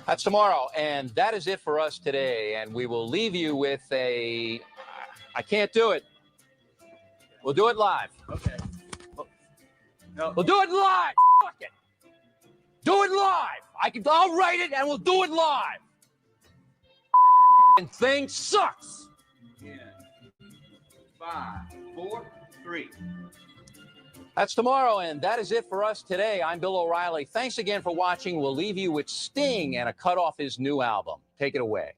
That's tomorrow, and that is it for us today. And we will leave you with a... I can't do it. We'll do it live. Okay. No. We'll do it live. Fuck it. Do it live. I'll write it, and we'll do it live. And thing sucks. Yeah. 5, 4, 3. That's tomorrow, and that is it for us today. I'm Bill O'Reilly. Thanks again for watching. We'll leave you with Sting and a cut off his new album. Take it away.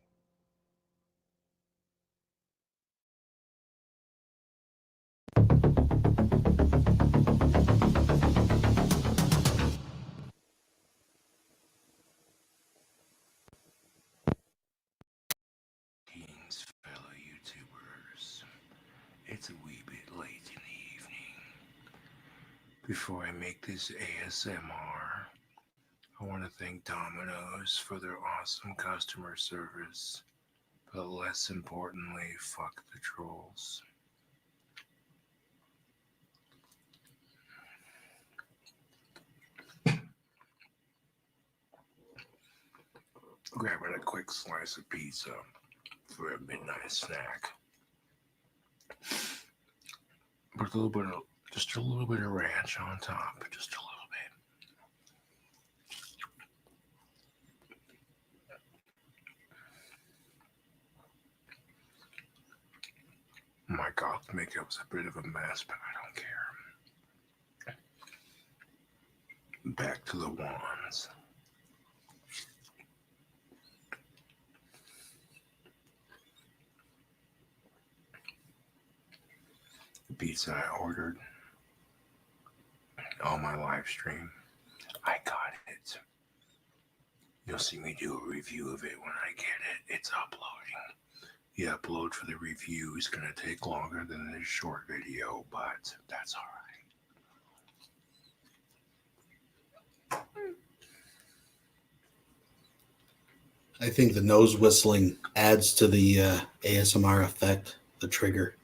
Greetings, fellow YouTubers. It's a wee bit late in the evening. Before I make this ASMR, I want to thank Domino's for their awesome customer service, but less importantly, fuck the trolls. Grabbing a quick slice of pizza for a midnight snack. With just a little bit of ranch on top, just a little bit. My goth makeup's a bit of a mess, but I don't care. Back to the wands. The pizza I ordered on my live stream, I got it. You'll see me do a review of it when I get it. It's uploading. The upload for the review is going to take longer than this short video, but that's all right. I think the nose whistling adds to the ASMR effect, the trigger.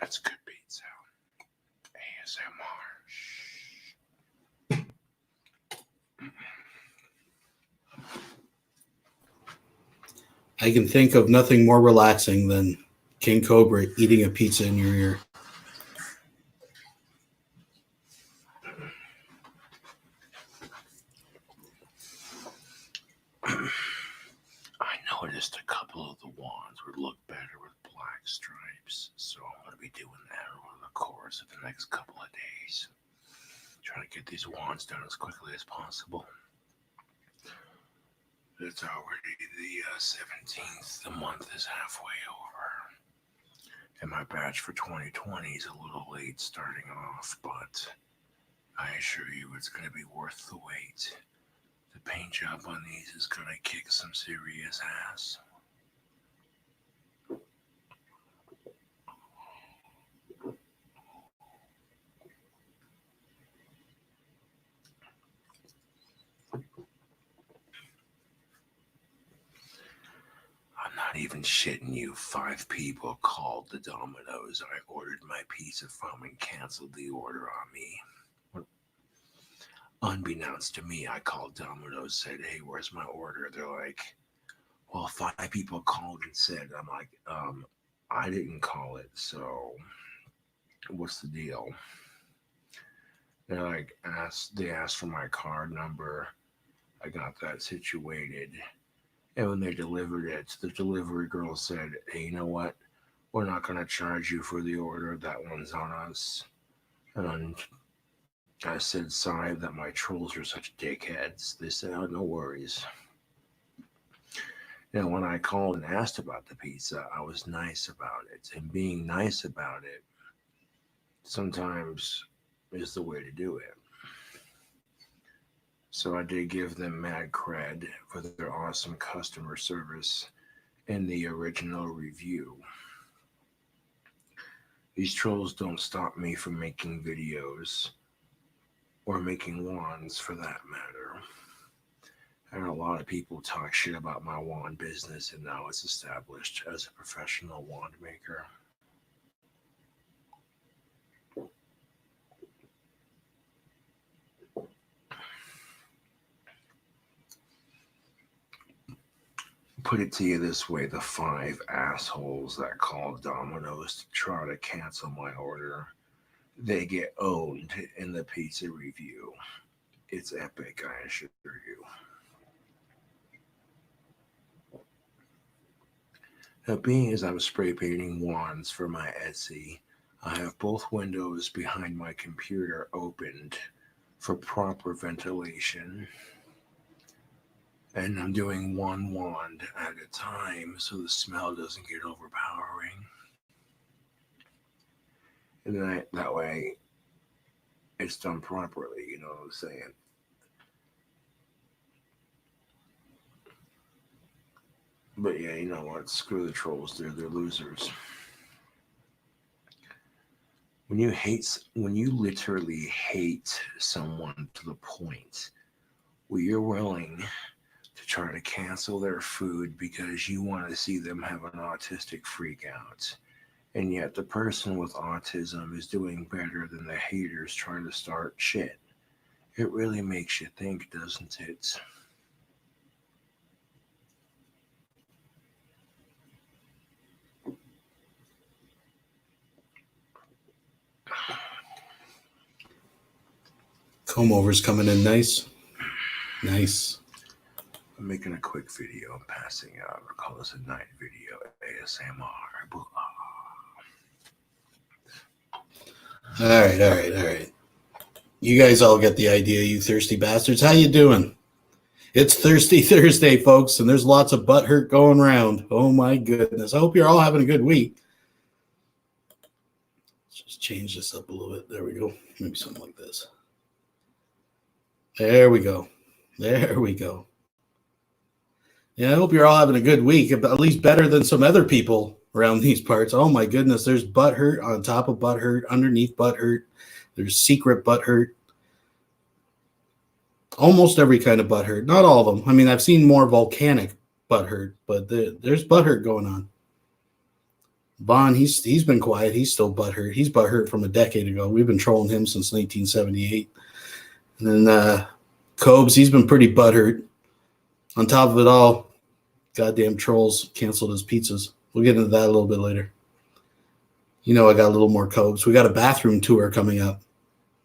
That's good pizza. ASMR. I can think of nothing more relaxing than King Cobra eating a pizza in your ear. I noticed a couple of the wands would look better with black stripes, so I'm going to be doing that over the course of the next couple of days. Trying to get these wands done as quickly as possible. It's already the 17th. The month is halfway over. And my batch for 2020 is a little late starting off, but I assure you it's going to be worth the wait. The paint job on these is going to kick some serious ass. I'm not even shitting you. 5 people called the Domino's I ordered my pizza from and canceled the order on me. Unbeknownst to me, I called Domino's, said, hey, where's my order? They're like, well, 5 people called and said. I'm like, I didn't call it, so what's the deal? They're like, they asked for my card number. I got that situated. And when they delivered it, the delivery girl said, hey, you know what? We're not going to charge you for the order. That one's on us. And I said, sorry that my trolls are such dickheads. They said, oh, no worries. Now, when I called and asked about the pizza, I was nice about it. And being nice about it sometimes is the way to do it. So I did give them mad cred for their awesome customer service in the original review. These trolls don't stop me from making videos or making wands for that matter. And a lot of people talk shit about my wand business, and now it's established as a professional wand maker. Put it to you this way, the 5 assholes that called Domino's to try to cancel my order, they get owned in the pizza review. It's epic, I assure you. Now, being as I'm spray painting wands for my Etsy, I have both windows behind my computer opened for proper ventilation. And I'm doing one wand at a time so the smell doesn't get overpowering. And that way it's done properly, you know what I'm saying? But yeah, you know what? Screw the trolls. They're losers. When you literally hate someone to the point where you're willing to try to cancel their food because you want to see them have an autistic freak out, and yet the person with autism is doing better than the haters trying to start shit, it really makes you think, doesn't it? Comb over's coming in nice. Nice. I'm making a quick video. I'm passing out. I'll call this a night video. ASMR. All right. You guys all get the idea, you thirsty bastards. How you doing? It's Thirsty Thursday, folks, and there's lots of butt hurt going around. Oh, my goodness. I hope you're all having a good week. Let's just change this up a little bit. There we go. Maybe something like this. There we go. There we go. Yeah, I hope you're all having a good week, at least better than some other people around these parts. Oh, my goodness. There's butt hurt on top of butt hurt, underneath butt hurt. There's secret butt hurt. Almost every kind of butt hurt. Not all of them. I mean, I've seen more volcanic butt hurt, but there's butt hurt going on. Vaughn, he's been quiet. He's still butt hurt. He's butt hurt from a decade ago. We've been trolling him since 1978. And then Cobes, he's been pretty butt hurt. On top of it all, goddamn trolls canceled his pizzas. We'll get into that a little bit later. You know, I got a little more Cobes. We got a bathroom tour coming up.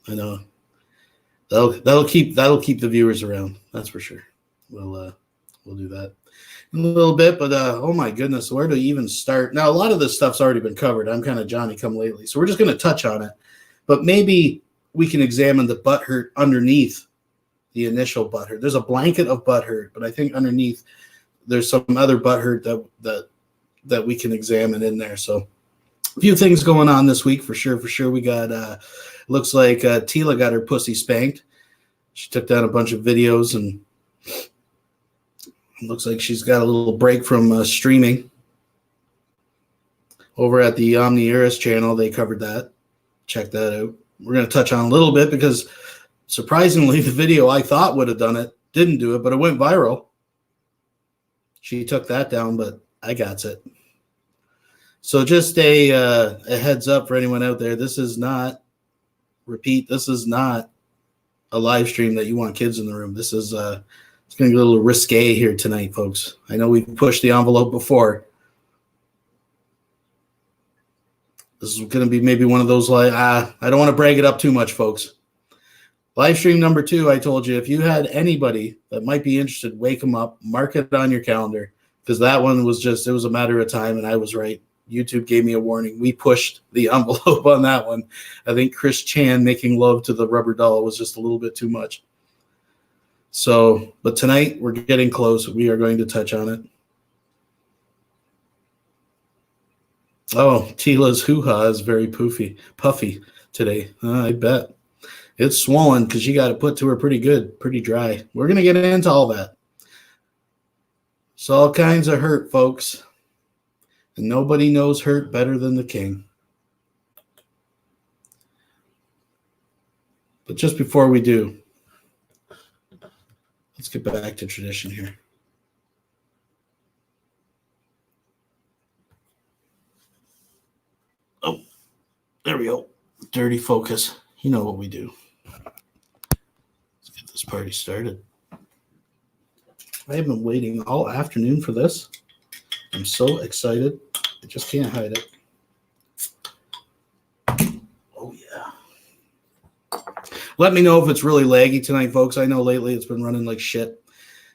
I know. That'll keep the viewers around. That's for sure. We'll do that in a little bit. But oh my goodness, where to even start? Now a lot of this stuff's already been covered. I'm kind of Johnny come lately, so we're just going to touch on it. But maybe we can examine the butt hurt underneath the initial butt hurt. There's a blanket of butt hurt, but I think underneath there's some other butt hurt that we can examine in there. So a few things going on this week for sure. We got looks like Tila got her pussy spanked. She took down a bunch of videos, and it looks like she's got a little break from streaming. Over at the Omni Eris channel, they covered that. Check that out. We're going to touch on a little bit because surprisingly, the video I thought would have done it didn't do it, but it went viral. She took that down, but I got it. So just a heads up for anyone out there. This is not a live stream that you want kids in the room. This is it's going to be a little risque here tonight, folks. I know we've pushed the envelope before. This is going to be maybe one of those like, I don't want to brag it up too much, folks. Live stream number 2, I told you, if you had anybody that might be interested, wake them up, mark it on your calendar, because that one was it was a matter of time, and I was right. YouTube gave me a warning. We pushed the envelope on that one. I think Chris Chan making love to the rubber doll was just a little bit too much. So, but tonight we're getting close. We are going to touch on it. Oh, Tila's hoo-ha is very puffy today. I bet. It's swollen because you got it put to her pretty good, pretty dry. We're going to get into all that. It's all kinds of hurt, folks. And nobody knows hurt better than the king. But just before we do, let's get back to tradition here. Oh, there we go. Dirty focus. You know what we do. Let's get this party started. I have been waiting all afternoon for this. I'm so excited. I just can't hide it. Oh, yeah. Let me know if it's really laggy tonight, folks. I know lately it's been running like shit.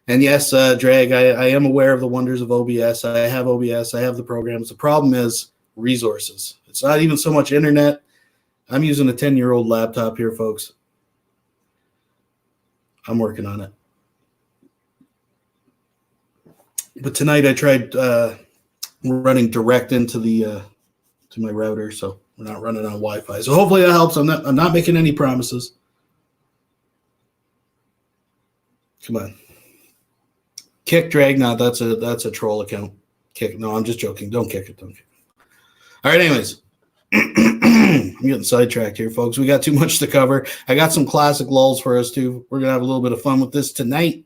And yes, Drag, I am aware of the wonders of OBS. I have OBS. I have the programs. The problem is resources. It's not even so much internet. I'm using a 10-year-old laptop here, folks. I'm working on it. But tonight I tried running direct into the to my router, so we're not running on Wi-Fi. So hopefully that helps. I'm not making any promises. Come on. Kick Drag. No, that's a troll account. Kick. No, I'm just joking. Don't kick it. Don't kick it. All right, anyways. I'm getting sidetracked here, folks. We got too much to cover. I got some classic lulls for us, too. We're going to have a little bit of fun with this tonight.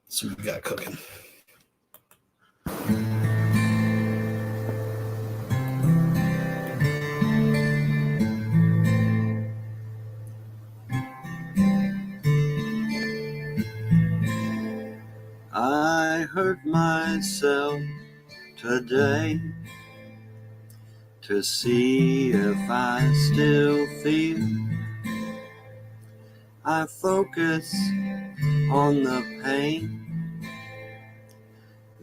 Let's see what we got cooking. I hurt myself today to see if I still feel. I focus on the pain,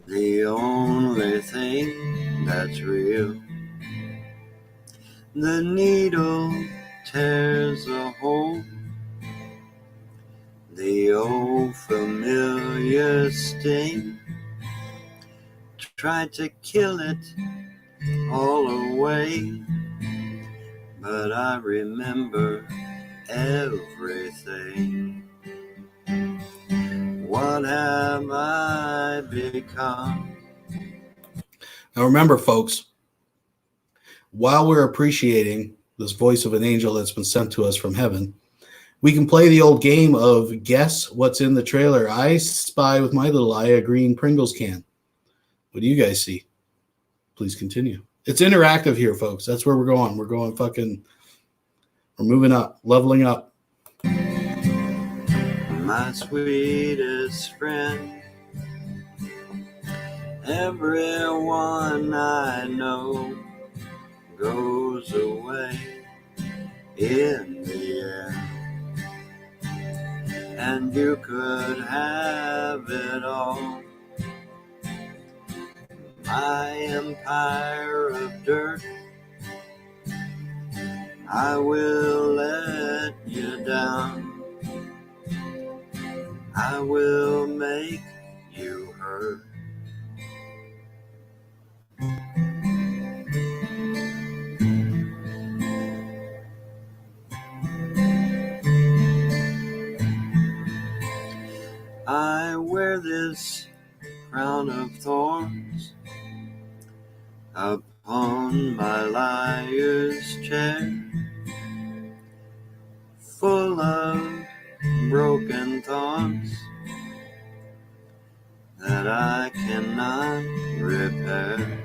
the only thing that's real. The needle tears a hole, the old familiar sting. Tried to kill it all away, but I remember everything. What have I become? Now remember, folks, while we're appreciating this voice of an angel that's been sent to us from heaven, we can play the old game of guess what's in the trailer. I spy with my little eye a green Pringles can. What do you guys see? Please continue. It's interactive here, folks. That's where we're going. We're going we're moving up, leveling up. My sweetest friend, everyone I know goes away in the air, and you could have it all. My empire of dirt, I will let you down. I will make you hurt. I wear this crown of thorns upon my liar's chair, full of broken thoughts that I cannot repair.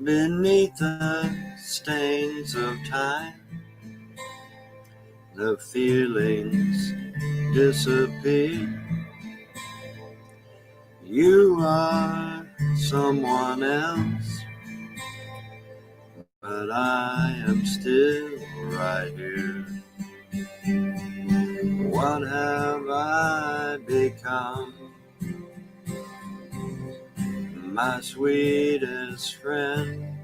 Beneath the stains of time, the feelings disappear. You are someone else, but I am still right here. What have I become? My sweetest friend,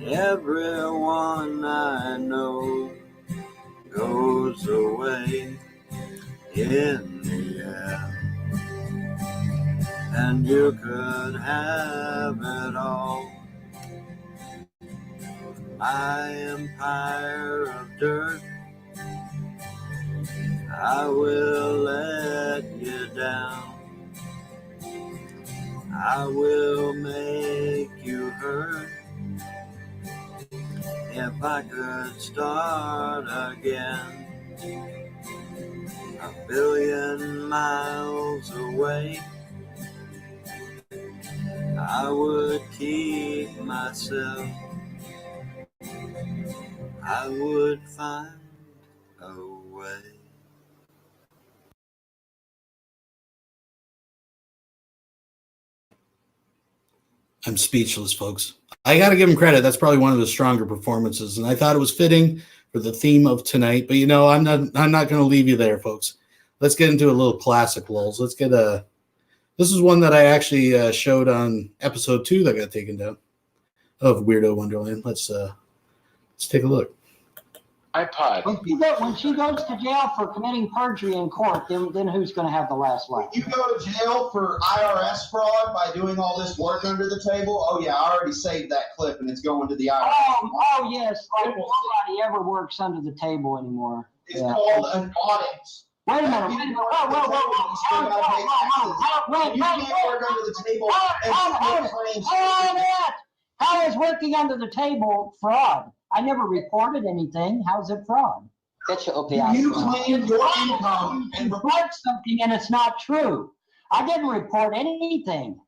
everyone I know goes away in the air, and you could have it all. my empire of dirt. I will let you down. I will make you hurt. If I could start again, 1,000,000,000 miles away, I would keep myself. I would find a way. I'm speechless, folks. I got to give him credit. That's probably one of the stronger performances, and I thought it was fitting for the theme of tonight. But I'm not going to leave you there, folks. Let's get into a little classic lulls. Let's get a. This is one that I actually showed on episode 2 that got taken down of Weirdo Wonderland. Let's take a look. iPod. When she goes to jail for committing perjury in court, then who's going to have the last laugh? You go to jail for IRS fraud by doing all this work under the table? Oh, yeah, I already saved that clip, and it's going to the IRS. Oh yes. Like nobody ever works under the table anymore. It's called an audit. Wait a minute. Wait. You can't work under the table and claims. How is working under the table fraud? I never reported anything. How's it fraud? You claim your income and report something and it's not true. I didn't report anything.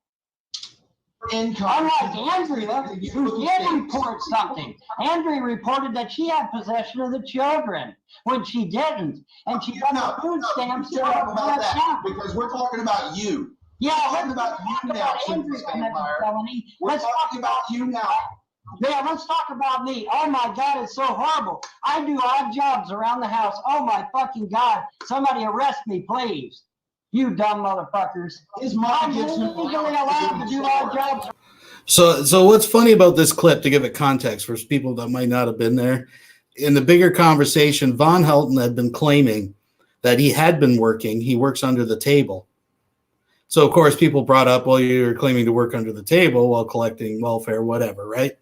income. Unlike Andrea, who did report something. Andrea reported that she had possession of the children when she didn't. And she got the food stamps. About that, because we're talking about you. Yeah, we're talking about you now, Let's talk about you now. Yeah, let's talk about me. Oh my God, it's so horrible. I do odd jobs around the house. Oh my fucking God. Somebody arrest me, please. You dumb motherfuckers. His mom gives him legally allowed to do odd jobs. So what's funny about this clip, to give it context for people that might not have been there, in the bigger conversation, Von Helton had been claiming that he had been working. He works under the table. So, of course, people brought up, well, you're claiming to work under the table while collecting welfare, whatever, right?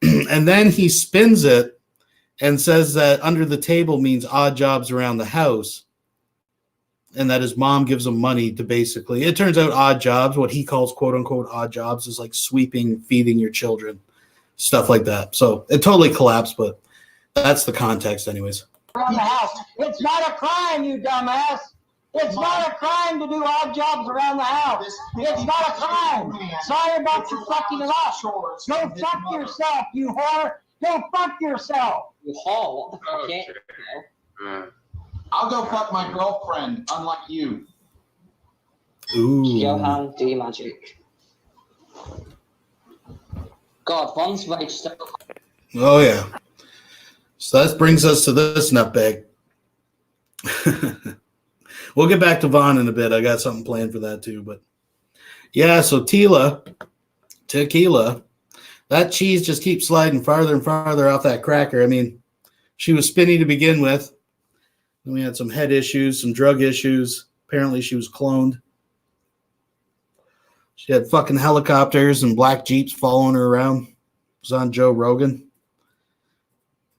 And then he spins it and says that under the table means odd jobs around the house, and that his mom gives him money to basically, it turns out odd jobs, what he calls quote unquote odd jobs, is like sweeping, feeding your children, stuff like that. So it totally collapsed, but that's the context anyways. Around the house. It's not a crime, you dumbass. It's not a crime to do odd jobs around the house. It's not a crime. Sorry about your fucking it up. Go fuck yourself, you whore. Go fuck yourself. You whore? What the fuck? I'll go fuck my girlfriend, unlike you. Ooh. Johan, do your magic. God, Von's rage stuff. Oh, yeah. So that brings us to this nutbag. We'll get back to Von in a bit. I got something planned for that too. But yeah, so Tila Tequila, that cheese just keeps sliding farther and farther off that cracker. I mean, she was spinny to begin with. Then we had some head issues, some drug issues. Apparently she was cloned. She had fucking helicopters and black Jeeps following her around. It was on Joe Rogan.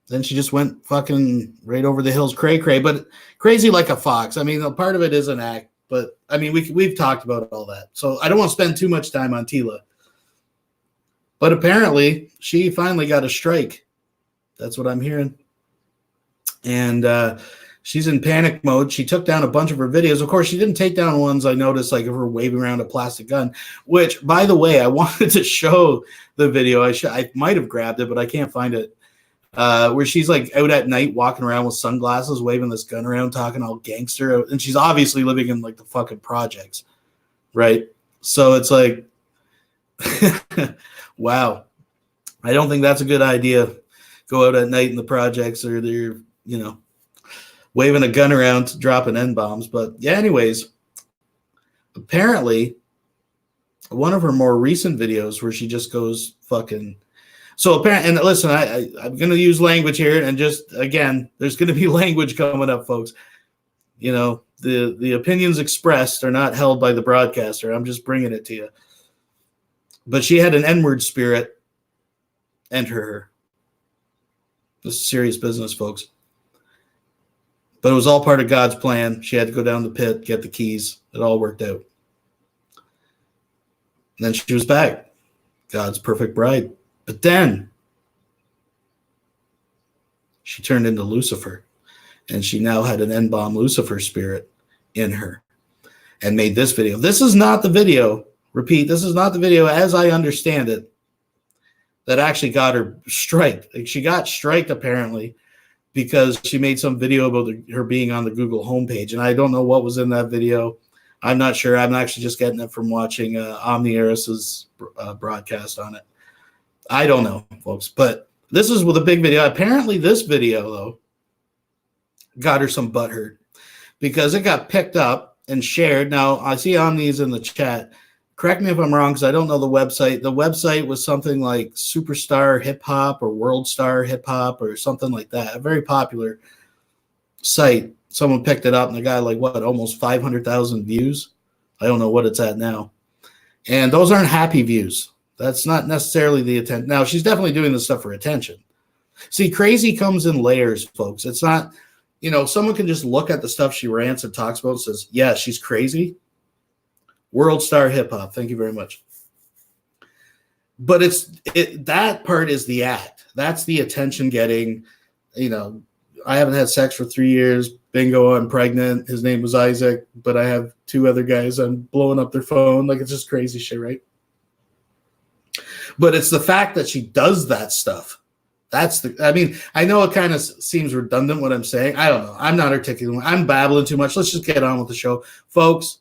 Then she just went fucking right over the hills, cray, but crazy like a fox. I mean, part of it is an act, but I mean, we've talked about all that. So I don't want to spend too much time on Tila. But apparently she finally got a strike. That's what I'm hearing. And she's in panic mode. She took down a bunch of her videos. Of course, she didn't take down ones I noticed, like of her waving around a plastic gun, which, by the way, I wanted to show the video. I might have grabbed it, but I can't find it. Where she's like out at night walking around with sunglasses, waving this gun around, talking all gangster, and she's obviously living in like the fucking projects, right? So it's like, wow, I don't think that's a good idea. Go out at night in the projects, or they're, waving a gun around, dropping N-bombs. But yeah, anyways, apparently one of her more recent videos where she just goes fucking. So apparently, and listen, I'm going to use language here, and just again, there's going to be language coming up, folks. The opinions expressed are not held by the broadcaster. I'm just bringing it to you. But she had an N-word spirit enter her, This is serious business, folks. But it was all part of God's plan. She had to go down the pit, get the keys. It all worked out. And then she was back. God's perfect bride. But then she turned into Lucifer. And she now had an N-bomb Lucifer spirit in her. And made this video. This is not the video. Repeat, this is not the video as I understand it that actually got her striked. Like, she got striked apparently because she made some video about her being on the Google homepage. And I don't know what was in that video. I'm not sure. I'm actually just getting it from watching Omni Eris's broadcast on it. I don't know, folks. But this is with a big video. Apparently this video, though, got her some butthurt because it got picked up and shared. Now, I see Omni's in the chat. Correct me if I'm wrong because I don't know the website. The website was something like Superstar Hip Hop or World Star Hip Hop or something like that. A very popular site. Someone picked it up and it got like, what, almost 500,000 views? I don't know what it's at now. And those aren't happy views. That's not necessarily the attention. Now, she's definitely doing this stuff for attention. See, crazy comes in layers, folks. It's not, you know, someone can just look at the stuff she rants and talks about and says, yeah, she's crazy. World Star Hip Hop. Thank you very much. But that part is the act. That's the attention getting, you know, I haven't had sex for 3 years. Bingo, I'm pregnant. His name was Isaac, but I have 2 other guys. I'm blowing up their phone. Like, it's just crazy shit, right? But it's the fact that she does that stuff. I mean, I know it kind of seems redundant what I'm saying. I don't know. I'm not articulating. I'm babbling too much. Let's just get on with the show. Folks,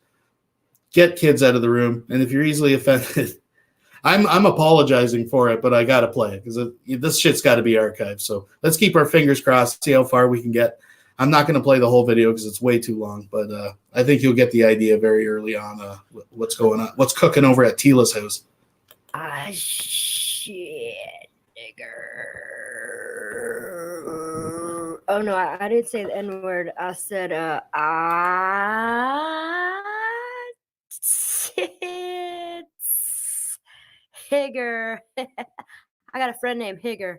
get kids out of the room. And if you're easily offended, I'm apologizing for it, but I got to play it because this shit's got to be archived. So let's keep our fingers crossed, see how far we can get. I'm not going to play the whole video because it's way too long, but I think you'll get the idea very early on what's going on, what's cooking over at Tila's house. Ah, shit, nigger. Oh, no, I didn't say the N-word. I said, Higger. I got a friend named Tigger.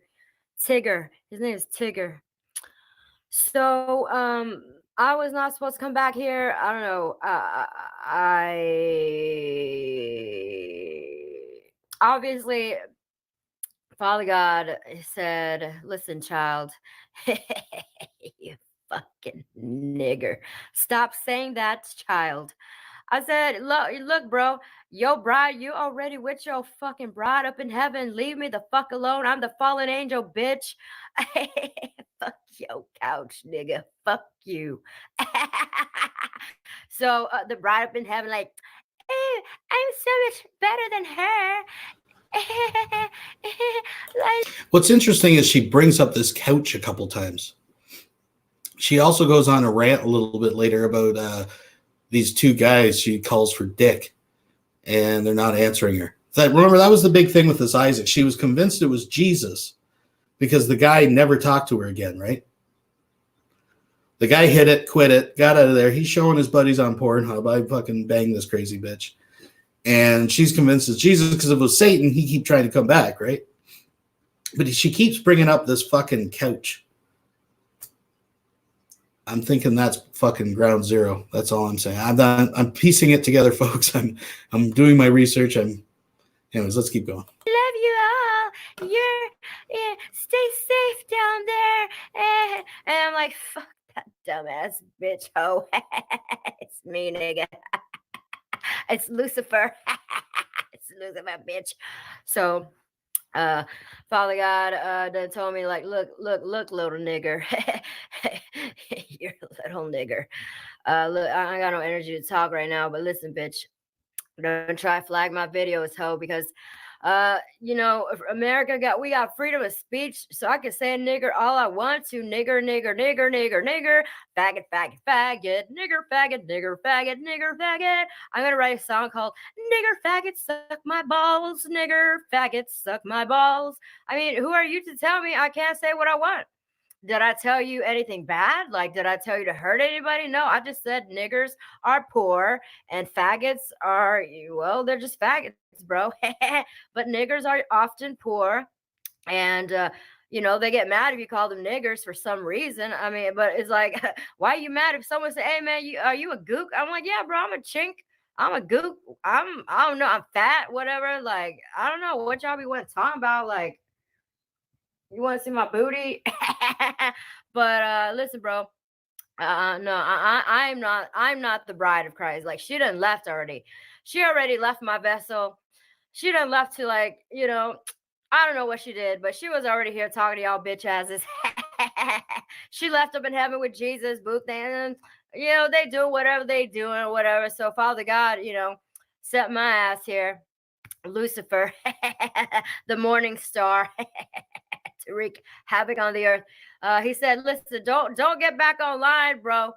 His name is Tigger. So, I was not supposed to come back here. I don't know. Obviously, Father God said, listen, child, you fucking nigger. Stop saying that, child. I said, look, bro, yo, bride, you already with your fucking bride up in heaven. Leave me the fuck alone. I'm the fallen angel, bitch. Fuck your couch, nigga. Fuck you. So the bride up in heaven, like, I'm so much better than her. What's interesting is she brings up this couch a couple times. She also goes on a rant a little bit later about these 2 guys she calls for dick, and they're not answering her. Remember, that was the big thing with this Isaac. She was convinced it was Jesus because the guy never talked to her again, right? The guy hit it, quit it, got out of there. He's showing his buddies on Pornhub, I fucking banged this crazy bitch. And she's convinced it's Jesus because if it was Satan, he'd keep trying to come back, right? But she keeps bringing up this fucking couch. I'm thinking that's fucking ground zero. That's all I'm saying. I'm piecing it together, folks. I'm doing my research. Anyways, let's keep going. Love you all. Stay safe down there. And I'm like, fuck that dumbass bitch. Oh, it's me, nigga. It's Lucifer. It's Lucifer, bitch. So, Father God done told me, like, look, little nigger. You're a little nigger. Look, I ain't got no energy to talk right now, but listen, bitch. Don't try to flag my videos, ho, because you know, America we got freedom of speech, so I can say nigger all I want to. Nigger, faggot, nigger, faggot. I'm gonna write a song called Nigger Faggot Suck My Balls, Nigger Faggot Suck My Balls. I mean, who are you to tell me I can't say what I want? Did I tell you anything bad? Like, did I tell you to hurt anybody? No, I just said niggers are poor and faggots are, well, they're just faggots, bro. But niggers are often poor. And, you know, they get mad if you call them niggers for some reason. I mean, but it's like, why are you mad if someone say, hey man, are you a gook? I'm like, yeah, bro, I'm a chink. I'm a gook. I don't know. I'm fat, whatever. Like, I don't know what y'all be talking about. Like, you want to see my booty? But listen, bro. No, I'm not the bride of Christ. Like, she done left already. She already left my vessel. She done left to, like, you know, I don't know what she did, but she was already here talking to y'all bitch asses. She left up in heaven with Jesus, boo thing, and you know, they do whatever they do and whatever. So Father God, you know, set my ass here. Lucifer, the morning star, to wreak havoc on the earth. He said, listen, don't get back online, bro.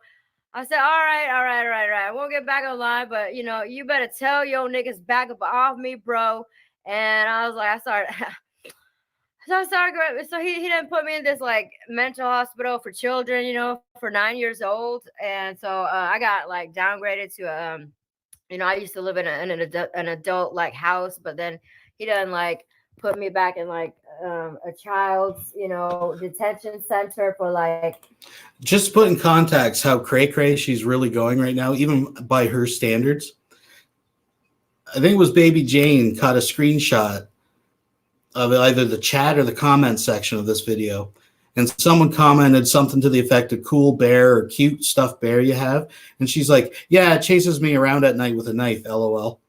I said, all right. I won't get back online, but you know, you better tell your niggas back up off me, bro. And I was like, I started going. So he didn't put me in this like mental hospital for children, you know, for 9 years old. And so I got like downgraded to you know, I used to live in an adult like house, but then he done like put me back in like a child's, you know, detention center for like. Just put in context how cray she's really going right now, even by her standards. I think it was Baby Jane caught a screenshot of either the chat or the comment section of this video, and someone commented something to the effect of cool bear or cute stuffed bear you have, and she's like, yeah, it chases me around at night with a knife, LOL.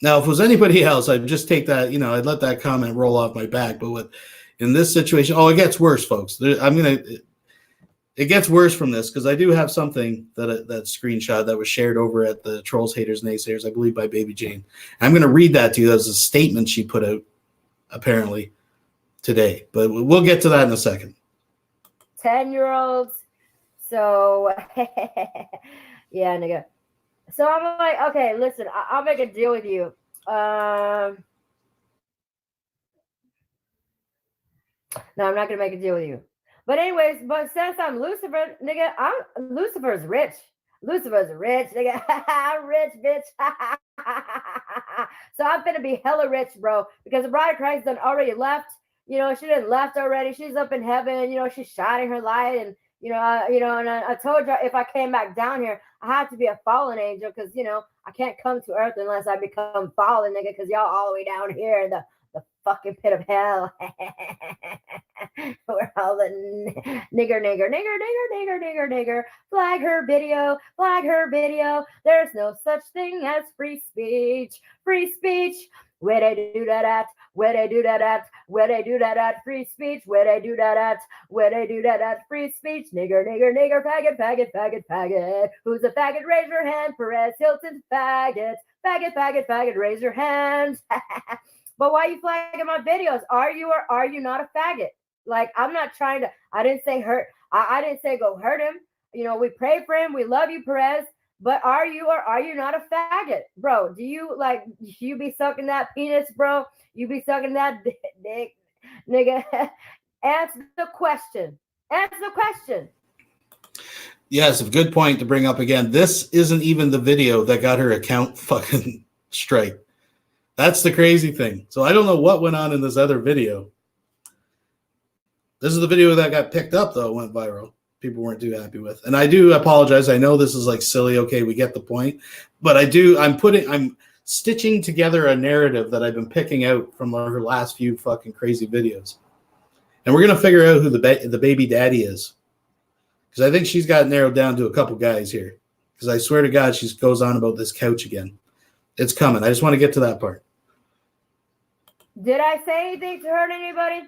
Now, if it was anybody else, I'd just take that, you know, I'd let that comment roll off my back. But in this situation, it gets worse, folks. It gets worse from this, because I do have something that screenshot that was shared over at the Trolls, Haters, Naysayers, I believe by Baby Jane. I'm going to read that to you. That's a statement she put out, apparently, today. But we'll get to that in a second. 10-year-olds. So, yeah, nigga. So I'm like, okay, listen, I'll make a deal with you. No, I'm not going to make a deal with you. But anyways, but since I'm Lucifer, nigga, Lucifer's rich. Lucifer's rich, nigga. I'm rich, bitch. So I'm gonna be hella rich, bro, because the bride of Christ done already left. You know, she done left already. She's up in heaven. You know, she's shining her light, and and I told you if I came back down here, I had to be a fallen angel, because you know I can't come to earth unless I become fallen, nigga. Because y'all all the way down here in the fucking pit of hell. Where all the nigger. Flag her video. There's no such thing as free speech. Where they do that at? Where they do that at? Free speech. Where they do that at? Free speech. Nigger. Faggot. Who's a faggot? Raise your hand. Perez Hilton's faggot. Faggot. Raise your hand. But why are you flagging my videos? Are you or are you not a faggot? Like, I'm not trying to, I didn't say hurt. I didn't say go hurt him. You know, we pray for him. We love you, Perez. But are you or are you not a faggot? Bro, do you be sucking that penis, bro? You be sucking that dick, nigga? Answer the question. Yes, a good point to bring up again. This isn't even the video that got her account fucking strike. That's the crazy thing. So I don't know what went on in this other video. This is the video that got picked up, though, went viral. People weren't too happy with. And I do apologize. I know this is like silly. Okay, we get the point. But I'm stitching together a narrative that I've been picking out from her last few fucking crazy videos. And we're going to figure out who the baby daddy is. Because I think she's got narrowed down to a couple guys here. Because I swear to God, she goes on about this couch again. It's coming. I just want to get to that part. Did I say anything to hurt anybody?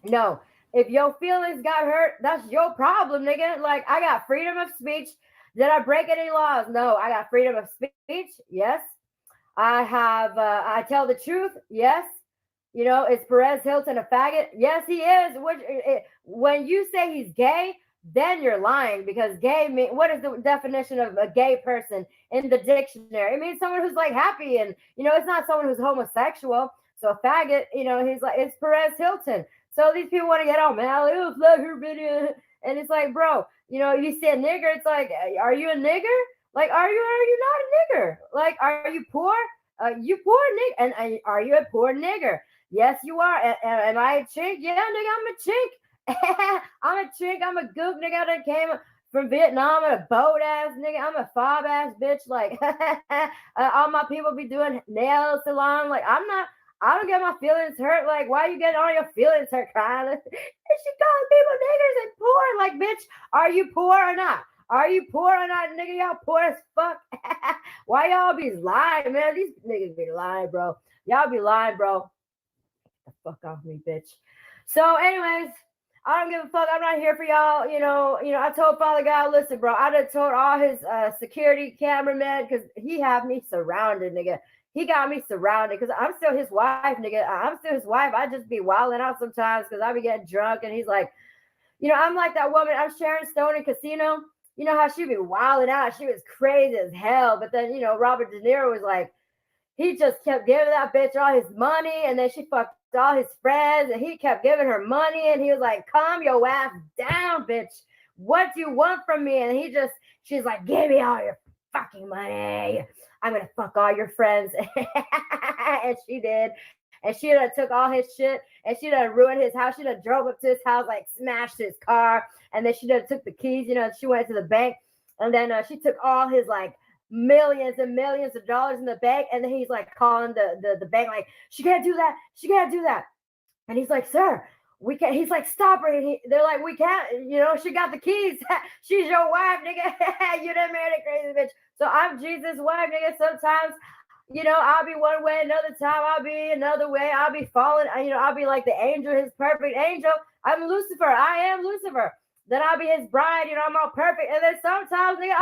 No. If your feelings got hurt, that's your problem, nigga. Like, I got freedom of speech. Did I break any laws? No. I got freedom of speech. Yes. I have, I tell the truth. Yes. You know, is Perez Hilton a faggot? Yes, he is. When you say he's gay, then you're lying, because gay mean, what is the definition of a gay person in the dictionary? It means someone who's like happy, and you know, it's not someone who's homosexual. So a faggot, you know, he's like, it's Perez Hilton. So these people want to get all mad, like, oh, flag her video, and it's like, bro, you know, you say a nigger, it's like, are you a nigger? Like, are you not a nigger? Like, are you poor? You poor nigger, and are you a poor nigger? Yes, you are. Am I a chink? Yeah, nigga, I'm a chink. I'm a chink. I'm a gook, nigga. That came from Vietnam. I'm a boat ass nigga. I'm a fob ass bitch. Like all my people be doing nail salon. Like I don't get my feelings hurt. Like, why you getting all your feelings hurt crying? And she calling people niggers and poor. Like, bitch, are you poor or not? Are you poor or not, nigga? Y'all poor as fuck. Why y'all be lying, man? These niggas be lying, bro. Y'all be lying, bro. Get the fuck off me, bitch. So, anyways, I don't give a fuck. I'm not here for y'all. You know. I told Father God, listen, bro. I done told all his security cameramen because he have me surrounded, nigga. He got me surrounded because I'm still his wife, nigga. I'm still his wife. I just be wilding out sometimes because I be getting drunk, and he's like, I'm like that woman. I'm Sharon Stone in Casino. You know how she be wilding out. She was crazy as hell. But then, Robert De Niro was like, he just kept giving that bitch all his money. And then she fucked all his friends. And he kept giving her money. And he was like, calm your ass down, bitch. What do you want from me? And she's like, give me all your fucking money. I'm going to fuck all your friends. And she did. And she done took all his shit, and she done ruined his house. She done drove up to his house, like smashed his car, and then she done took the keys. She went to the bank, and then she took all his like millions and millions of dollars in the bank, and then he's like calling the bank like, she can't do that, she can't do that, and he's like, sir, we can't. He's like, stop her. They're like, we can't. She got the keys. She's your wife, nigga. You done married a crazy bitch. So I'm Jesus' wife, nigga. Sometimes. I'll be one way, another time I'll be another way. I'll be falling, I'll be like the angel, his perfect angel. I'm Lucifer. I am Lucifer. Then I'll be his bride, I'm all perfect. And then sometimes, nigga,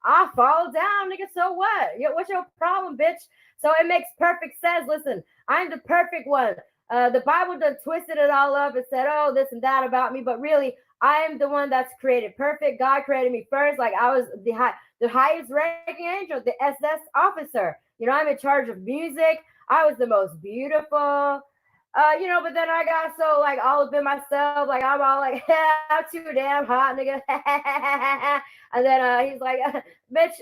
I'll fall down, nigga. So what? What's your problem, bitch? So it makes perfect sense. Listen, I'm the perfect one. The Bible done twisted it all up and said, oh, this and that about me. But really, I am the one that's created perfect. God created me first. Like I was the highest ranking angel, the SS officer. I'm in charge of music. I was the most beautiful, but then I got so like all up in myself, like I'm all like, I'm too damn hot, nigga. And then he's like, bitch,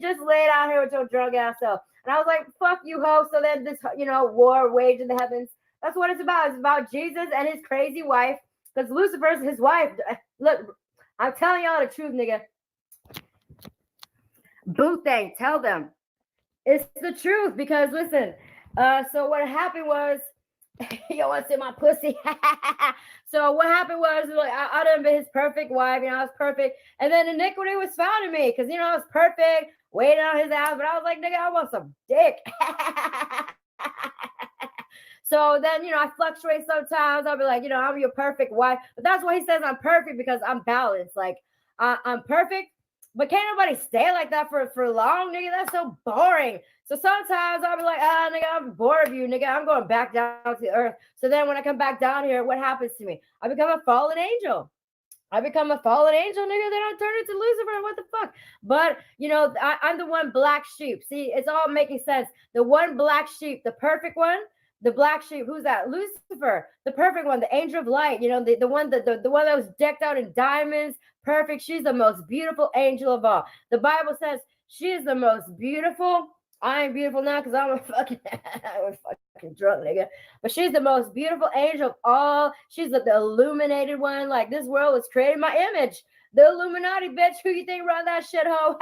just lay down here with your drunk ass self. And I was like, fuck you, ho. So then this, war waged in the heavens. That's what it's about. It's about Jesus and his crazy wife, because Lucifer's his wife. Look, I'm telling y'all the truth, nigga. Boo thing, tell them. It's the truth, because listen, so what happened was, you want to see my pussy? So what happened was, like, I done been his perfect wife, I was perfect, and then iniquity was found in me, because, I was perfect, waiting on his ass, but I was like, nigga, I want some dick. So then, I fluctuate sometimes. I'll be like, I'm your perfect wife, but that's why he says I'm perfect, because I'm balanced. Like, I'm perfect. But can't nobody stay like that for long, nigga. That's so boring. So sometimes I'll be like, nigga, I'm bored of you, nigga. I'm going back down to the earth. So then when I come back down here, what happens to me? I become a fallen angel. Then I turn into Lucifer. What the fuck? But, I'm the one black sheep. See, it's all making sense. The one black sheep, the perfect one, the black sheep, who's that? Lucifer, the perfect one, the angel of light, the one that was decked out in diamonds, perfect. She's the most beautiful angel of all. The Bible says she is the most beautiful. I ain't beautiful now because I'm a fucking drunk, nigga. But she's the most beautiful angel of all. She's the illuminated one. Like, this world was created in my image. The Illuminati, bitch. Who you think run that shit, ho?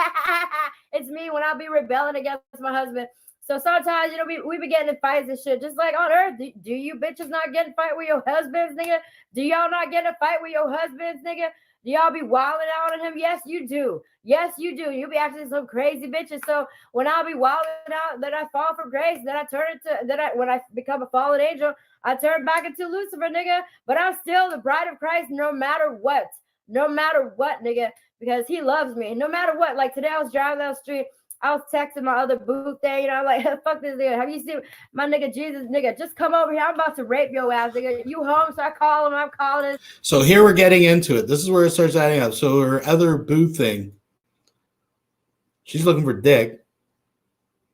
It's me when I be rebelling against my husband. So sometimes, we be getting in fights and shit, just like on earth. Do you bitches not get in fight with your husbands, nigga? Do y'all not get in a fight with your husbands, nigga? Do y'all be wilding out on him? Yes, you do. Yes, you do. You be acting some crazy bitches. So when I'll be wilding out, then I fall from grace. Then when I become a fallen angel, I turn back into Lucifer, nigga. But I'm still the bride of Christ no matter what. No matter what, nigga. Because he loves me. No matter what. Like today I was driving down the street. I was texting my other boo thing, I'm like, fuck this nigga. Have you seen my nigga Jesus, nigga? Just come over here. I'm about to rape your ass, nigga. You home? So I call him. I'm calling him. So here we're getting into it. This is where it starts adding up. So her other boo thing, she's looking for dick.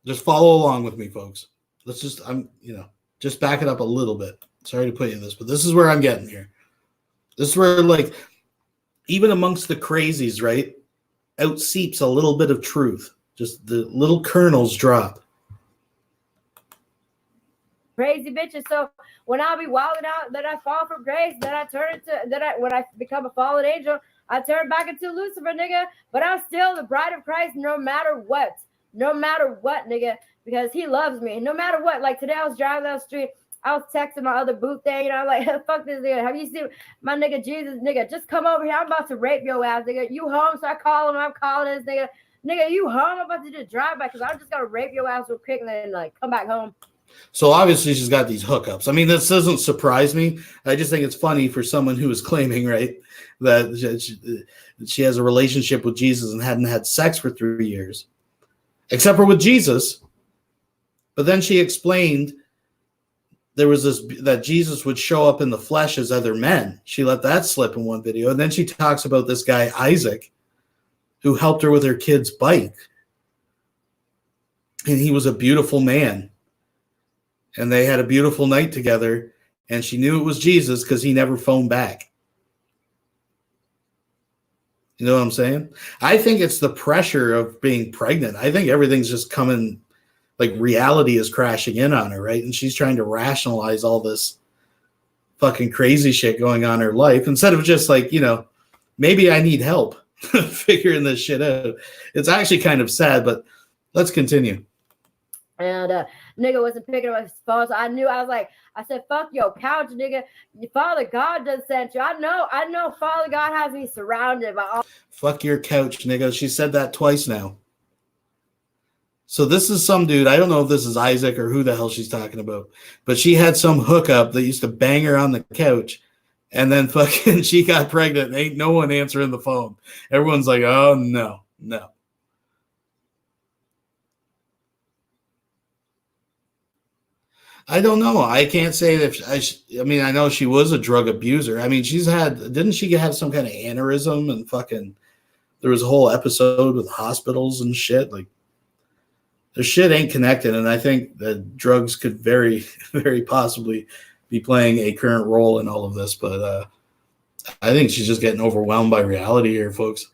Just follow along with me, folks. Let's just, just back it up a little bit. Sorry to put you in this, but this is where I'm getting here. This is where, like, even amongst the crazies, right, out seeps a little bit of truth. Just the little kernels drop. crazy bitches. So when I be wilding out, then I fall from grace, then I turn into, when I become a fallen angel, I turn back into Lucifer, nigga. But I'm still the bride of Christ no matter what. No matter what, nigga. Because he loves me. No matter what. Like today I was driving down the street. I was texting my other boo thing, and I'm like, fuck this nigga. Have you seen my nigga Jesus, nigga? Just come over here. I'm about to rape your ass, nigga. You home? So I call him. I'm calling this nigga. Nigga, you home? I'm about to just drive back because I'm just going to rape your ass real quick and then, like, come back home. So obviously she's got these hookups. I mean, this doesn't surprise me. I just think it's funny for someone who is claiming, right, that she has a relationship with Jesus and hadn't had sex for 3 years, except for with Jesus. But then she explained there was this, that Jesus would show up in the flesh as other men. She let that slip in one video. And then she talks about this guy, Isaac, who helped her with her kid's bike. And he was a beautiful man. And they had a beautiful night together. And she knew it was Jesus because he never phoned back. You know what I'm saying? I think it's the pressure of being pregnant. I think everything's just coming, like reality is crashing in on her, right? And she's trying to rationalize all this fucking crazy shit going on in her life instead of just like, you know, maybe I need help figuring this shit out. It's actually kind of sad, but let's continue. And nigga wasn't picking up his phone, so I said, fuck your couch, nigga. Father God just sent you. I know Father God has me surrounded by all. Fuck your couch, nigga. She said that twice now. So this is some dude. I don't know if this is Isaac or who the hell she's talking about, but she had some hookup that used to bang her on the couch. And then fucking she got pregnant. Ain't no one answering the phone. Everyone's like, oh, no. I don't know. I can't say that. I mean, I know she was a drug abuser. I mean, didn't she have some kind of aneurysm and fucking, there was a whole episode with hospitals and shit. Like, the shit ain't connected. And I think that drugs could very, very possibly be playing a current role in all of this, but I think she's just getting overwhelmed by reality here, folks.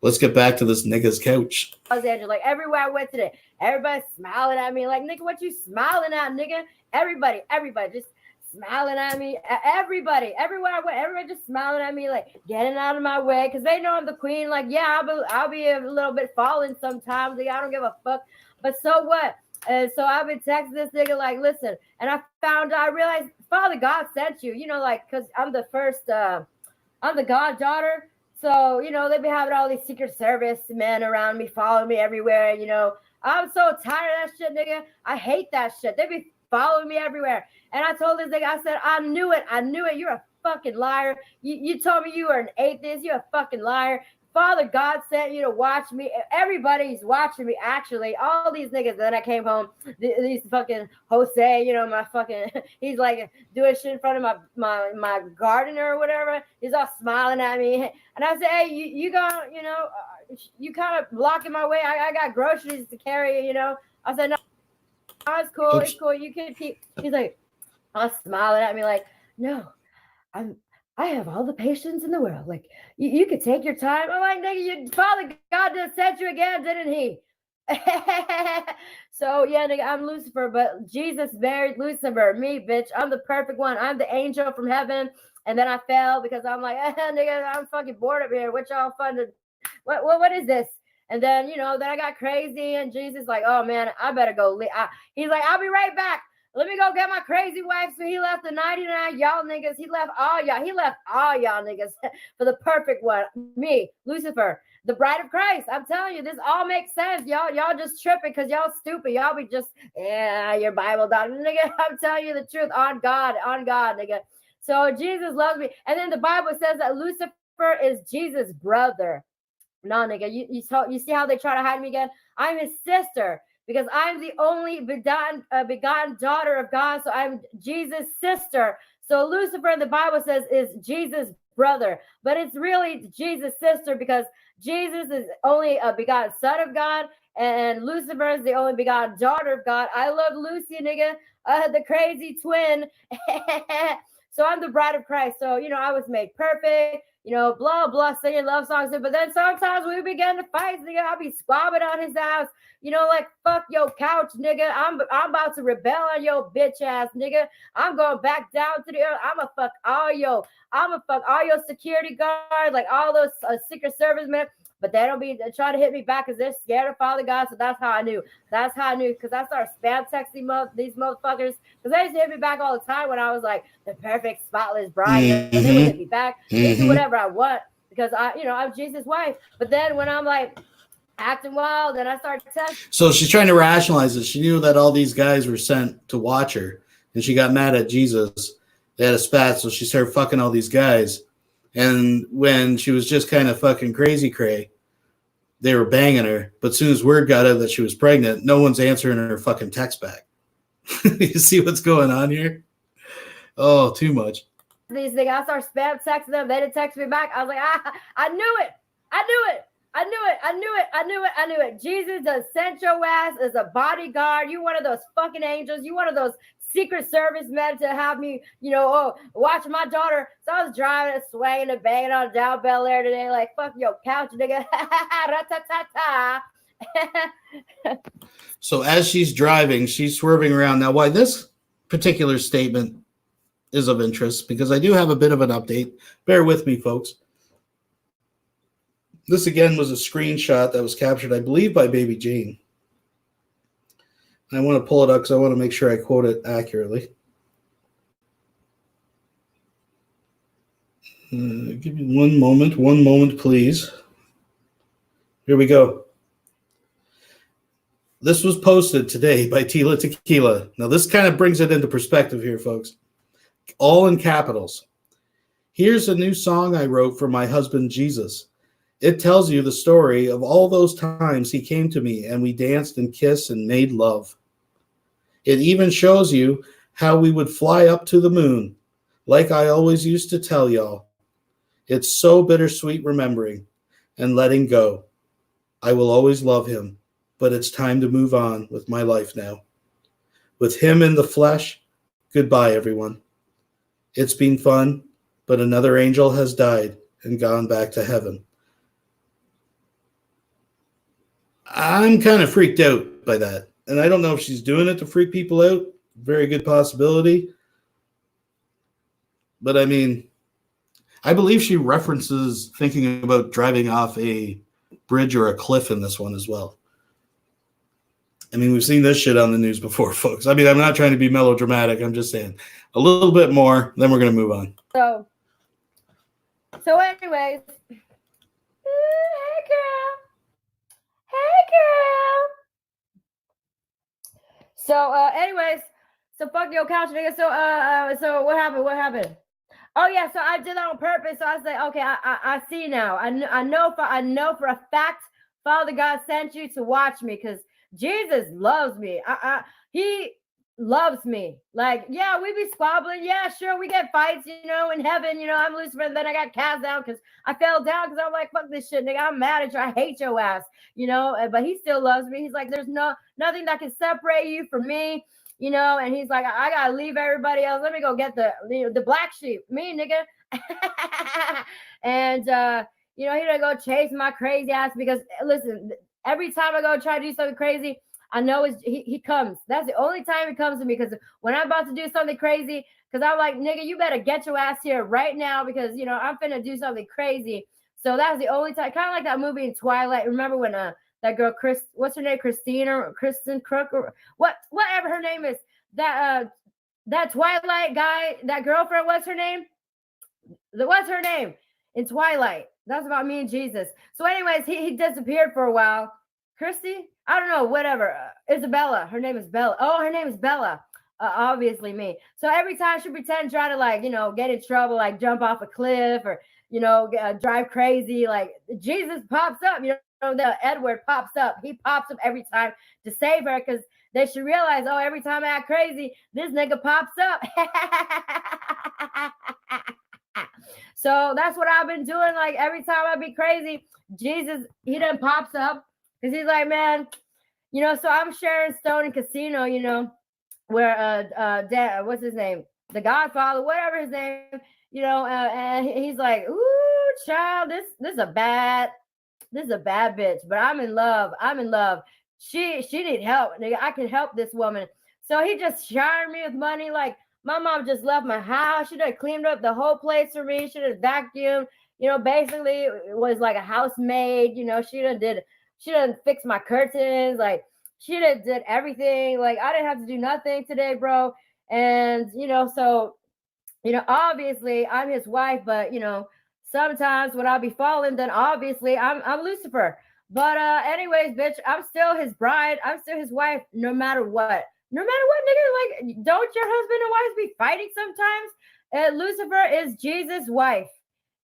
Let's get back to this nigga's couch. Los Angeles, like everywhere I went today, everybody smiling at me, like, nigga, what you smiling at, nigga? Everybody just smiling at me. Everybody, everywhere I went, everybody just smiling at me, like getting out of my way, because they know I'm the queen. Like, yeah, I'll be a little bit falling sometimes. Like, I don't give a fuck. But so what? And so I've been texting this nigga, like, listen, and I realized Father God sent you, you know, like, because I'm the first, I'm the goddaughter. So, you know, they be having all these Secret Service men around me, following me everywhere, you know. I'm so tired of that shit, nigga. I hate that shit. They be following me everywhere. And I told this nigga, I said, I knew it. You're a fucking liar. You told me you were an atheist. You're a fucking liar. Father God sent you to watch me. Everybody's watching me, actually. All these niggas. Then I came home. These fucking Jose, you know, my fucking, he's like doing shit in front of my gardener or whatever. He's all smiling at me. And I said, hey, you got, you know, you kind of blocking my way. I got groceries to carry, you know. I said, no, it's cool. It's cool. You can keep. He's like, smiling at me like, no, I have all the patience in the world. Like, you could take your time. I'm like, nigga, Father God just sent you again, didn't he? So, yeah, nigga, I'm Lucifer, but Jesus married Lucifer. Me, bitch. I'm the perfect one. I'm the angel from heaven. And then I fell because I'm like, nigga, I'm fucking bored up here. What y'all funded? What is this? And then, you know, then I got crazy. And Jesus like, oh, man, I better go. He's like, I'll be right back. Let me go get my crazy wife. So he left the 99 y'all niggas. He left all y'all niggas for the perfect one. Me, Lucifer, the bride of Christ. I'm telling you, this all makes sense. Y'all just tripping because y'all stupid. Y'all be just, your Bible doctor. Nigga, I'm telling you the truth. On God, nigga. So Jesus loves me. And then the Bible says that Lucifer is Jesus' brother. No, nigga, you see how they try to hide me again? I'm his sister. Because I'm the only begotten daughter of God, so I'm Jesus' sister. So Lucifer, in the Bible says, is Jesus' brother. But it's really Jesus' sister because Jesus is only a begotten son of God, and Lucifer is the only begotten daughter of God. I love Lucy, nigga, the crazy twin. So I'm the bride of Christ. So, you know, I was made perfect. blah, blah, singing love songs. But then sometimes we begin to fight, nigga. I'll be squabbing on his ass, like, fuck your couch, nigga. I'm about to rebel on your bitch ass, nigga. I'm going back down to the earth. I'ma fuck all your security guards, like all those Secret Service men. But they don't be trying to hit me back because they're scared of Father God. So that's how I knew. Because I started spam texting these motherfuckers. Because they used to hit me back all the time when I was like the perfect spotless bride. They would hit me back. They do whatever I want because I'm Jesus' wife. But then when I'm like acting wild, then I start texting. So she's trying to rationalize it. She knew that all these guys were sent to watch her, and she got mad at Jesus. They had a spat, so she started fucking all these guys. And when she was just kind of fucking crazy cray, they were banging her. But as soon as word got out that she was pregnant, no one's answering her fucking text back. You see what's going on here? Oh, too much. These things, I start spam texting them. They didn't text me back. I was like, I knew it. Jesus does sent your ass as a bodyguard. You one of those fucking angels. You one of those Secret Service men to have me, watch my daughter. So I was driving and swaying and banging on down Bel Air today, like, fuck your couch, nigga. So as she's driving, she's swerving around. Now, why this particular statement is of interest, because I do have a bit of an update. Bear with me, folks. This, again, was a screenshot that was captured, I believe, by Baby Jane. I want to pull it up because I want to make sure I quote it accurately. Give me one moment, please. Here we go. This was posted today by Tila Tequila. Now, this kind of brings it into perspective here, folks. All in capitals. Here's a new song I wrote for my husband, Jesus. It tells you the story of all those times he came to me and we danced and kissed and made love. It even shows you how we would fly up to the moon, like I always used to tell y'all. It's so bittersweet remembering and letting go. I will always love him, but it's time to move on with my life now. With him in the flesh, goodbye, everyone. It's been fun, but another angel has died and gone back to heaven. I'm kind of freaked out by that. And I don't know if she's doing it to freak people out. Very good possibility. But I mean, I believe she references thinking about driving off a bridge or a cliff in this one as well. I mean, we've seen this shit on the news before, folks. I mean, I'm not trying to be melodramatic. I'm just saying a little bit more, then we're going to move on. So anyways. Hey, girl. So, anyways, so fuck your couch, nigga. So what happened? Oh yeah, so I did that on purpose. So I was like, okay, I see now. I know for a fact, Father God sent you to watch me because Jesus loves me. He loves me. Like, yeah, we be squabbling. Yeah, sure, we get fights, in heaven. I'm Lucifer, and then I got cast down because I fell down because I'm like, fuck this shit, nigga. I'm mad at you. I hate your ass, but he still loves me. He's like, there's nothing that can separate you from me, and he's like, I gotta leave everybody else. Let me go get the black sheep, me, nigga. And he didn't go chase my crazy ass because listen, every time I go try to do something crazy, I know he comes. That's the only time he comes to me because when I'm about to do something crazy, because I'm like, nigga, you better get your ass here right now because, I'm finna do something crazy. So that's the only time, kind of like that movie in Twilight. Remember when that girl, what's her name? Christine or Kristen Crook or whatever her name is. That Twilight guy, that girlfriend, what's her name? What's her name in Twilight? That's about me and Jesus. So anyways, he disappeared for a while. Christy? I don't know, whatever. Isabella. Her name is Bella. Oh, her name is Bella. Obviously me. So every time she pretends try to get in trouble, like jump off a cliff or, drive crazy, like Jesus pops up, the Edward pops up. He pops up every time to save her because they should realize, oh, every time I act crazy, this nigga pops up. So that's what I've been doing. Like every time I be crazy, Jesus, he done pops up. Because he's like, man, so I'm sharing Stone and Casino, where what's his name? The Godfather, whatever his name, and he's like, ooh, child, this is a bad bitch, but I'm in love. She need help, nigga. I can help this woman. So he just showered me with money. Like, my mom just left my house. She done cleaned up the whole place for me. She done vacuumed. You know, basically it was like a housemaid. You know, she done fixed my curtains. Like, she done did everything. Like, I didn't have to do nothing today, bro. And, you know, so, you know, obviously I'm his wife, but, you know, sometimes when I be falling, then obviously I'm Lucifer. But anyways, bitch, I'm still his bride. I'm still his wife, no matter what. No matter what, nigga. Like, don't your husband and wives be fighting sometimes? Lucifer is Jesus' wife.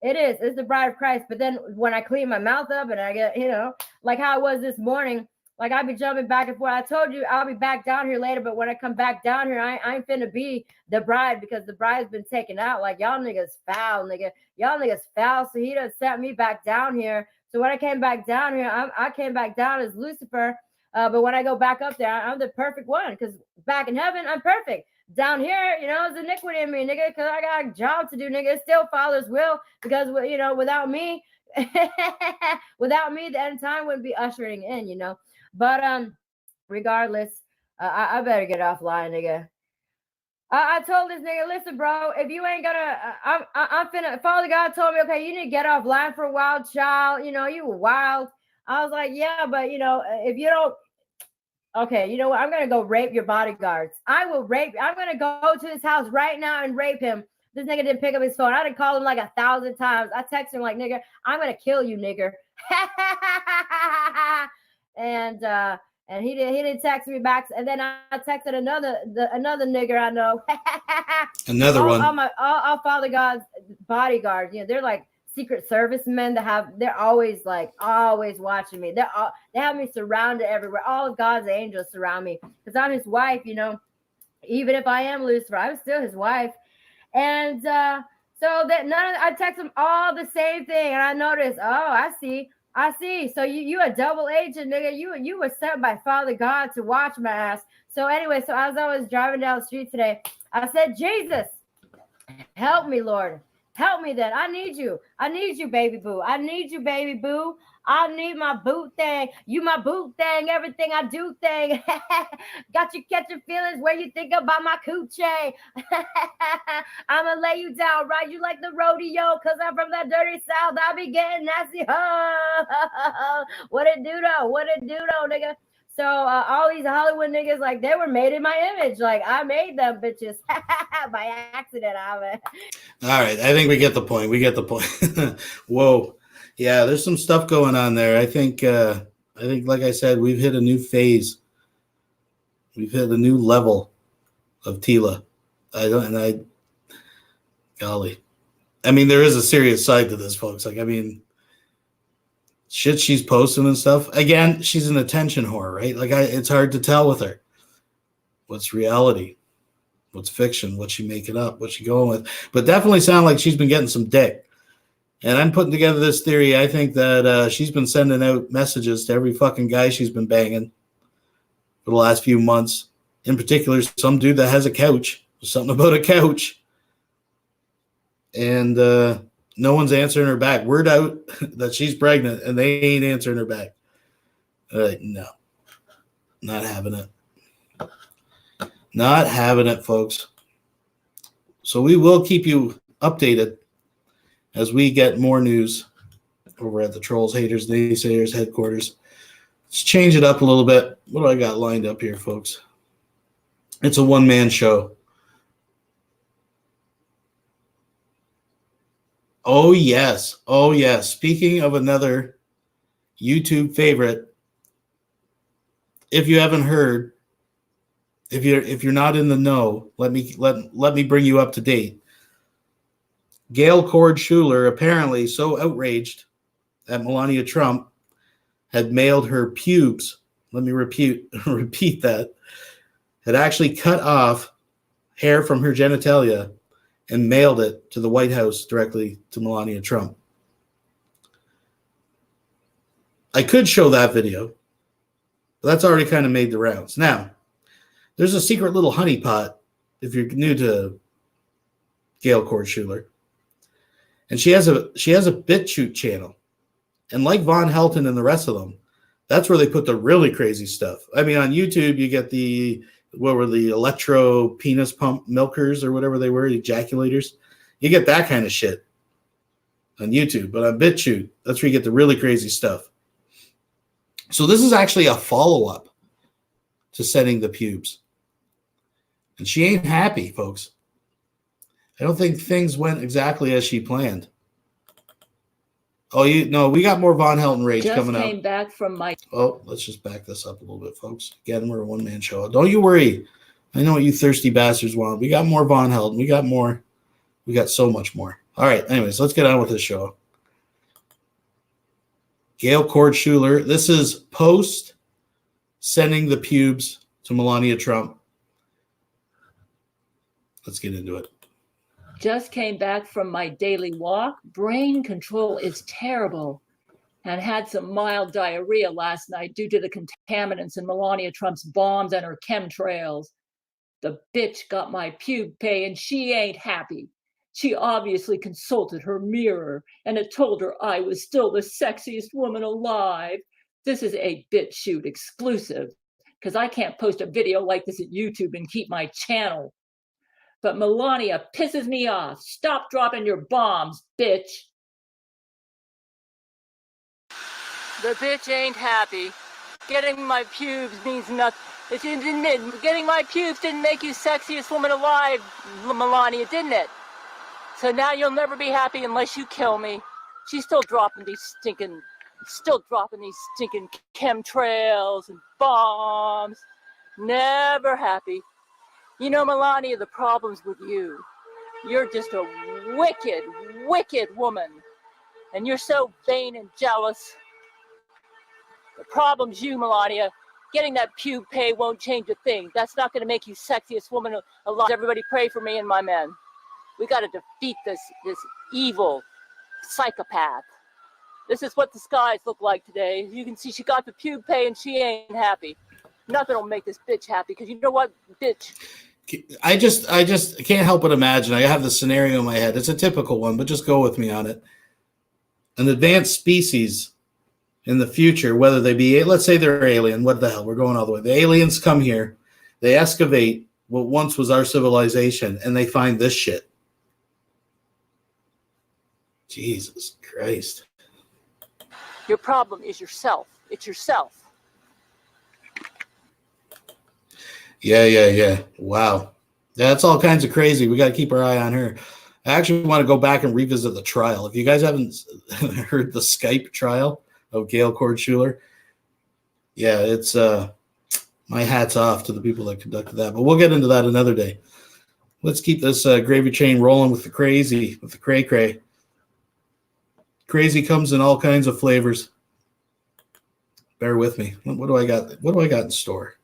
It is. It's the bride of Christ. But then when I clean my mouth up and I get, you know, like how I was this morning, like I be jumping back and forth. I told you I'll be back down here later, but when I come back down here, I ain't finna be the bride because the bride's been taken out. Like, y'all niggas foul, nigga. Y'all niggas foul. So he done sent me back down here. So when I came back down here, I came back down as Lucifer. But when I go back up there, I'm the perfect one because back in heaven, I'm perfect. Down here, you know, it's iniquity in me, nigga, because I got a job to do, nigga. It's still Father's will because, you know, without me, the end time wouldn't be ushering in, you know. But regardless, I better get offline, nigga. I told this nigga, listen, bro, if you ain't gonna, I'm finna. Father God told me, okay, you need to get offline for a while, child. You know, you were wild. I was like, yeah, but you know, if you don't, okay, you know what? I'm gonna go rape your bodyguards. I will rape. I'm gonna go to his house right now and rape him. This nigga didn't pick up his phone. I didn't call him like 1,000 times. I texted him like, nigga, I'm gonna kill you, nigger. And he didn't text me back. And then I texted another nigger I know. Another one. All Father God's bodyguards. You know, they're like Secret Service men they're always watching me. They have me surrounded everywhere. All of God's angels surround me because I'm his wife, you know. Even if I am Lucifer, I'm still his wife. And so that I text them all the same thing, and I noticed, oh, I see. So you a double agent, nigga. You were sent by Father God to watch my ass. So anyway, so as I was driving down the street today, I said, Jesus, help me, Lord. Help me then. I need you. I need you, baby boo. I need you, baby boo. I need my boot thing. You my boot thing. Everything I do thing. Got you catching feelings where you think about my coochie. I'ma lay you down, ride you like the rodeo, cause I'm from that dirty south. I be getting nasty. What it do though, nigga? So all these Hollywood niggas, like, they were made in my image. Like, I made them bitches by accident. All right, I think we get the point. Whoa, yeah, there's some stuff going on there. I think, like I said, we've hit a new phase. We've hit a new level of Tila. Golly, I mean, there is a serious side to this, folks. Like, I mean, shit she's posting and stuff. Again, she's an attention whore, right? Like, it's hard to tell with her what's reality, what's fiction, what's she making up, what's she going with. But definitely sound like she's been getting some dick. And I'm putting together this theory. I think that she's been sending out messages to every fucking guy she's been banging for the last few months. In particular, some dude that has a couch. Something about a couch. And no one's answering her back. Word out that she's pregnant, and they ain't answering her back. No. Not having it. Not having it, folks. So we will keep you updated as we get more news over at the Trolls, Haters, Naysayers headquarters. Let's change it up a little bit. What do I got lined up here, folks? It's a one-man show. Oh, yes. Oh, yes. Speaking of another YouTube favorite, if you haven't heard, if you're not in the know, let me bring you up to date. Gail Schuler, apparently so outraged that Melania Trump had mailed her pubes. Let me repeat that. Had actually cut off hair from her genitalia and mailed it to the White House directly to Melania Trump. I could show that video, but that's already kind of made the rounds. Now, there's a secret little honeypot if you're new to Gail Schuler. And she has a BitChute channel. And like Von Helton and the rest of them, that's where they put the really crazy stuff. I mean, on YouTube, you get the electro penis pump milkers or whatever they were, ejaculators. You get that kind of shit on YouTube. But on BitChute, that's where you get the really crazy stuff. So this is actually a follow-up to Setting the Pubes. And she ain't happy, folks. I don't think things went exactly as she planned. Oh, we got more Von Helton rage coming up. Just came back from my... Oh, let's just back this up a little bit, folks. Again, we're a one-man show. Don't you worry. I know what you thirsty bastards want. We got more Von Helton. We got more. We got so much more. All right, anyways, let's get on with this show. Gail Cord Schuler. This is post sending the pubes to Melania Trump. Let's get into it. Just came back from my daily walk. Brain control is terrible. And had some mild diarrhea last night due to the contaminants in Melania Trump's bombs and her chemtrails. The bitch got my pube pay and she ain't happy. She obviously consulted her mirror and it told her I was still the sexiest woman alive. This is a BitChute exclusive because I can't post a video like this at YouTube and keep my channel. But Melania pisses me off. Stop dropping your bombs, bitch. The bitch ain't happy. Getting my pubes means nothing. Getting my pubes didn't make you sexiest woman alive, Melania, didn't it? So now you'll never be happy unless you kill me. She's still dropping these stinking chemtrails and bombs. Never happy. You know, Melania, the problem's with you. You're just a wicked, wicked woman. And you're so vain and jealous. The problem's you, Melania. Getting that pube pay won't change a thing. That's not going to make you sexiest woman alive. Everybody pray for me and my men. We got to defeat this evil psychopath. This is what the skies look like today. You can see she got the pube pay and she ain't happy. Nothing will make this bitch happy because you know what, bitch? I just can't help but imagine. I have the scenario in my head. It's a typical one, but just go with me on it. An advanced species in the future, whether they be, let's say they're alien, what the hell, we're going all the way. The aliens come here, they excavate what once was our civilization, and they find this shit. Jesus Christ. Your problem is yourself. It's yourself. Yeah. Wow. That's all kinds of crazy. We got to keep our eye on her. I actually want to go back and revisit the trial. If you guys haven't heard the Skype trial of Gail Cord Schuler, yeah, it's my hat's off to the people that conducted that. But we'll get into that another day. Let's keep this gravy train rolling with the crazy, with the cray-cray. Crazy comes in all kinds of flavors. Bear with me. What do I got? What do I got in store?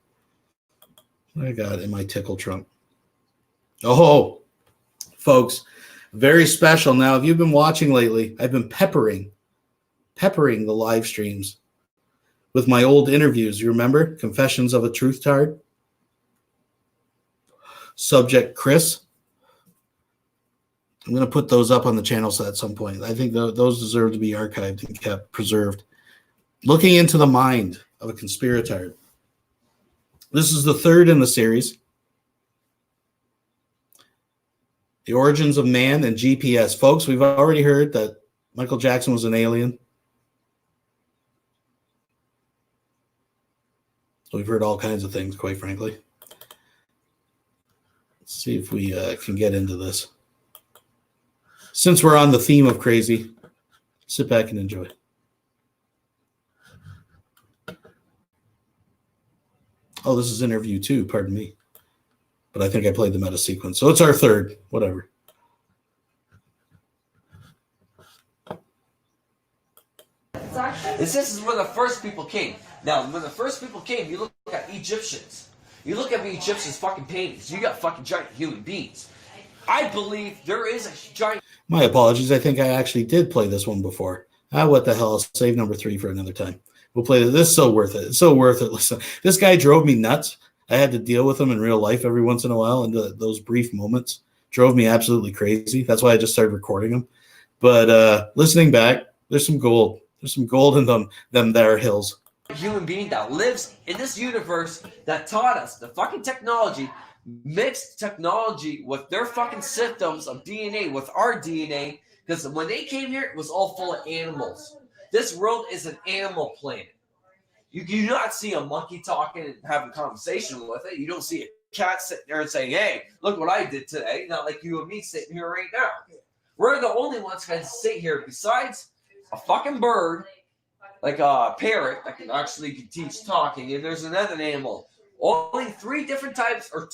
What do I got in my tickle trunk? Oh, folks, very special. Now, if you've been watching lately, I've been peppering the live streams with my old interviews. You remember? Confessions of a Truth Tard. Subject Chris. I'm going to put those up on the channel set at some point. I think those deserve to be archived and kept preserved. Looking into the mind of a conspirator. This is the third in the series. The origins of man and GPS. Folks, we've already heard that Michael Jackson was an alien. We've heard all kinds of things, quite frankly. Let's see if we can get into this. Since we're on the theme of crazy, sit back and enjoy. Oh, this is interview 2, pardon me. But I think I played the meta sequence. So it's our third, whatever. This is when the first people came. Now, when the first people came, you look at Egyptians. You look at the Egyptians' fucking paintings. You got fucking giant human beings. I believe there is a giant... My apologies. I think I actually did play this one before. What the hell? I'll save number 3 for another time. We'll play this. This is so worth it. It's so worth it. Listen, this guy drove me nuts. I had to deal with him in real life every once in a while, and those brief moments drove me absolutely crazy. That's why I just started recording them. But listening back, there's some gold. There's some gold in them there hills. Human being that lives in this universe that taught us the fucking technology, mixed technology with their fucking systems of DNA with our DNA, because when they came here, it was all full of animals. This world is an animal planet. You do not see a monkey talking and having a conversation with it. You don't see a cat sitting there and saying, hey, look what I did today. Not like you and me sitting here right now. We're the only ones that can sit here besides a fucking bird, like a parrot that can actually teach talking, and there's another animal. Only 3 different types, or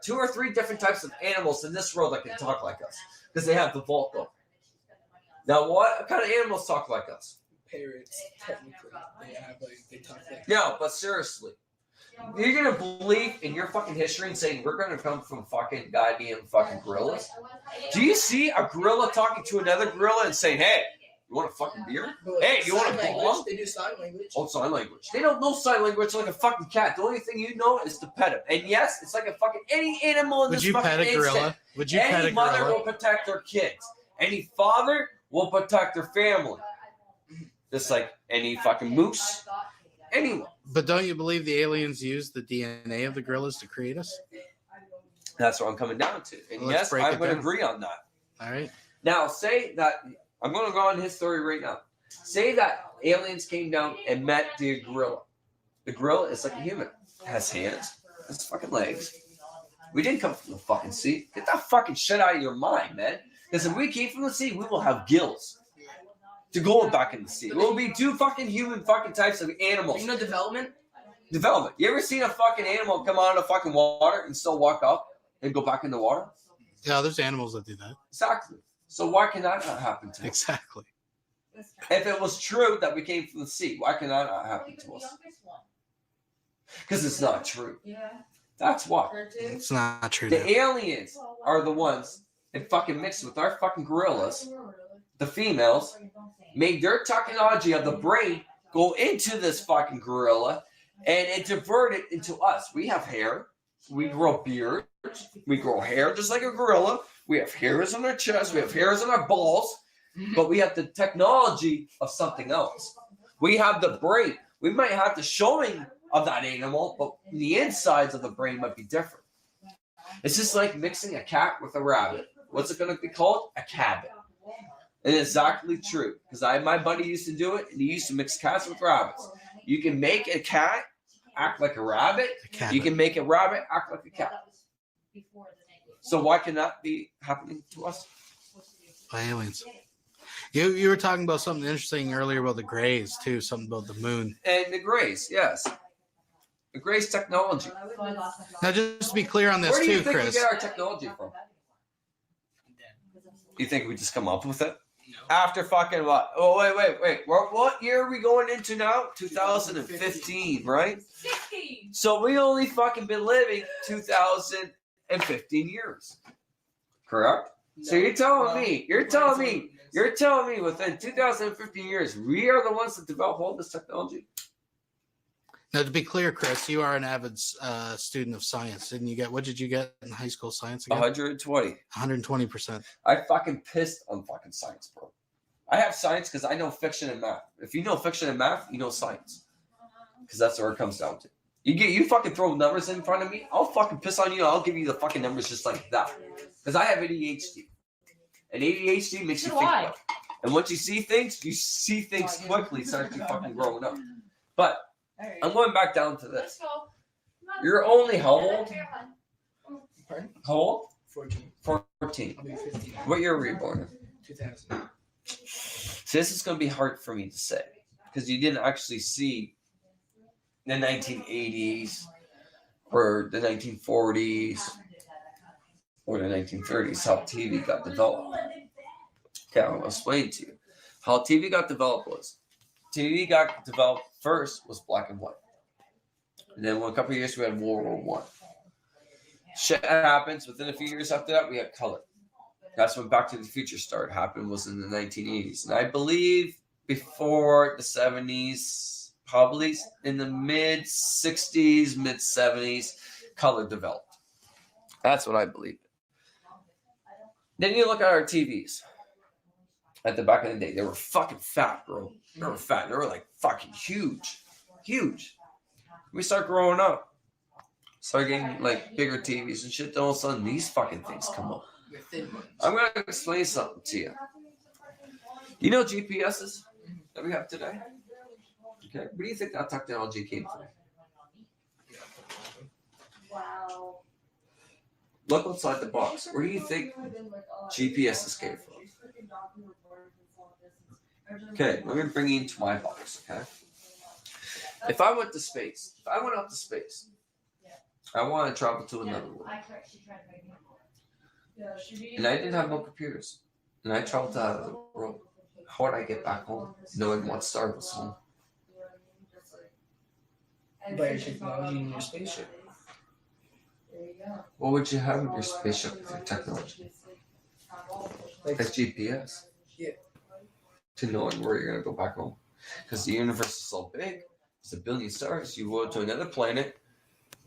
2 or 3 different types of animals in this world that can talk like us, because they have the vocal. Now, what kind of animals talk like us? Parrots, technically, they talk like. No, but seriously, you're gonna believe in your fucking history and saying we're gonna come from fucking goddamn fucking gorillas? Do you see a gorilla talking to another gorilla and saying, hey, you want a fucking beer? Hey, you want a bomb? They do sign language. Oh, sign language. They don't know sign language like a fucking cat. The only thing you know is to pet it. And yes, it's like a fucking any animal in this fucking instant. Would you pet a gorilla? Would you pet a gorilla? Any mother will protect their kids. Any father will protect their family. Just like any fucking moose. Anyone. But don't you believe the aliens used the DNA of the gorillas to create us? That's what I'm coming down to. And Well, yes, I would agree on that. All right. Now, say that, I'm going to go on his story right now. Say that aliens came down and met the gorilla. The gorilla is like a human. It has hands. It has fucking legs. We didn't come from the fucking sea. Get that fucking shit out of your mind, man. Because if we came from the sea, we will have gills to go back in the sea. We'll be 2 fucking human fucking types of animals. You know development? Development. You ever seen a fucking animal come out of the fucking water and still walk up and go back in the water? Yeah, there's animals that do that. Exactly. So why can that not happen to us? Exactly. If it was true that we came from the sea, why can that not happen to us? Because it's not true. That's why. It's not true. The aliens are the ones that fucking mixed with our fucking gorillas. The females made their technology of the brain go into this fucking gorilla, and it diverted into us. We have hair. We grow beards. We grow hair just like a gorilla. We have hairs on our chest. We have hairs on our balls. But we have the technology of something else. We have the brain. We might have the showing of that animal, but the insides of the brain might be different. It's just like mixing a cat with a rabbit. What's it going to be called? A cabin. And it's exactly true. Because my buddy used to do it, and he used to mix cats with rabbits. You can make a cat act like a rabbit. You can make a rabbit act like a cat. So why can that be happening to us? By aliens. You were talking about something interesting earlier about the Greys, too. Something about the moon. And the Greys, yes. The Greys technology. Now, just to be clear on this, Where do you too, think Chris. we get our technology from? You think we just come up with it? After fucking what? Oh, wait. What year are we going into now? 2015, right? 16. So we only fucking been living 2015 years. Correct? So you're telling me within 2015 years, we are the ones that develop all this technology? Now, to be clear, Chris, you are an avid student of science. Didn't you get, what did you get in high school science again? 120. 120%. I fucking pissed on fucking science, bro. I have science because I know fiction and math. If you know fiction and math, you know science. Because that's where it comes down to. You fucking throw numbers in front of me, I'll fucking piss on you. I'll give you the fucking numbers just like that. Because I have ADHD. And ADHD makes you think quick. And once you see things quickly, start to fucking growing up. But I'm going back down to this. You're only how old? How old? 14. 14. I'll be 15. What year were you born in? 2000. So this is going to be hard for me to say. Because you didn't actually see the 1980s or the 1940s or the 1930s how TV got developed. Okay, I'll explain to you. How TV got developed was TV got developed first was black and white. And then a couple of years we had World War I. Shit happens. Within a few years after that, we had color. That's when Back to the Future started happening, was in the 1980s. And I believe before the 70s, probably in the mid-60s, mid-70s, color developed. That's what I believe. Then you look at our TVs. at the back of the day. They were fucking fat, bro. They were fat. They were like fucking huge. Huge. We start growing up. Start getting like bigger TVs and shit. Then all of a sudden these fucking things come up. I'm going to explain something to you. You know GPSs that we have today? Okay. Where do you think that technology came from? Wow. Look outside the box. Where do you think GPSs came from? Okay, let me bring you into my box, okay? If I went to space, if I went up to space, I want to travel to another world. And I didn't have no computers. And I traveled to another world. How would I get back home, knowing what star was home? By your technology in your spaceship. What would you have in your spaceship with your technology? Like GPS. Yeah. To knowing where you're going to go back home. Because the universe is so big. It's a billion stars. You go to another planet.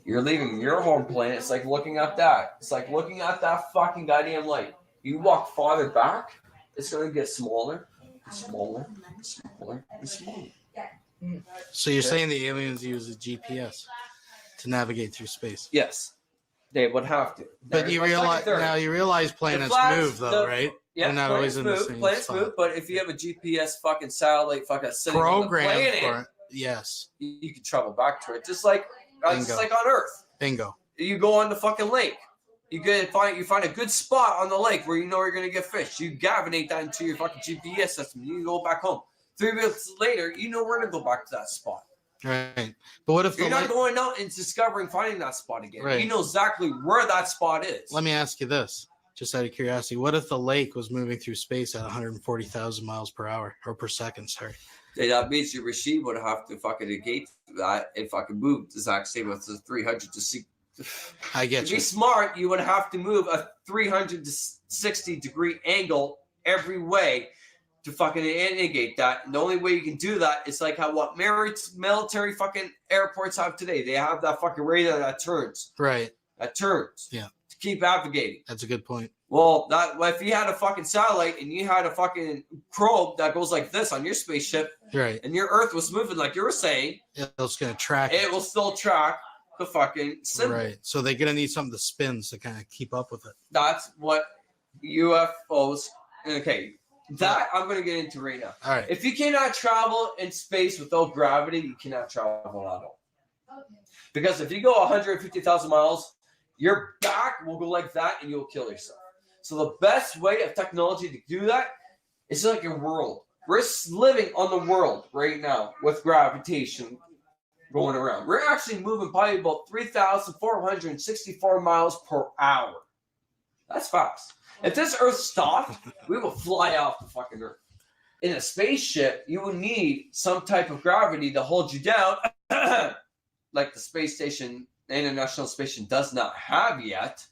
You're leaving your home planet. It's like looking at that. It's like looking at that fucking goddamn light. You walk farther back, it's going to get smaller, smaller, smaller, and smaller. So you're saying the aliens use a GPS to navigate through space? Yes. They would have to. But you realize planets move though, right? Yeah, they're not always in the same planets spot. move, but if you have a GPS fucking satellite fucking sitting on the Program planet, for it. Yes. you can travel back to it. Just like on Earth. Bingo. You go on the fucking lake. You find a good spot on the lake where you know you're gonna get fish. You gavinate that into your fucking GPS system. You go back home. 3 minutes later, you know where to go back to that spot. Right. But what if you're not going out and finding that spot again? Right. You know exactly where that spot is. Let me ask you this, just out of curiosity. What if the lake was moving through space at 140,000 miles per hour or per second? Sorry. That means your machine would have to fucking negate that and fucking move the exact same with the 300 to see. I get to you. be smart, you would have to move a 360 degree angle every way to fucking negate that. And the only way you can do that is like how what military fucking airports have today. They have that fucking radar that turns. Right. That turns. Yeah. To keep navigating. That's a good point. Well, if you had a fucking satellite and you had a fucking probe that goes like this on your spaceship, right, and your Earth was moving like you were saying, it's going to track. It will still track the fucking symbol. Right. So they're going to need something that spins to kind of keep up with it. That's what UFOs. Okay, that I'm going to get into right now. All right. If you cannot travel in space without gravity, you cannot travel at all. Because if you go 150,000 miles, your back will go like that and you'll kill yourself. So the best way of technology to do that is like a world. We're living on the world right now with gravitation going around. We're actually moving probably about 3,464 miles per hour. That's fast. If this Earth stopped, we will fly off the fucking Earth. In a spaceship, you would need some type of gravity to hold you down, like the space station, the International Space Station does not have yet.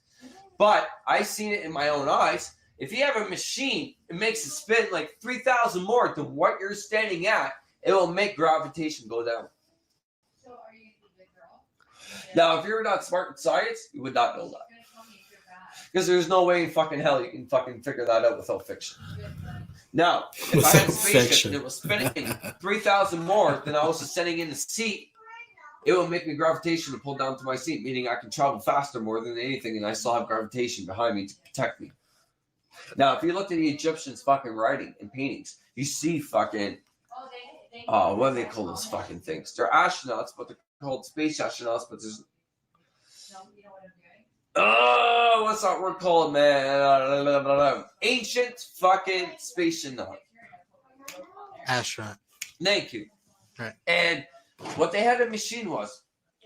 But I've seen it in my own eyes. If you have a machine, it makes it spin like 3,000 more than what you're standing at. It will make gravitation go down. So are you the big girl? Now, if you're not smart in science, you would not know that. Because there's no way in fucking hell you can fucking figure that out without fiction. Now, if I had a spaceship and it was spinning 3,000 more than I was sitting in the seat, it will make me gravitation to pull down to my seat, meaning I can travel faster more than anything, and I still have gravitation behind me to protect me. Now, if you look at the Egyptians' fucking writing and paintings, you see fucking, what do they call those fucking things? They're astronauts, but they're called space astronauts, but there's... Oh, what's that word called, man? Ancient fucking space astronaut. Astronaut. Thank you. Right. And what they had a machine was,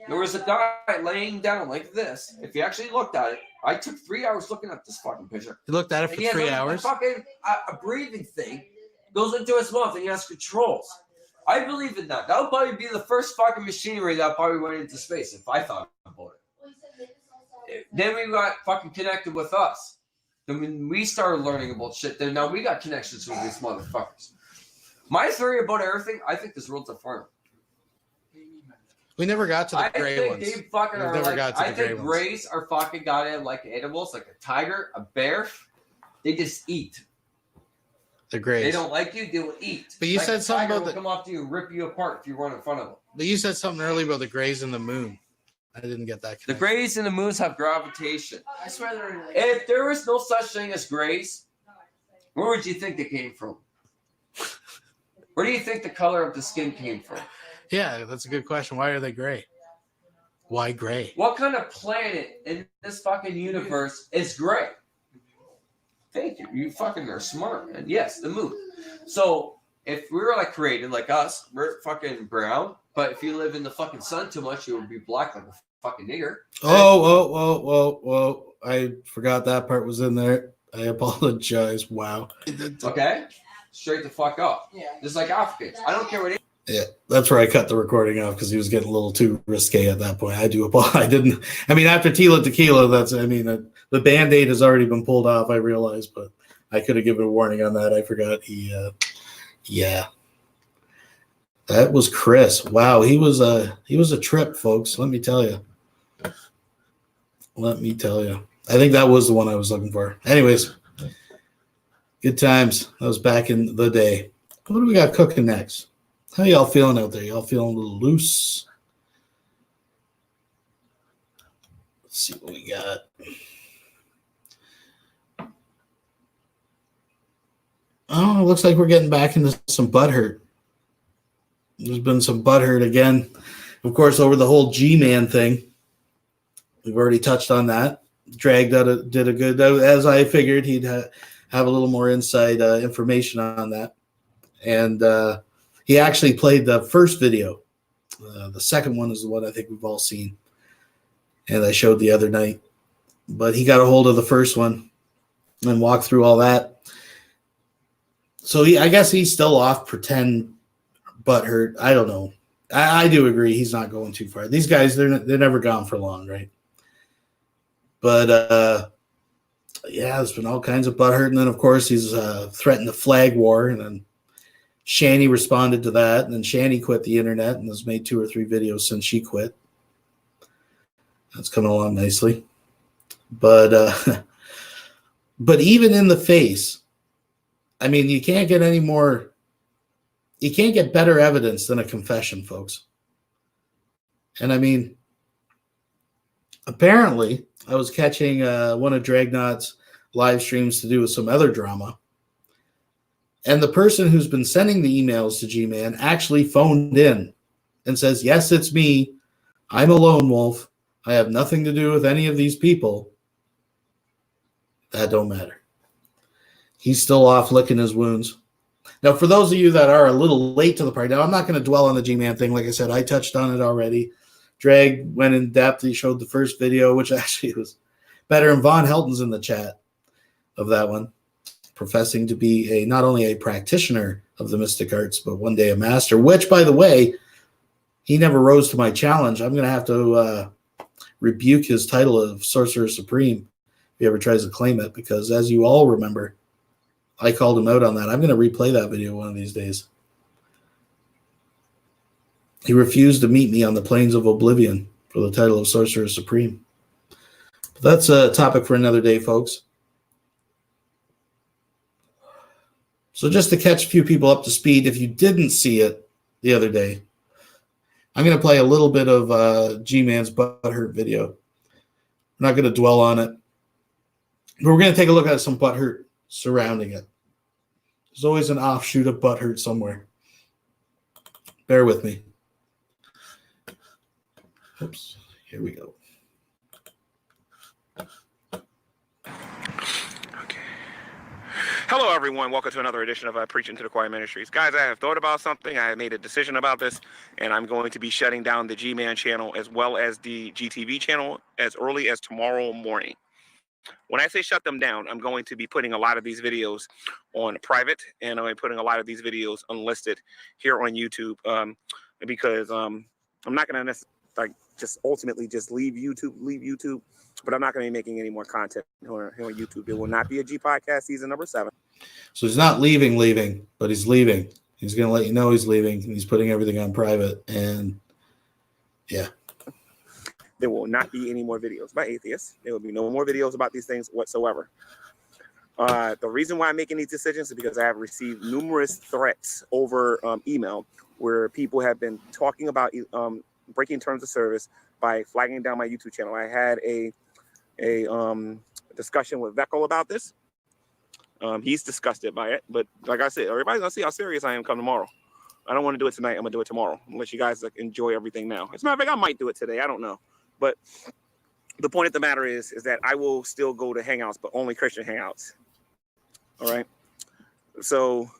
there was a guy laying down like this. If you actually looked at it, I took 3 hours looking at this fucking picture. You looked at it for 3 hours? A breathing thing goes into his mouth and he has controls. I believe in that. That would probably be the first fucking machinery that probably went into space if I thought about it. Then we got fucking connected with us. Then when we started learning about shit, then now we got connections with these motherfuckers. My theory about everything, I think this world's a farm. We never got to the gray ones. They fucking are never like, got to the I gray think ones. rays are fucking goddamn like animals, like a tiger, a bear. They just eat. The Grays. They don't like you, they will eat. But you said something about will come up to you and rip you apart if you run in front of them. But you said something earlier about the Grays and the Moon. I didn't get that. The Grays and the Moons have gravitation. I swear they're related. If there was no such thing as Grays, where would you think they came from? Where do you think the color of the skin came from? Yeah, that's a good question. Why are they gray? Why gray? What kind of planet in this fucking universe is gray? Thank you. You fucking are smart, man. Yes, the moon. So if we were like created like us, we're fucking brown. But if you live in the fucking sun too much, you would be black like a fucking nigger. Whoa. I forgot that part was in there. I apologize. Wow. Okay? Straight the fuck up. Yeah. Just like Africans. I don't care what. Yeah, that's where I cut the recording off because he was getting a little too risque at that point. I do apologize. I mean, after Tila Tequila, the Band-Aid has already been pulled off, I realized, but I could have given a warning on that. I forgot. Yeah. That was Chris. Wow, he was a trip, folks. Let me tell you. I think that was the one I was looking for. Anyways, good times. That was back in the day. What do we got cooking next? How y'all feeling out there? Y'all feeling a little loose? Let's see what we got. Oh, it looks like we're getting back into some butthurt. There's been some butthurt again. Of course, over the whole G-Man thing. We've already touched on that. Drag did a good, as I figured he'd have a little more inside information on that. And he actually played the first video. The second one is the one I think we've all seen. And I showed the other night. But he got a hold of the first one and walked through all that. So I guess he's still off pretend butthurt. I don't know. I do agree he's not going too far. These guys, they're never gone for long, right? But, yeah, there's been all kinds of butthurt. And then, of course, he's threatened a flag war. And then Shani responded to that. And then Shani quit the internet and has made 2 or 3 videos since she quit. That's coming along nicely. But but even in the face, I mean, you can't get better evidence than a confession, folks. And I mean, apparently, I was catching one of Dragnot's live streams to do with some other drama. And the person who's been sending the emails to G-Man actually phoned in and says, yes, it's me. I'm a lone wolf. I have nothing to do with any of these people. That don't matter. He's still off licking his wounds. Now, for those of you that are a little late to the party, now I'm not going to dwell on the G-Man thing. Like I said, I touched on it already. Drag went in depth. He showed the first video, which actually was better. And VONHELTON's in the chat of that one, professing to be not only a practitioner of the mystic arts, but one day a master, which, by the way, he never rose to my challenge. I'm going to have to rebuke his title of Sorcerer Supreme if he ever tries to claim it, because as you all remember, I called him out on that. I'm going to replay that video one of these days. He refused to meet me on the plains of Oblivion for the title of Sorcerer Supreme. But that's a topic for another day, folks. So just to catch a few people up to speed, if you didn't see it the other day, I'm going to play a little bit of G-Man's butthurt video. I'm not going to dwell on it. But we're going to take a look at some butthurt surrounding it. There's always an offshoot of butthurt somewhere. Bear with me. Oops. Here we go. Hello, everyone. Welcome to another edition of Preaching to the Choir Ministries. Guys, I have thought about something. I have made a decision about this, and I'm going to be shutting down the G-Man channel as well as the GTV channel as early as tomorrow morning. When I say shut them down, I'm going to be putting a lot of these videos on private, and I'm going to be putting a lot of these videos unlisted here on YouTube because I'm not going to necessarily just ultimately just leave YouTube, but I'm not going to be making any more content here on YouTube. There will not be a G Podcast season number 7. So he's not leaving, but he's leaving. He's going to let you know he's leaving. He's putting everything on private, and yeah. There will not be any more videos by atheists. There will be no more videos about these things whatsoever. The reason why I'm making these decisions is because I have received numerous threats over email where people have been talking about breaking terms of service by flagging down my YouTube channel. I had a discussion with Veckel about this. He's disgusted by it, but like I said, everybody's gonna see how serious I am come tomorrow. I don't want to do it tonight. I'm gonna do it tomorrow. Unless you guys enjoy everything now. As a matter of fact, I might do it today. I don't know, but the point of the matter is that I will still go to hangouts, but only Christian hangouts. All right. So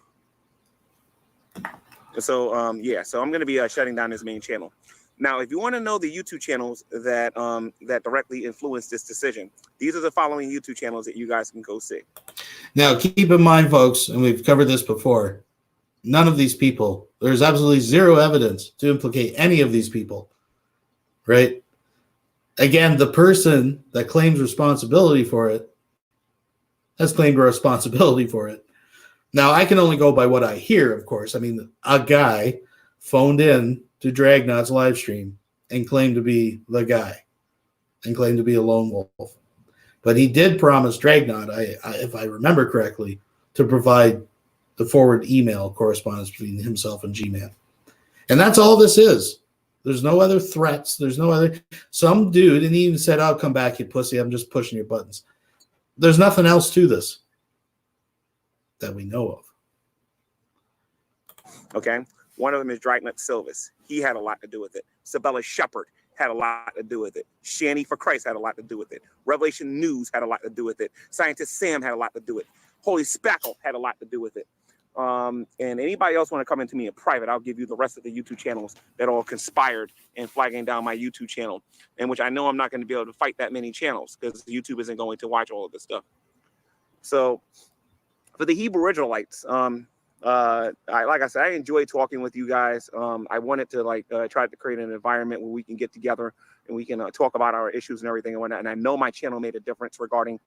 yeah. So I'm gonna be shutting down this main channel. Now, if you want to know the YouTube channels that that directly influence this decision, these are the following YouTube channels that you guys can go see. Now, keep in mind, folks, and we've covered this before, none of these people, there's absolutely zero evidence to implicate any of these people, right? Again, the person that claims responsibility for it has claimed responsibility for it. Now, I can only go by what I hear, of course. I mean, a guy phoned in to Dragnot's live stream and claimed to be the guy and claimed to be a lone wolf. But he did promise Dragnot, if I remember correctly, to provide the forward email correspondence between himself and G-Man. And that's all this is. There's no other threats. There's no other. Some dude, and he even said, "I'll come back, you pussy. I'm just pushing your buttons." There's nothing else to this that we know of. Okay. One of them is Dragnot Silvis. He had a lot to do with it. Sabella Shepard had a lot to do with it. Shanny for Christ had a lot to do with it. Revelation News had a lot to do with it. Scientist Sam had a lot to do with it. Holy Spackle had a lot to do with it. And anybody else want to come into me in private, I'll give you the rest of the YouTube channels that all conspired in flagging down my YouTube channel, in which I know I'm not going to be able to fight that many channels because YouTube isn't going to watch all of this stuff. So for the Hebrew Israelites, like I said, I enjoy talking with you guys. I wanted to try to create an environment where we can get together and we can talk about our issues and everything and whatnot. And I know my channel made a difference regarding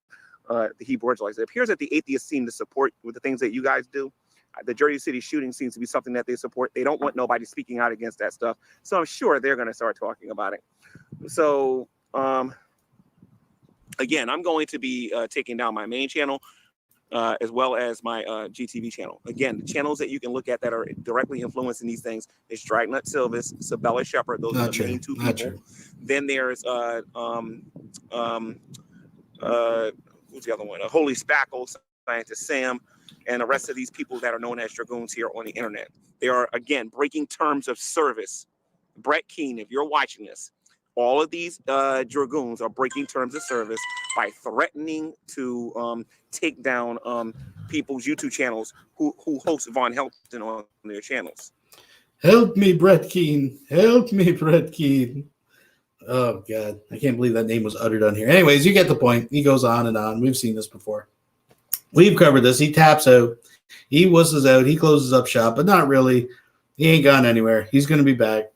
the Hebrew Israelites. It appears that the atheists seem to support with the things that you guys do. The Jersey City shooting seems to be something that they support. They don't want nobody speaking out against that stuff. So I'm sure they're going to start talking about it. So again, I'm going to be taking down my main channel. As well as my GTV channel. Again, the channels that you can look at that are directly influencing these things is Dragnot Silvis, Sabella Shepard. Those are the main two people. Then there's who's the other one? Holy Spackle, Scientist Sam, and the rest of these people that are known as Dragoons here on the internet. They are, again, breaking terms of service. Brett Keane, if you're watching this, all of these Dragoons are breaking terms of service by threatening to take down people's YouTube channels who host Von Helton on their channels. Help me, Brett Keane. Help me, Brett Keane. Oh, God. I can't believe that name was uttered on here. Anyways, you get the point. He goes on and on. We've seen this before. We've covered this. He taps out. He wusses out. He closes up shop, but not really. He ain't gone anywhere. He's going to be back.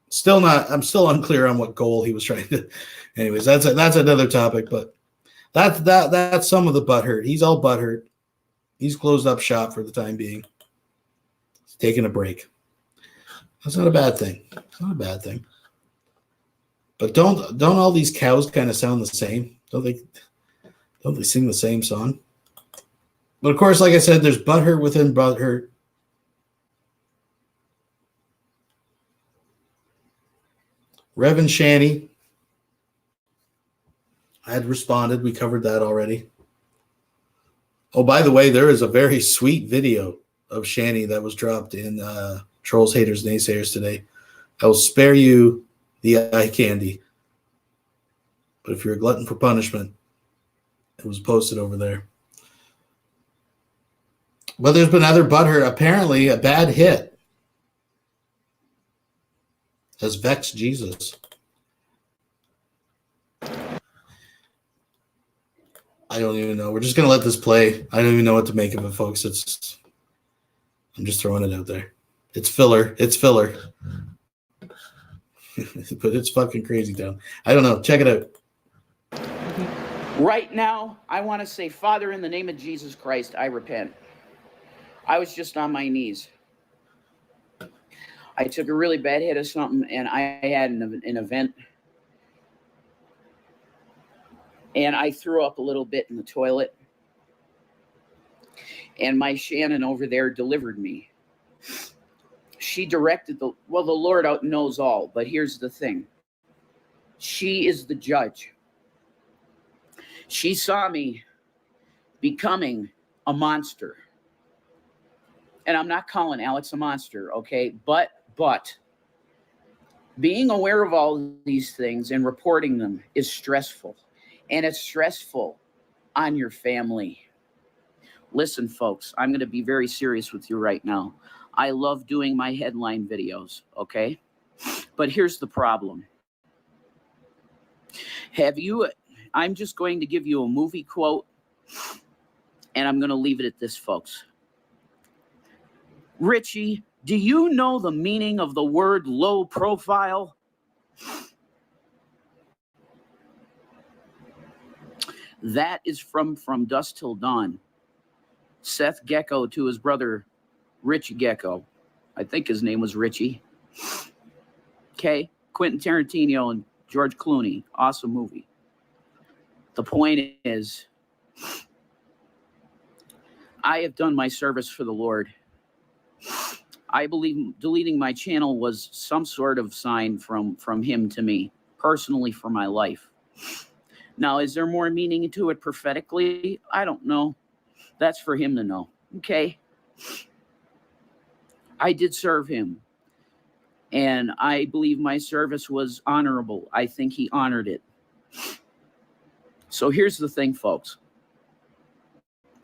Still not. I'm still unclear on what goal he was trying to. Anyways, that's another topic, but that's some of the butthurt. He's all butthurt. He's closed up shop for the time being. He's taking a break. That's not a bad thing. It's not a bad thing. But don't all these cows kind of sound the same? Don't they sing the same song? But of course, like I said, there's butthurt within butthurt. Reverend Shanny had responded. We covered that already. Oh, by the way, there is a very sweet video of Shanny that was dropped in Trolls, Haters, Naysayers today. I will spare you the eye candy. But if you're a glutton for punishment, it was posted over there. But there's been other butthurt. Apparently, a bad hit has vexed Jesus. I don't even know. We're just going to let this play. I don't even know what to make of it, folks. I'm just throwing it out there. It's filler. It's filler. But it's fucking crazy down. I don't know. Check it out. Right now, I want to say, Father, in the name of Jesus Christ, I repent. I was just on my knees. I took a really bad hit of something, and I had an event. And I threw up a little bit in the toilet. And my Shannon over there delivered me. She directed the Lord knows all, but here's the thing. She is the judge. She saw me becoming a monster. And I'm not calling Alex a monster, okay? But being aware of all these things and reporting them is stressful. And it's stressful on your family. Listen, folks, I'm going to be very serious with you right now. I love doing my headline videos, okay? But here's the problem. I'm just going to give you a movie quote, and I'm going to leave it at this, folks. Richie, do you know the meaning of the word low profile? That is from Dusk Till Dawn. Seth Gecko to his brother, Richie Gecko. I think his name was Richie. Okay, Quentin Tarantino and George Clooney. Awesome movie. The point is, I have done my service for the Lord. I believe deleting my channel was some sort of sign from him to me, personally, for my life. Now, is there more meaning to it prophetically? I don't know. That's for him to know. Okay. I did serve him. And I believe my service was honorable. I think he honored it. So here's the thing, folks.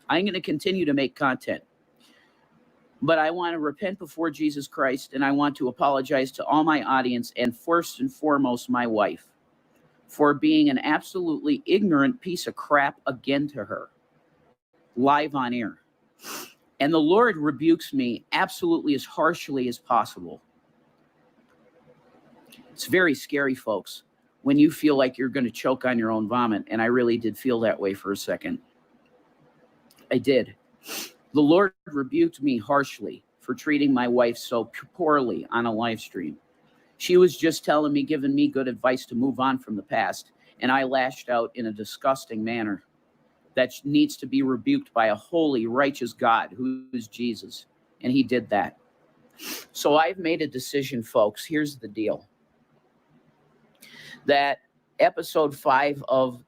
I'm going to continue to make content. But I want to repent before Jesus Christ, and I want to apologize to all my audience, and first and foremost, my wife, for being an absolutely ignorant piece of crap again to her, live on air. And the Lord rebukes me absolutely as harshly as possible. It's very scary, folks, when you feel like you're going to choke on your own vomit, and I really did feel that way for a second. I did. The Lord rebuked me harshly for treating my wife so poorly on a live stream. She was just telling me, giving me good advice to move on from the past, and I lashed out in a disgusting manner that needs to be rebuked by a holy, righteous God who is Jesus, and he did that. So I've made a decision, folks. Here's the deal. That episode 5 of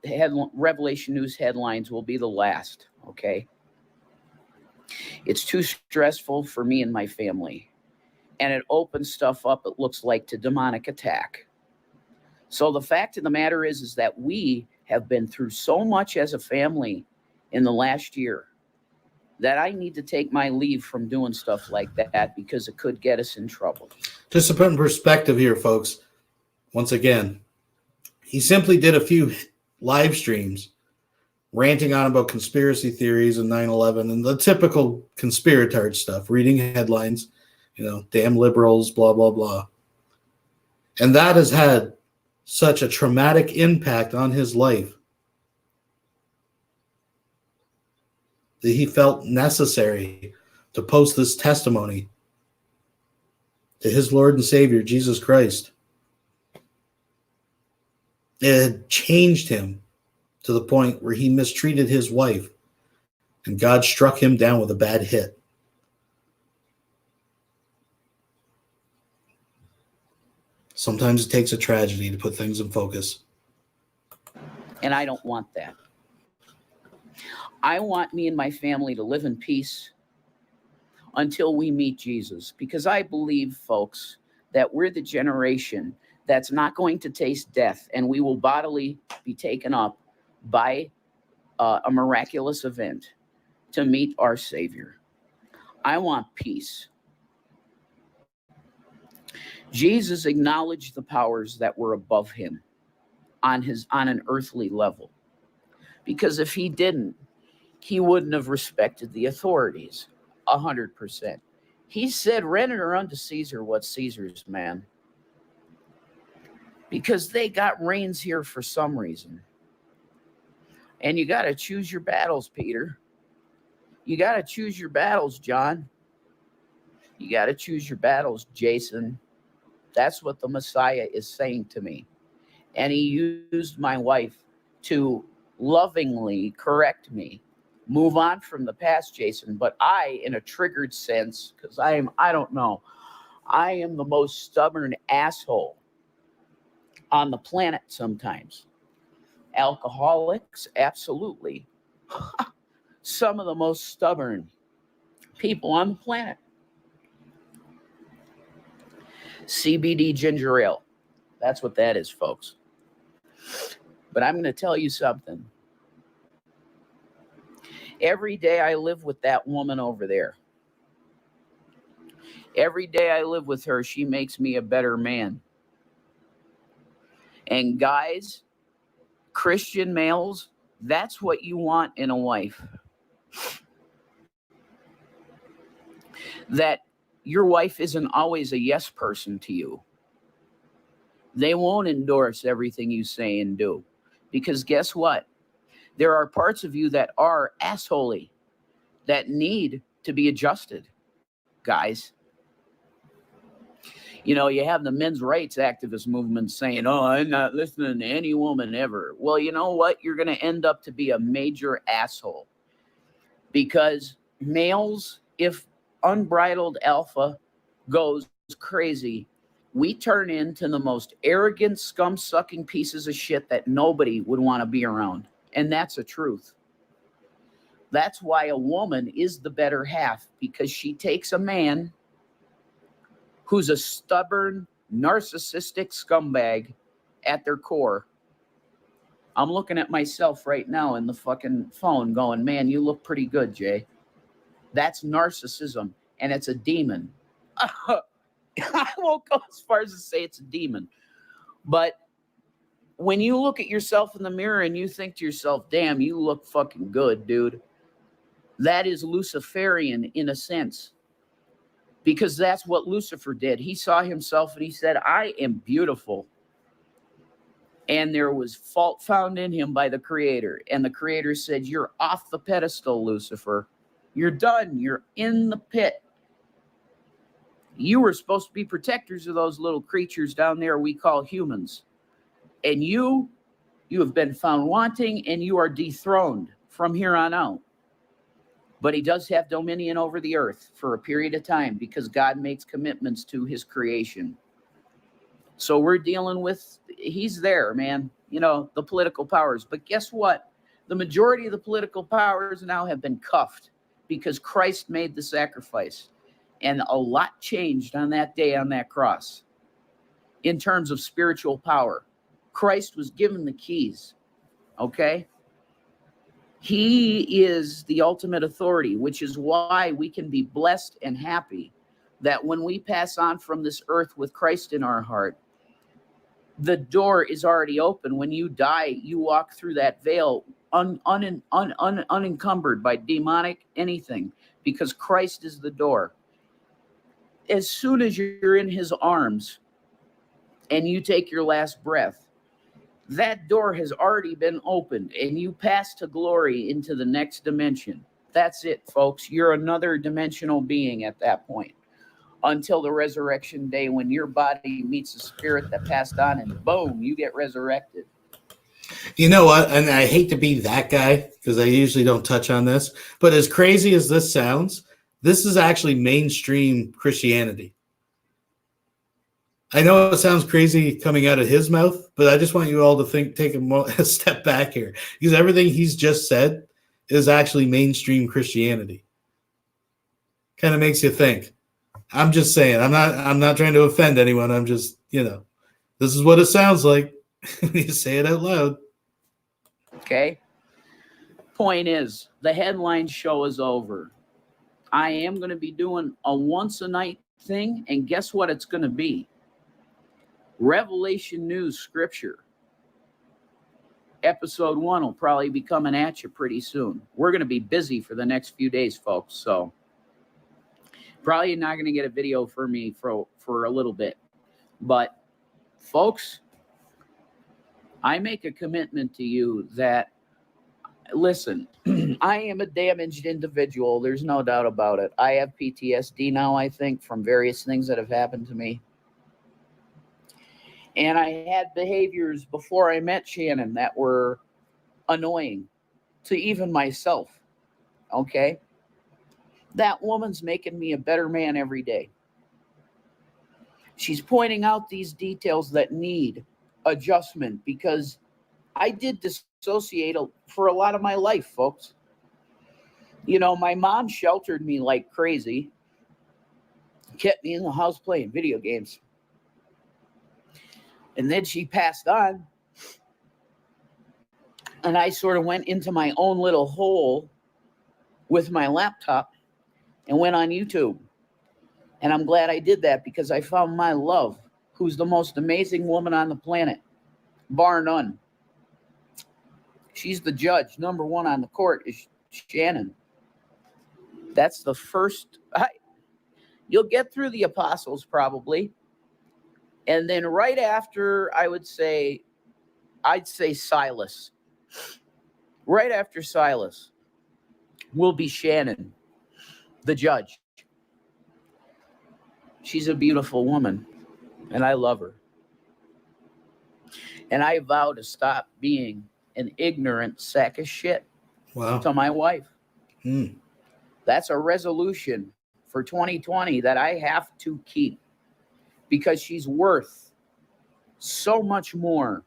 Revelation News Headlines will be the last, okay? It's too stressful for me and my family. And it opens stuff up, it looks like, to demonic attack. So the fact of the matter is that we have been through so much as a family in the last year that I need to take my leave from doing stuff like that because it could get us in trouble. Just to put in perspective here, folks, once again, he simply did a few live streams ranting on about conspiracy theories and 9/11 and the typical conspiratard stuff, reading headlines, damn liberals, blah, blah, blah. And that has had such a traumatic impact on his life that he felt necessary to post this testimony to his Lord and Savior, Jesus Christ. It had changed him to the point where he mistreated his wife, and God struck him down with a bad hit. Sometimes it takes a tragedy to put things in focus. And I don't want that. I want me and my family to live in peace until we meet Jesus, because I believe, folks, that we're the generation that's not going to taste death, and we will bodily be taken up by a miraculous event to meet our Savior. I want peace. Jesus acknowledged the powers that were above him on an earthly level, because if he didn't, he wouldn't have respected the authorities 100%. He said, "Render unto Caesar what's Caesar's, man," because they got reins here for some reason. And you got to choose your battles, Peter. You got to choose your battles, John. You got to choose your battles, Jason. That's what the Messiah is saying to me. And he used my wife to lovingly correct me Move on from the past, Jason. But I, in a triggered sense, because I don't know, I am the most stubborn asshole on the planet sometimes. Alcoholics, absolutely. Some of the most stubborn people on the planet. CBD ginger ale. That's what that is, folks. But I'm going to tell you something. Every day I live with that woman over there. Every day I live with her, she makes me a better man. And guys, Christian males, that's what you want in a wife. That your wife isn't always a yes person to you. They won't endorse everything you say and do. Because guess what? There are parts of you that are assholey, that need to be adjusted, guys. You know, you have the men's rights activist movement saying, oh, I'm not listening to any woman ever. Well, you know what? You're going to end up to be a major asshole. Because males, if unbridled alpha goes crazy, we turn into the most arrogant, scum-sucking pieces of shit that nobody would want to be around. And that's the truth. That's why a woman is the better half, because she takes a man who's a stubborn, narcissistic scumbag at their core. I'm looking at myself right now in the fucking phone going, man, you look pretty good, Jay. That's narcissism, and it's a demon. I won't go as far as to say it's a demon. But when you look at yourself in the mirror and you think to yourself, damn, you look fucking good, dude. That is Luciferian in a sense. Because that's what Lucifer did. He saw himself and he said, I am beautiful. And there was fault found in him by the Creator. And the Creator said, you're off the pedestal, Lucifer. You're done. You're in the pit. You were supposed to be protectors of those little creatures down there we call humans. And you have been found wanting, and you are dethroned from here on out. But he does have dominion over the earth for a period of time, because God makes commitments to his creation. So we're dealing with, he's there, man, you know, the political powers. But guess what? The majority of the political powers now have been cuffed because Christ made the sacrifice. And a lot changed on that day on that cross in terms of spiritual power. Christ was given the keys, okay? He is the ultimate authority, which is why we can be blessed and happy that when we pass on from this earth with Christ in our heart, the door is already open. When you die, you walk through that veil unencumbered by demonic anything, because Christ is the door. As soon as you're in his arms and you take your last breath, that door has already been opened and you pass to glory into the next dimension. That's it, folks. You're another dimensional being at that point until the resurrection day, when your body meets the spirit that passed on, and boom, you get resurrected. You know what? And I hate to be that guy because I usually don't touch on this, but as crazy as this sounds, this is actually mainstream Christianity. I know it sounds crazy coming out of his mouth, but I just want you all to take a step back here, because everything he's just said is actually mainstream Christianity. Kind of makes you think. I'm just saying, I'm not trying to offend anyone. I'm just, this is what it sounds like. You say it out loud. Okay. Point is, the headline show is over. I am going to be doing a once a night thing, and guess what it's going to be? Revelation News Scripture. Episode 1 will probably be coming at you pretty soon. We're going to be busy for the next few days, folks, so probably not going to get a video for me for a little bit. But, folks, I make a commitment to you that, listen, I am a damaged individual. There's no doubt about it. I have PTSD now, I think, from various things that have happened to me. And I had behaviors before I met Shannon that were annoying to even myself. Okay? That woman's making me a better man every day. She's pointing out these details that need adjustment because I did dissociate for a lot of my life, folks. You know, my mom sheltered me like crazy, kept me in the house playing video games. And then she passed on. And I sort of went into my own little hole with my laptop and went on YouTube. And I'm glad I did that because I found my love, who's the most amazing woman on the planet, bar none. She's the judge. Number one on the court is Shannon. That's the first. You'll get through the apostles probably. And then right after, I'd say Silas. Right after Silas will be Shannon, the judge. She's a beautiful woman, and I love her. And I vow to stop being an ignorant sack of shit to my wife. That's a resolution for 2020 that I have to keep because she's worth so much more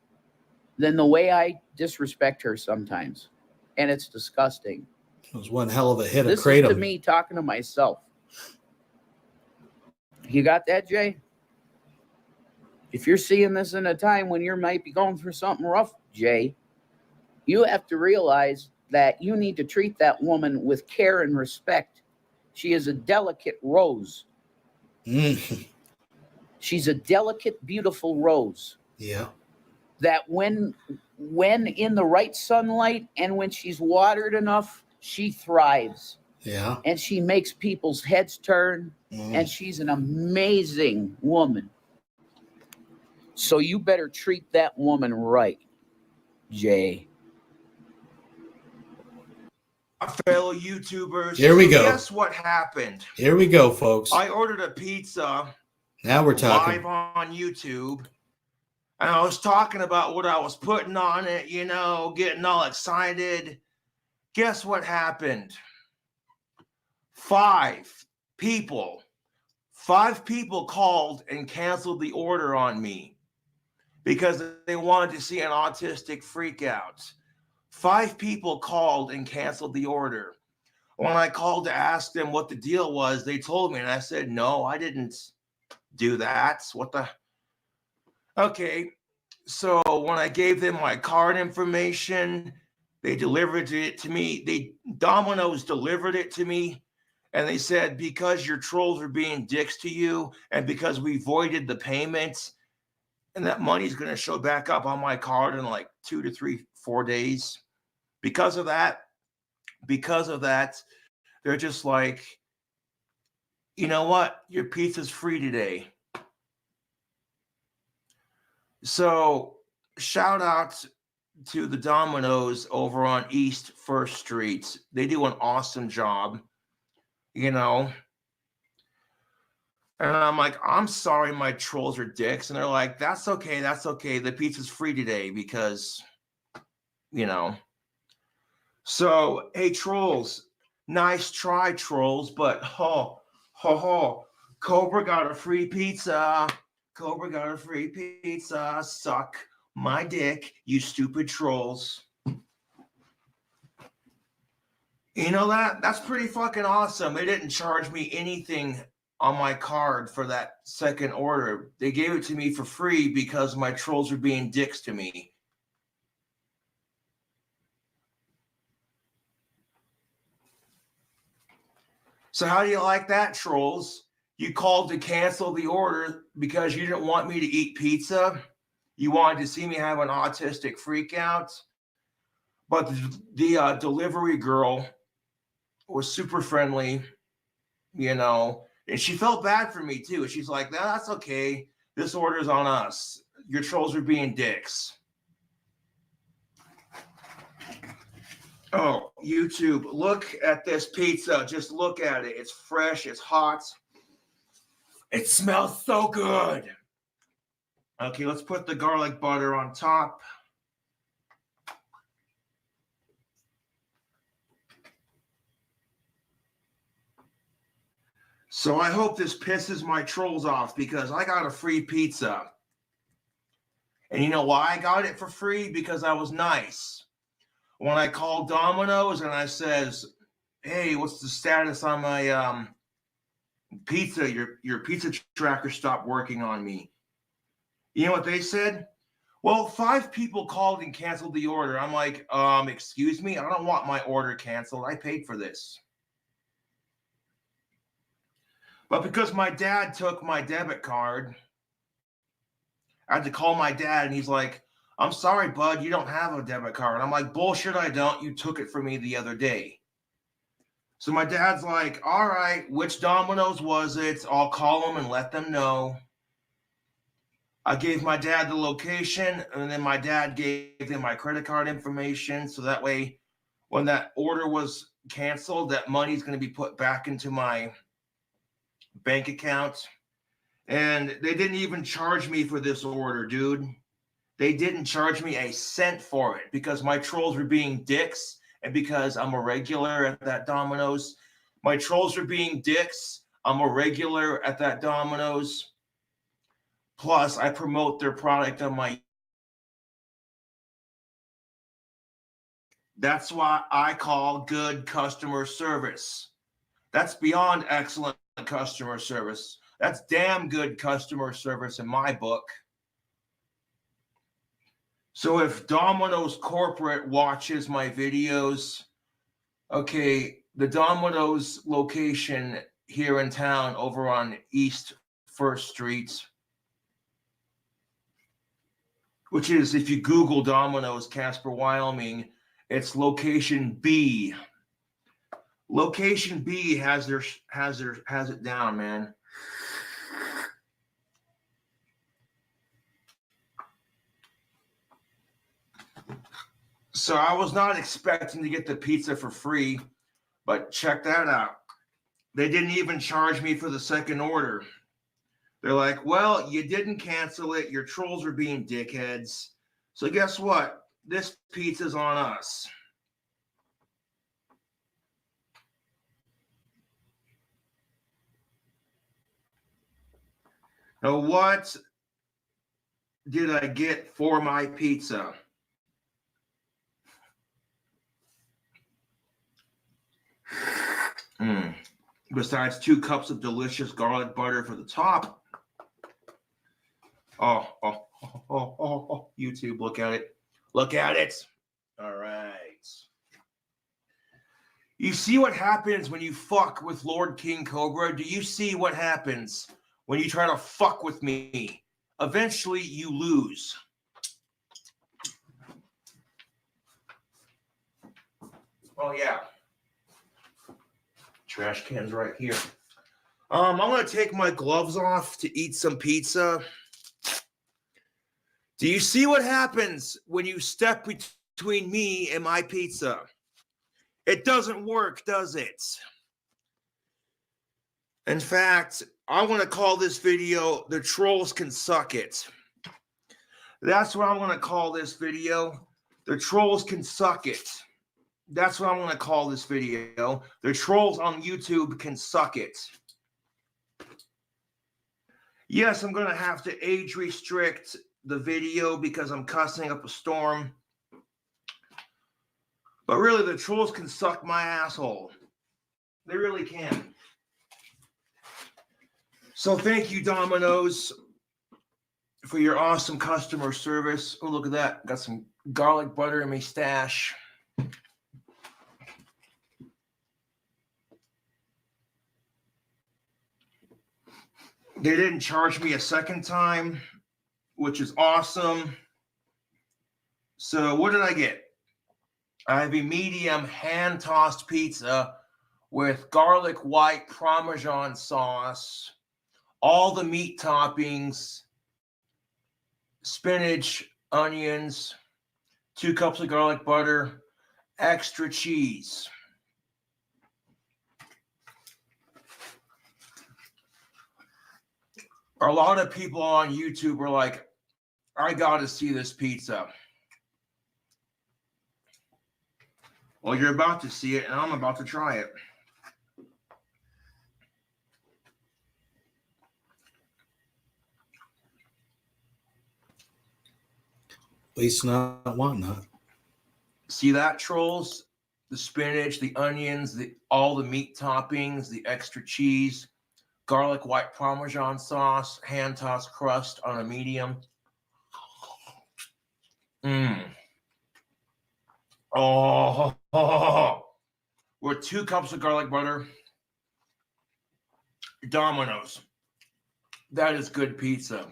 than the way I disrespect her sometimes. And it's disgusting. It was one hell of a hit This of Kratom. is to me talking to myself. You got that, Jay? If you're seeing this in a time when you might be going through something rough, Jay, you have to realize that you need to treat that woman with care and respect. She is a delicate rose. She's a delicate, beautiful rose. Yeah. That when in the right sunlight and when she's watered enough, she thrives. Yeah. And she makes people's heads turn. And she's an amazing woman. So you better treat that woman right, Jay. Fellow YouTubers. Here we go. Guess what happened? Here we go, folks. I ordered a pizza. Now we're talking. Live on YouTube. And I was talking about what I was putting on it, you know, getting all excited. Guess what happened? 5 people called and canceled the order on me because they wanted to see an autistic freak out. 5 people called and canceled the order. When I called to ask them what the deal was, they told me, and I said, no, I didn't do that. What the? Okay. So when I gave them my card information, they delivered it to me. Domino's delivered it to me. And they said, because your trolls are being dicks to you and because we voided the payments, and that money's going to show back up on my card in like 2 to 3, 4 days. Because of that, they're just like, you know what? Your pizza's free today. So shout out to the Domino's over on East 1st Street. They do an awesome job, you know. And I'm like, I'm sorry my trolls are dicks. And they're like, that's okay. The pizza's free today because, you know. So, hey, trolls, nice try, trolls. But, Cobra got a free pizza. Suck my dick, you stupid trolls. You know that? That's pretty fucking awesome. They didn't charge me anything on my card for that second order. They gave it to me for free because my trolls are being dicks to me. So how do you like that, trolls? You called to cancel the order because you didn't want me to eat pizza. You wanted to see me have an autistic freak out. But the delivery girl was super friendly, you know, and she felt bad for me too. She's like, no, that's okay. This order's on us. Your trolls are being dicks. Oh, YouTube, look at this pizza. Just look at it. It's fresh. It's hot. It smells so good. Okay, let's put the garlic butter on top. So I hope this pisses my trolls off because I got a free pizza. And you know why I got it for free? Because I was nice. When I called Domino's and I says, hey, what's the status on my pizza? Your pizza tracker stopped working on me. You know what they said? Well, 5 people called and canceled the order. I'm like, excuse me? I don't want my order canceled. I paid for this. But because my dad took my debit card, I had to call my dad, and he's like, I'm sorry, bud, you don't have a debit card. I'm like, bullshit, I don't. You took it from me the other day. So my dad's like, all right, which Domino's was it? I'll call them and let them know. I gave my dad the location, and then my dad gave him my credit card information. So that way, when that order was canceled, that money's going to be put back into my bank account. And they didn't even charge me for this order, dude. They didn't charge me a cent for it because my trolls were being dicks, and because I'm a regular at that Domino's. My trolls were being dicks. I'm a regular at that Domino's. Plus, I promote their product on my. That's why I call good customer service. That's beyond excellent customer service. That's damn good customer service in my book. So if Domino's corporate watches my videos, okay, the Domino's location here in town over on East 1st Street, which is, if you Google Domino's Casper, Wyoming, it's location B. Location B has it down, man. So I was not expecting to get the pizza for free, but check that out. They didn't even charge me for the second order. They're like, well, you didn't cancel it. Your trolls are being dickheads. So guess what? This pizza's on us. Now, what did I get for my pizza? Besides 2 cups of delicious garlic butter for the top. Oh, YouTube, look at it. Look at it. All right. You see what happens when you fuck with Lord King Cobra? Do you see what happens when you try to fuck with me? Eventually, you lose. Oh, yeah. Trash can's right here. I'm going to take my gloves off to eat some pizza. Do you see what happens when you step between me and my pizza? It doesn't work, does it? In fact, I want to call this video, The Trolls Can Suck It. That's what I'm going to call this video. The Trolls Can Suck It. That's what I'm going to call this video. The trolls on YouTube can suck it. Yes, I'm going to have to age restrict the video because I'm cussing up a storm. But really, the trolls can suck my asshole. They really can. So thank you, Domino's, for your awesome customer service. Oh, look at that. Got some garlic butter in my stash. They didn't charge me a second time, which is awesome. So what did I get? I have a medium hand-tossed pizza with garlic white Parmesan sauce, all the meat toppings, spinach, onions, 2 cups of garlic butter, extra cheese. A lot of people on YouTube are like, I got to see this pizza. Well, you're about to see it, and I'm about to try it. Waste not, want not. See that, trolls? The spinach, the onions, all the meat toppings, the extra cheese, garlic white Parmesan sauce, hand-tossed crust on a medium. Oh, with 2 cups of garlic butter. Domino's. That is good pizza.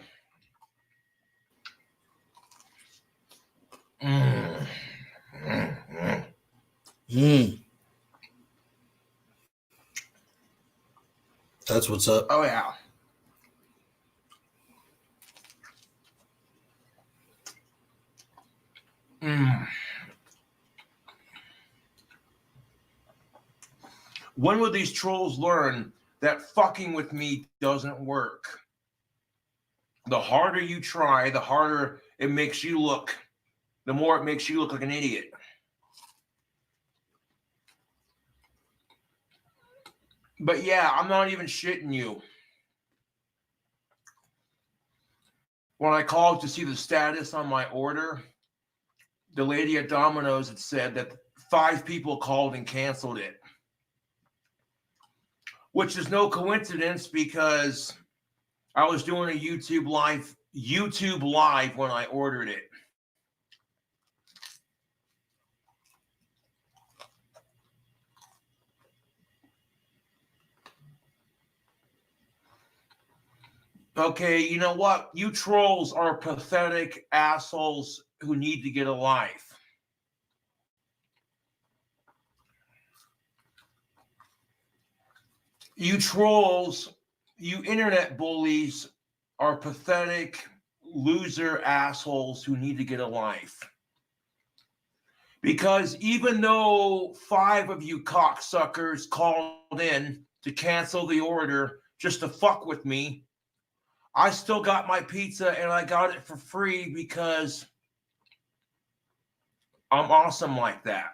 That's what's up. Oh, yeah. When will these trolls learn that fucking with me doesn't work? The harder you try, the harder it makes you look, the more it makes you look like an idiot. But yeah, I'm not even shitting you. When I called to see the status on my order, the lady at Domino's had said that 5 people called and canceled it. Which is no coincidence because I was doing a YouTube live when I ordered it. Okay, you know what? You trolls are pathetic assholes who need to get a life. You trolls, you internet bullies are pathetic loser assholes who need to get a life. Because even though 5 of you cocksuckers called in to cancel the order just to fuck with me, I still got my pizza and I got it for free because I'm awesome like that.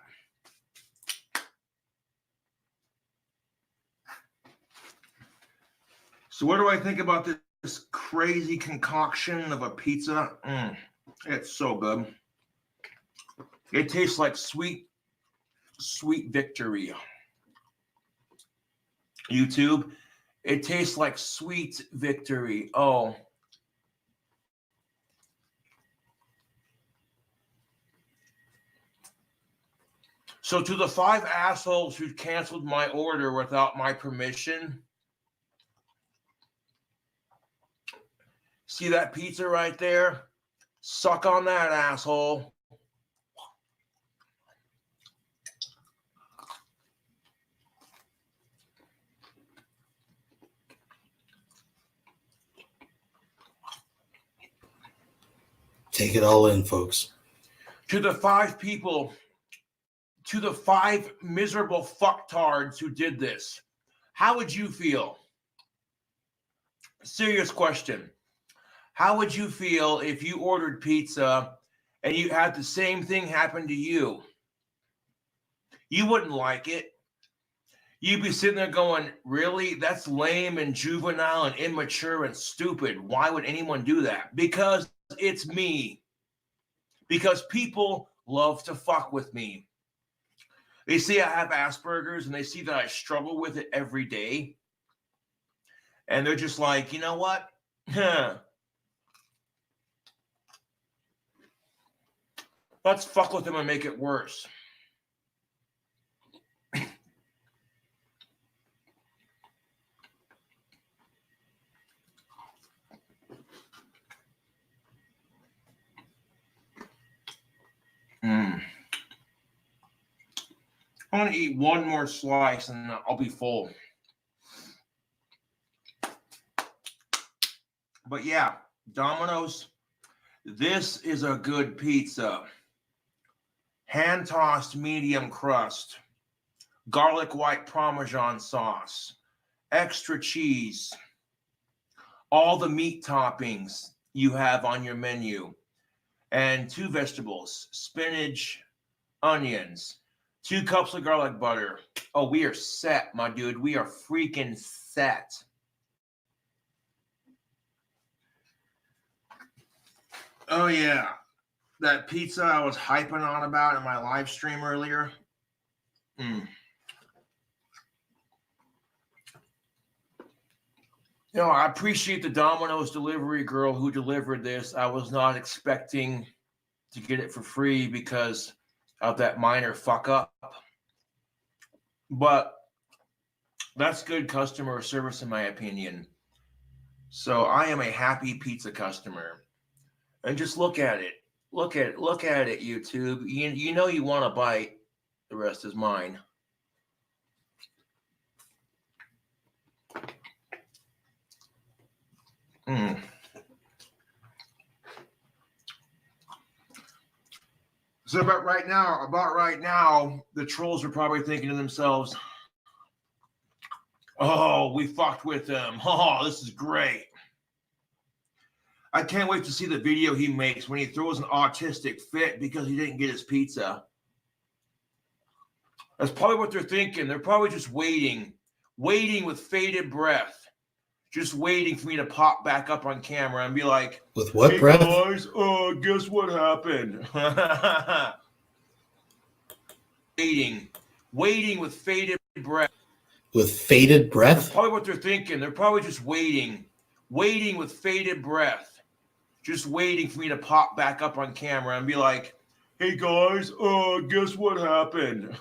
So what do I think about this crazy concoction of a pizza? It's so good. It tastes like sweet victory. YouTube, it tastes like sweet victory. Oh. So to the 5 assholes who canceled my order without my permission, see that pizza right there? Suck on that, asshole. Take it all in, folks. To the 5 people, to the 5 miserable fucktards who did this, how would you feel? Serious question. How would you feel if you ordered pizza and you had the same thing happen to you? You wouldn't like it. You'd be sitting there going, really? That's lame and juvenile and immature and stupid. Why would anyone do that? Because it's me. Because people love to fuck with me. They see I have Asperger's and they see that I struggle with it every day. And they're just like, you know what? Let's fuck with them and make it worse. I'm going to eat one more slice and I'll be full. But yeah, Domino's, this is a good pizza. Hand-tossed medium crust, garlic white Parmesan sauce, extra cheese, all the meat toppings you have on your menu, and 2 vegetables, spinach, onions, 2 cups of garlic butter. Oh, we are set, my dude. We are freaking set. Oh, yeah. that pizza I was hyping on about in my live stream earlier. You know, I appreciate the Domino's delivery girl who delivered this. I was not expecting to get it for free because of that minor fuck up. But that's good customer service in my opinion. So I am a happy pizza customer. And just look at it. Look at it, YouTube. You know you want to bite. The rest is mine. So about right now, the trolls are probably thinking to themselves, "Oh, we fucked with them. Oh, this is great." I can't wait to see the video he makes when he throws an autistic fit because he didn't get his pizza. That's probably what they're thinking. They're probably just waiting with faded breath. Just waiting for me to pop back up on camera and be like, with what hey breath? Guys, guess what happened? waiting with faded breath. With faded breath? That's probably what they're thinking. They're probably just waiting with faded breath. Just waiting for me to pop back up on camera and be like, hey guys, guess what happened?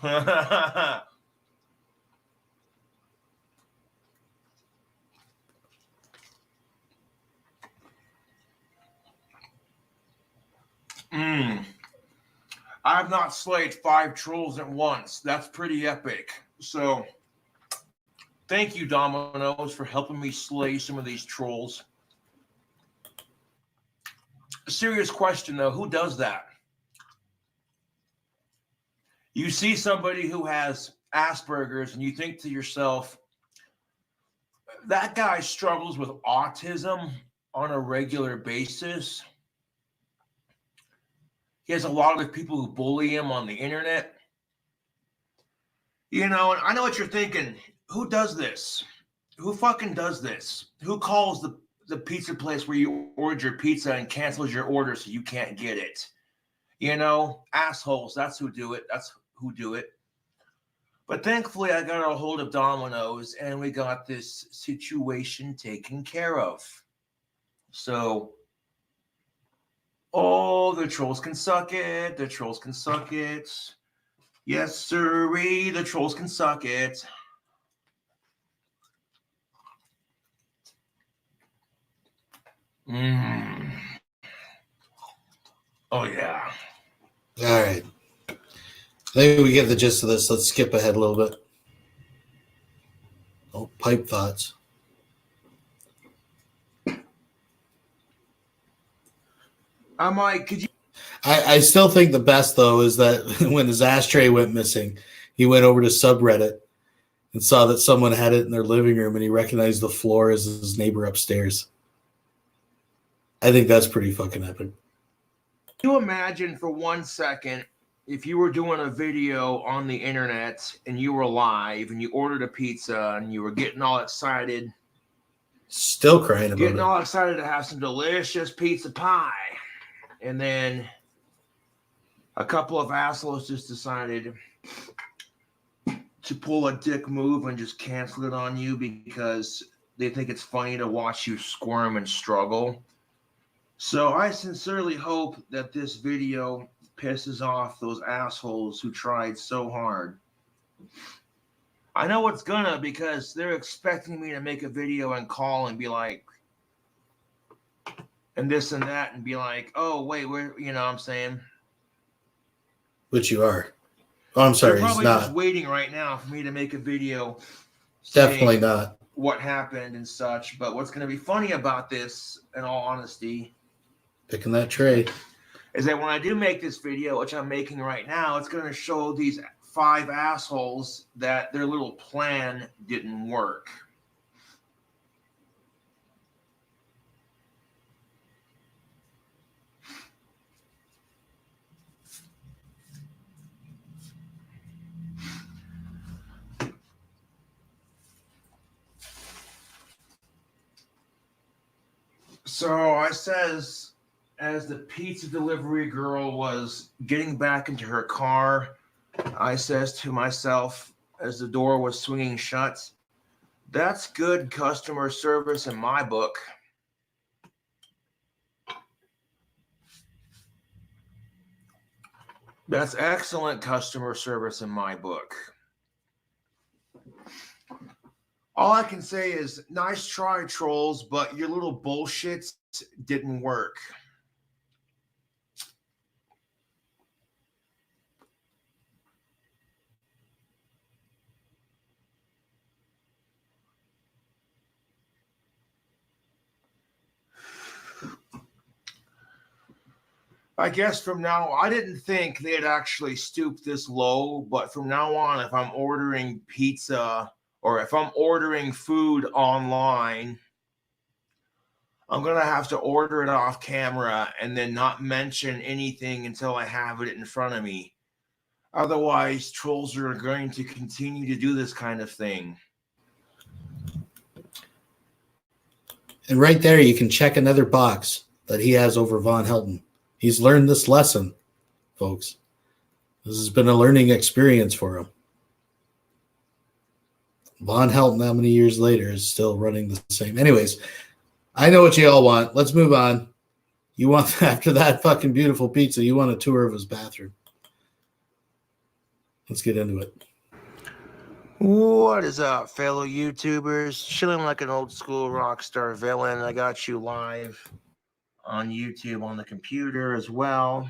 I've not slayed 5 trolls at once. That's pretty epic. So thank you, Domino's, for helping me slay some of these trolls. A serious question, though. Who does that? You see somebody who has Asperger's and you think to yourself, that guy struggles with autism on a regular basis. He has a lot of people who bully him on the internet. You know, and I know what you're thinking. Who does this? Who fucking does this? Who calls the pizza place where you ordered your pizza and cancels your order so you can't get it? You know, assholes. That's who do it. But thankfully, I got a hold of Domino's and we got this situation taken care of. So, oh, the trolls can suck it. The trolls can suck it. Yes, sirree, the trolls can suck it. Oh, yeah. All right. I think we get the gist of this. Let's skip ahead a little bit. Oh, pipe thoughts. I'm like, could you? I still think the best, though, is that when his ashtray went missing, he went over to subreddit and saw that someone had it in their living room and he recognized the floor as his neighbor upstairs. I think that's pretty fucking epic. Can you imagine for 1 second if you were doing a video on the internet and you were live and you ordered a pizza and you were getting all excited. Still crying about Getting it. all excited to have some delicious pizza pie. And then a couple of assholes just decided to pull a dick move and just cancel it on you because they think it's funny to watch you squirm and struggle. So I sincerely hope that this video pisses off those assholes who tried so hard. I know it's gonna because they're expecting me to make a video and call and be like, and this and that, and be like, oh, wait, where, you know what I'm saying? Which you are. Oh, I'm sorry, They're he's probably not. just waiting right now for me to make a video. Definitely not. What happened and such. But what's going to be funny about this, in all honesty, Picking that tray. is that when I do make this video, which I'm making right now, it's going to show these 5 assholes that their little plan didn't work. So I says, as the pizza delivery girl was getting back into her car, I says to myself as the door was swinging shut, that's good customer service in my book. That's excellent customer service in my book. All I can say is, nice try, trolls, but your little bullshit didn't work. I guess from now, I didn't think they'd actually stoop this low, but from now on, if I'm ordering pizza or if I'm ordering food online, I'm going to have to order it off camera and then not mention anything until I have it in front of me. Otherwise, trolls are going to continue to do this kind of thing. And right there, you can check another box that he has over Von Helton. He's learned this lesson, folks. This has been a learning experience for him. Von Helton, how many years later, is still running the same. Anyways, I know what you all want. Let's move on. You want, after that fucking beautiful pizza, you want a tour of his bathroom. Let's get into it. What is up, fellow YouTubers? Chilling like an old school rock star villain. I got you live on YouTube on the computer as well.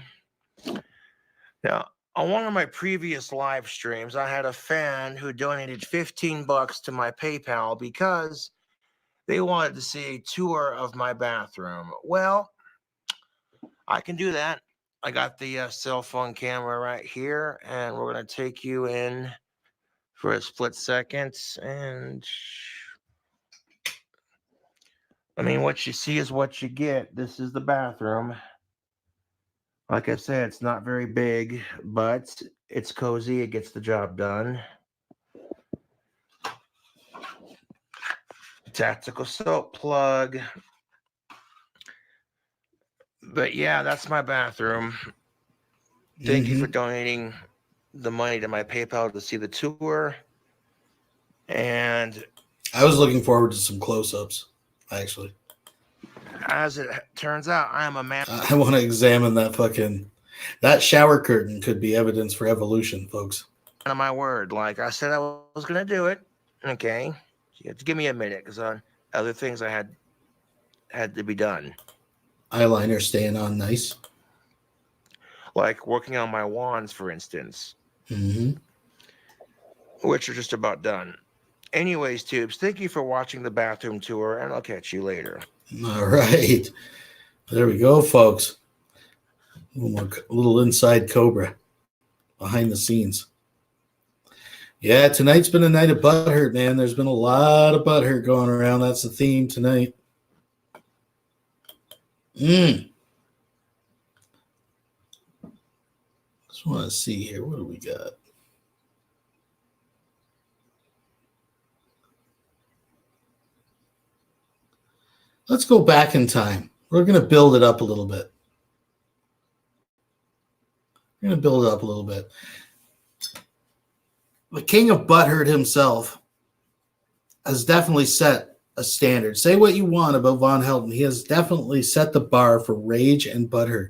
Now, on one of my previous live streams, I had a fan who donated $15 to my PayPal because they wanted to see a tour of my bathroom. Well, I can do that. I got the cell phone camera right here, and we're going to take you in for a split second. And I mean, what you see is what you get. This is the bathroom. Like I said, it's not very big, but it's cozy. It gets the job done. Tactical soap plug. But yeah, that's my bathroom. Thank you for donating the money to my PayPal to see the tour. And I was looking forward to some close-ups, actually. As it turns out, I am a man. I want to examine that shower curtain could be evidence for evolution, folks. On my word, like I said, I was going to do it. Okay. You have to give me a minute because other things I had to be done. Eyeliner staying on nice. Like working on my wands, for instance. Which are just about done. Anyways, tubes, thank you for watching the bathroom tour, and I'll catch you later. All right. There we go, folks. A little inside Cobra. Behind the scenes. Yeah, tonight's been a night of butthurt, man. There's been a lot of butthurt going around. That's the theme tonight. Just want to see here. What do we got? Let's go back in time. We're going to build it up a little bit. The king of butthurt himself has definitely set a standard. Say what you want about Von Helton. He has definitely set the bar for rage and butthurt.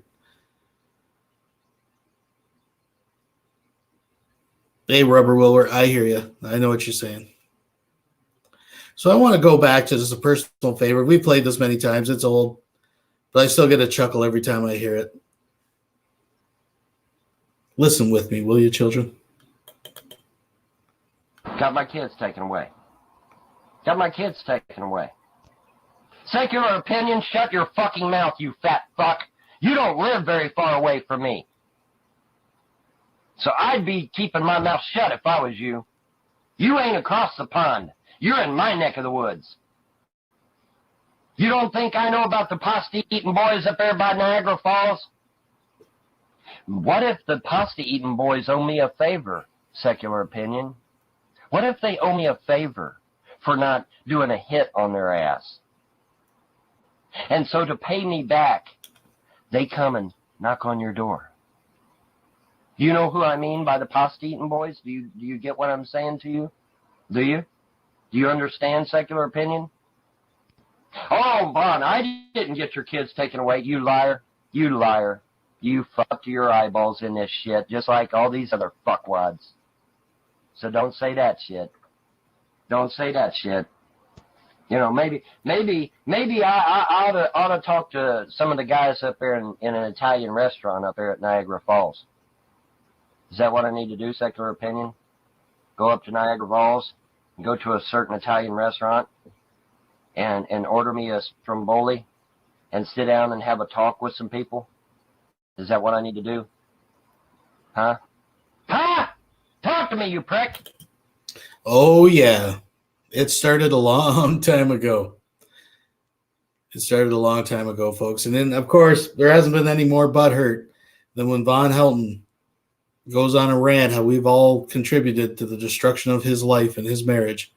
Hey, Rubber Wilbur, I hear you. I know what you're saying. So I want to go back to just a personal favorite. We played this many times. It's old, but I still get a chuckle every time I hear it. Listen with me, will you, children? Got my kids taken away. Secular opinion, shut your fucking mouth, you fat fuck. You don't live very far away from me. So I'd be keeping my mouth shut if I was you. You ain't across the pond. You're in my neck of the woods. You don't think I know about the pasta-eating boys up there by Niagara Falls? What if the pasta-eating boys owe me a favor, secular opinion? What if they owe me a favor for not doing a hit on their ass? And so to pay me back they come and knock on your door. You know who I mean by the pasta-eating boys? Do you get what I'm saying to you? Do you? Do you understand secular opinion? Oh, Vaughn, I didn't get your kids taken away. You liar. You liar. You fucked your eyeballs in this shit, just like all these other fuckwads. So don't say that shit. Don't say that shit. You know, maybe I ought to talk to some of the guys up there in an Italian restaurant up there at Niagara Falls. Is that what I need to do, secular opinion? Go up to Niagara Falls and go to a certain Italian restaurant and order me a stromboli and sit down and have a talk with some people? Is that what I need to do? Huh? Huh? Talk to me, you prick. Oh, yeah. It started a long time ago. It started a long time ago, folks. And then, of course, there hasn't been any more butthurt than when Von Helton goes on a rant how we've all contributed to the destruction of his life and his marriage.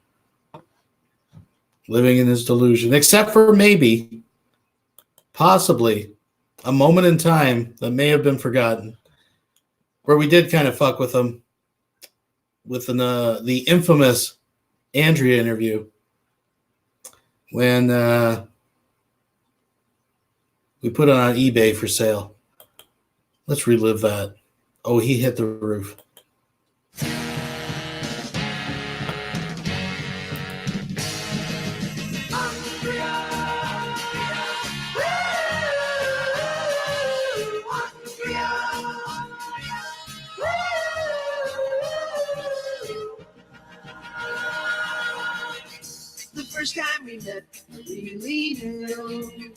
Living in his delusion. Except for maybe, possibly, a moment in time that may have been forgotten where we did kind of fuck with him with the infamous Andrea interview when we put it on eBay for sale. Let's relive that. Oh, he hit the roof. The first time we met, we really knew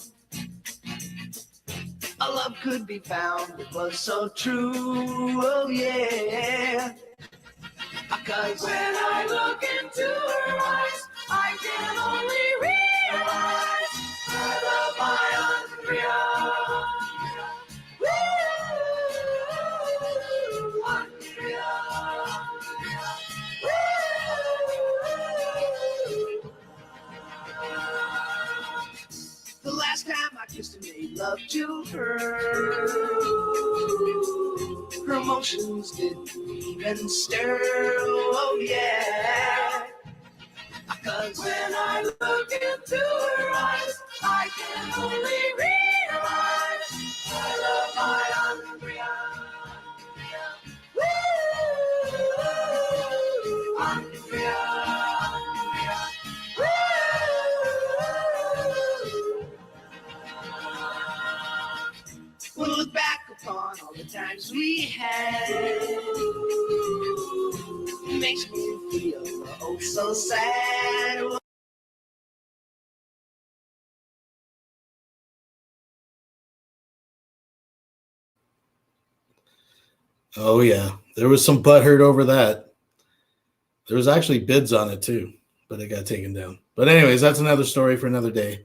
a love could be found. It was so true, oh yeah. Because when I look into her eyes, I can only realize I love my Andrea. Woo, Andrea. The last time I kissed and made love to her, her emotions didn't even stir, oh yeah. Cause when I look into her eyes, I can only realize I love my Andrea. Woo, Andrea. We'll look back upon all the times we had. It makes me feel oh so sad. Oh, yeah. There was some butthurt over that. There was actually bids on it, too, but it got taken down. But anyways, that's another story for another day.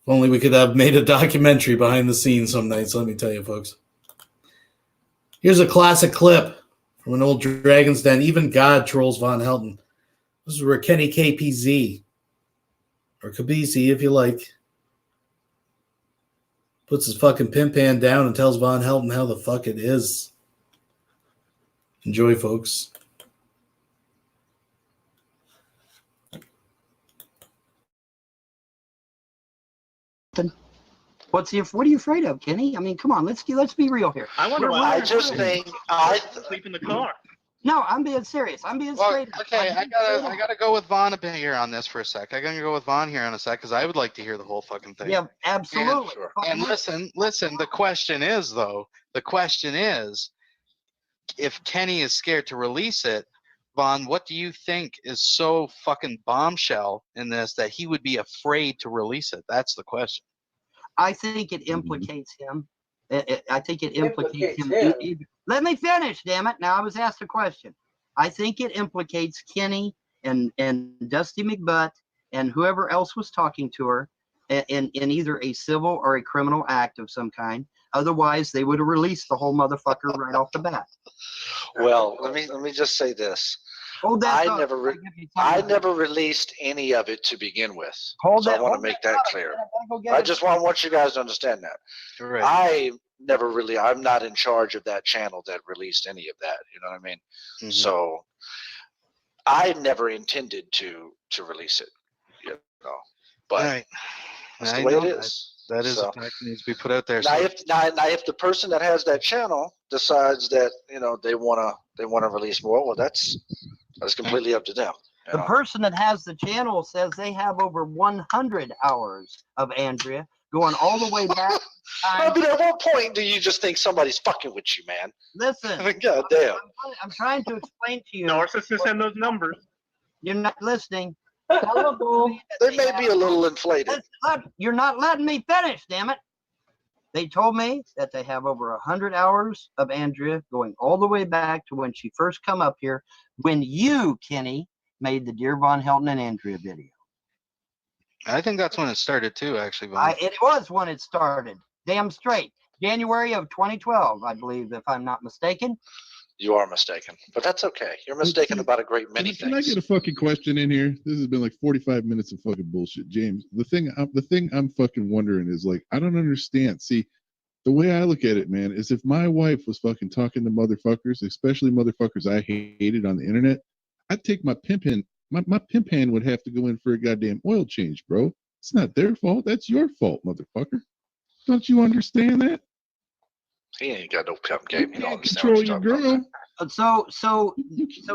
If only we could have made a documentary behind the scenes some nights, let me tell you, folks. Here's a classic clip from an old Dragon's Den. Even God trolls Von Helton. This is where Kenny KPZ, or KBZ if you like, puts his fucking pimp hand down and tells Von Helton how the fuck it is. Enjoy, folks. What are you afraid of, Kenny? I mean, come on, let's be real here. I wonder why. I just think I sleep in the car. No, I'm being serious. I'm being straight. Okay, I gotta go with Vaughn a bit here on this for a sec. I'm gonna go with Vaughn here in a sec because I would like to hear the whole fucking thing. Yeah, absolutely. And listen. The question is, if Kenny is scared to release it, Vaughn, what do you think is so fucking bombshell in this that he would be afraid to release it? That's the question. I think it implicates him. I think it implicates him. Let me finish, damn it. Now I was asked a question. I think it implicates Kenny and Dusty McButt and whoever else was talking to her in either a civil or a criminal act of some kind. Otherwise, they would have released the whole motherfucker right off the bat. Well, let me just say this. Hold that I thought. never, I'll give you time I to- never released any of it to begin with. Hold so that. I want to hold make that that thought. clear. I gotta go get I it. just want you guys to understand that. Correct. I never really, I'm not in charge of that channel that released any of that. You know what I mean? Mhm. So I never intended to release it. You know, but Right. that's I the way it know is. That is So- a fact that needs to be put out there. Now, So if the person that has that channel decides that they wanna release more, well, that's completely up to them. you The know. person that has the channel says they have over 100 hours of Andrea going all the way back. I mean, at what point do you just think somebody's fucking with you, man? Listen, I mean, God damn. I'm trying to explain to you. Narcissists and those numbers. You're not listening. They may be a little inflated. You're not letting me finish, damn it. They told me that they have over 100 hours of Andrea going all the way back to when she first come up here, when you, Kenny, made the Dear Von Helton and Andrea video. I think that's when it started too, actually. Von. It was when it started. Damn straight. January of 2012, I believe, if I'm not mistaken. You are mistaken, but that's okay. You're mistaken about a great many Can I things. get a fucking question in here? This has been like 45 minutes of fucking bullshit, James. The thing I'm fucking wondering is, like, I don't understand. See, the way I look at it, man, is if my wife was fucking talking to motherfuckers, especially motherfuckers I hated on the internet, I'd take my pimp hand. My pimp hand would have to go in for a goddamn oil change, bro. It's not their fault. That's your fault, motherfucker. Don't you understand that? He ain't got no pimp game. You don't understand Control what your you're talking girl. So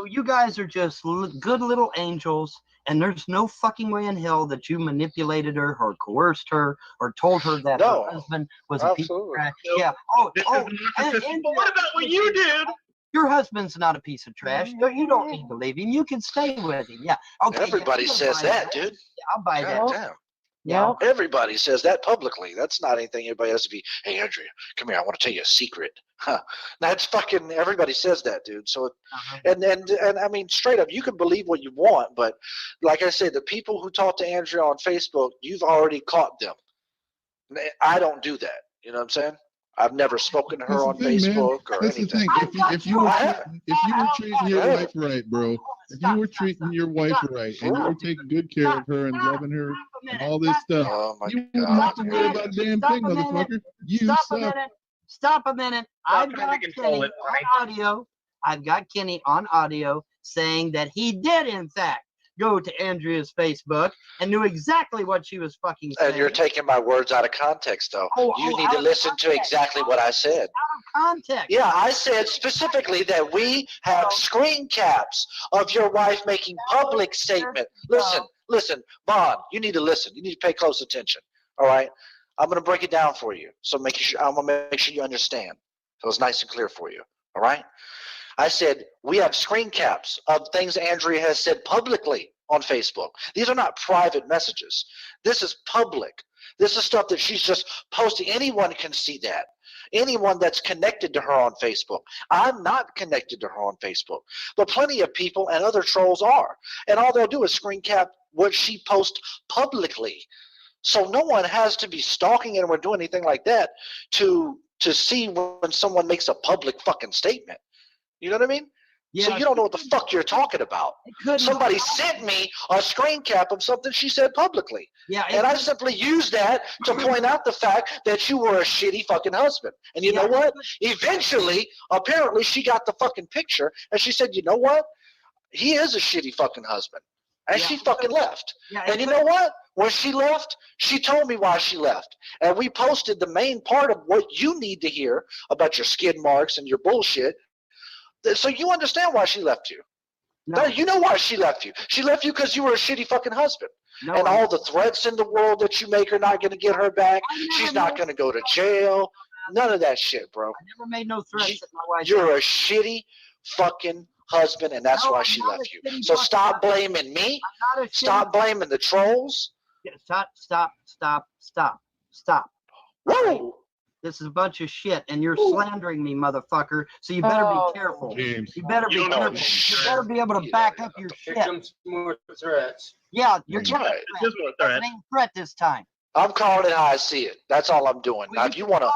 you guys are just good little angels, and there's no fucking way in hell that you manipulated her or coerced her or told her that No, her husband was a piece of absolutely. trash. Nope. Yeah. And what about what you did? Your husband's not a piece of trash. You don't need to leave him. You can stay with him. Yeah. Okay. Everybody yeah, says that, dude. Yeah, I'll buy God that. damn. Yeah. Everybody says that publicly. That's not anything anybody has to be. Hey, Andrea, come here. I want to tell you a secret. Huh. That's fucking. Everybody says that, dude. So, and I mean, straight up, you can believe what you want, but like I said, the people who talk to Andrea on Facebook, you've already caught them. I don't do that. You know what I'm saying? I've never spoken to her on Facebook or That's anything. the thing. If you were treating your wife right, bro, if you were treating your wife right and you were taking good care of her and loving her and all this stuff, you wouldn't have to worry about a damn thing, motherfucker. You suck. Stop a minute. I've got Kenny on audio. I've got Kenny on audio saying that he did, in fact, go to Andrea's Facebook and knew exactly what she was fucking saying. And you're taking my words out of context, though. You need to listen to exactly what I said. Out of context. Yeah, I said specifically that we have screen caps of your wife making public statement. Listen, Vaughn, you need to listen. You need to pay close attention. All right? I'm going to break it down for you. So I'm going to make sure you understand. So it's nice and clear for you. All right? I said, we have screen caps of things Andrea has said publicly on Facebook. These are not private messages. This is public. This is stuff that she's just posting. Anyone can see that. Anyone that's connected to her on Facebook. I'm not connected to her on Facebook, but plenty of people and other trolls are. And all they'll do is screen cap what she posts publicly. So no one has to be stalking it or doing anything like that to see when someone makes a public fucking statement. You know what I mean? Yeah, so you don't know what the fuck you're talking about. Somebody sent me a screen cap of something she said publicly. Yeah, and I simply used that to point out the fact that you were a shitty fucking husband. And you know what? Eventually, apparently, she got the fucking picture and she said, you know what? He is a shitty fucking husband. And she fucking left. And you know what? When she left, she told me why she left. And we posted the main part of what you need to hear about your skid marks and your bullshit. So you understand why she left you. No, you know why she left you. She left you because you were a shitty fucking husband. And all the threats in the world that you make are not going to get her back. She's not going to go to jail. None of that shit, bro. I never made no threats at my wife. You're a shitty fucking husband, and that's why she left you. So stop blaming me. Stop blaming the trolls. Stop. Whoa! This is a bunch of shit, and you're slandering me, motherfucker. So you better be careful. James. You better be careful. You better be able to back up your shit. Here comes more threats. Yeah, you're That's right. It ain't a threat this time. I'm calling it how I see it. That's all I'm doing. Now, if you want to,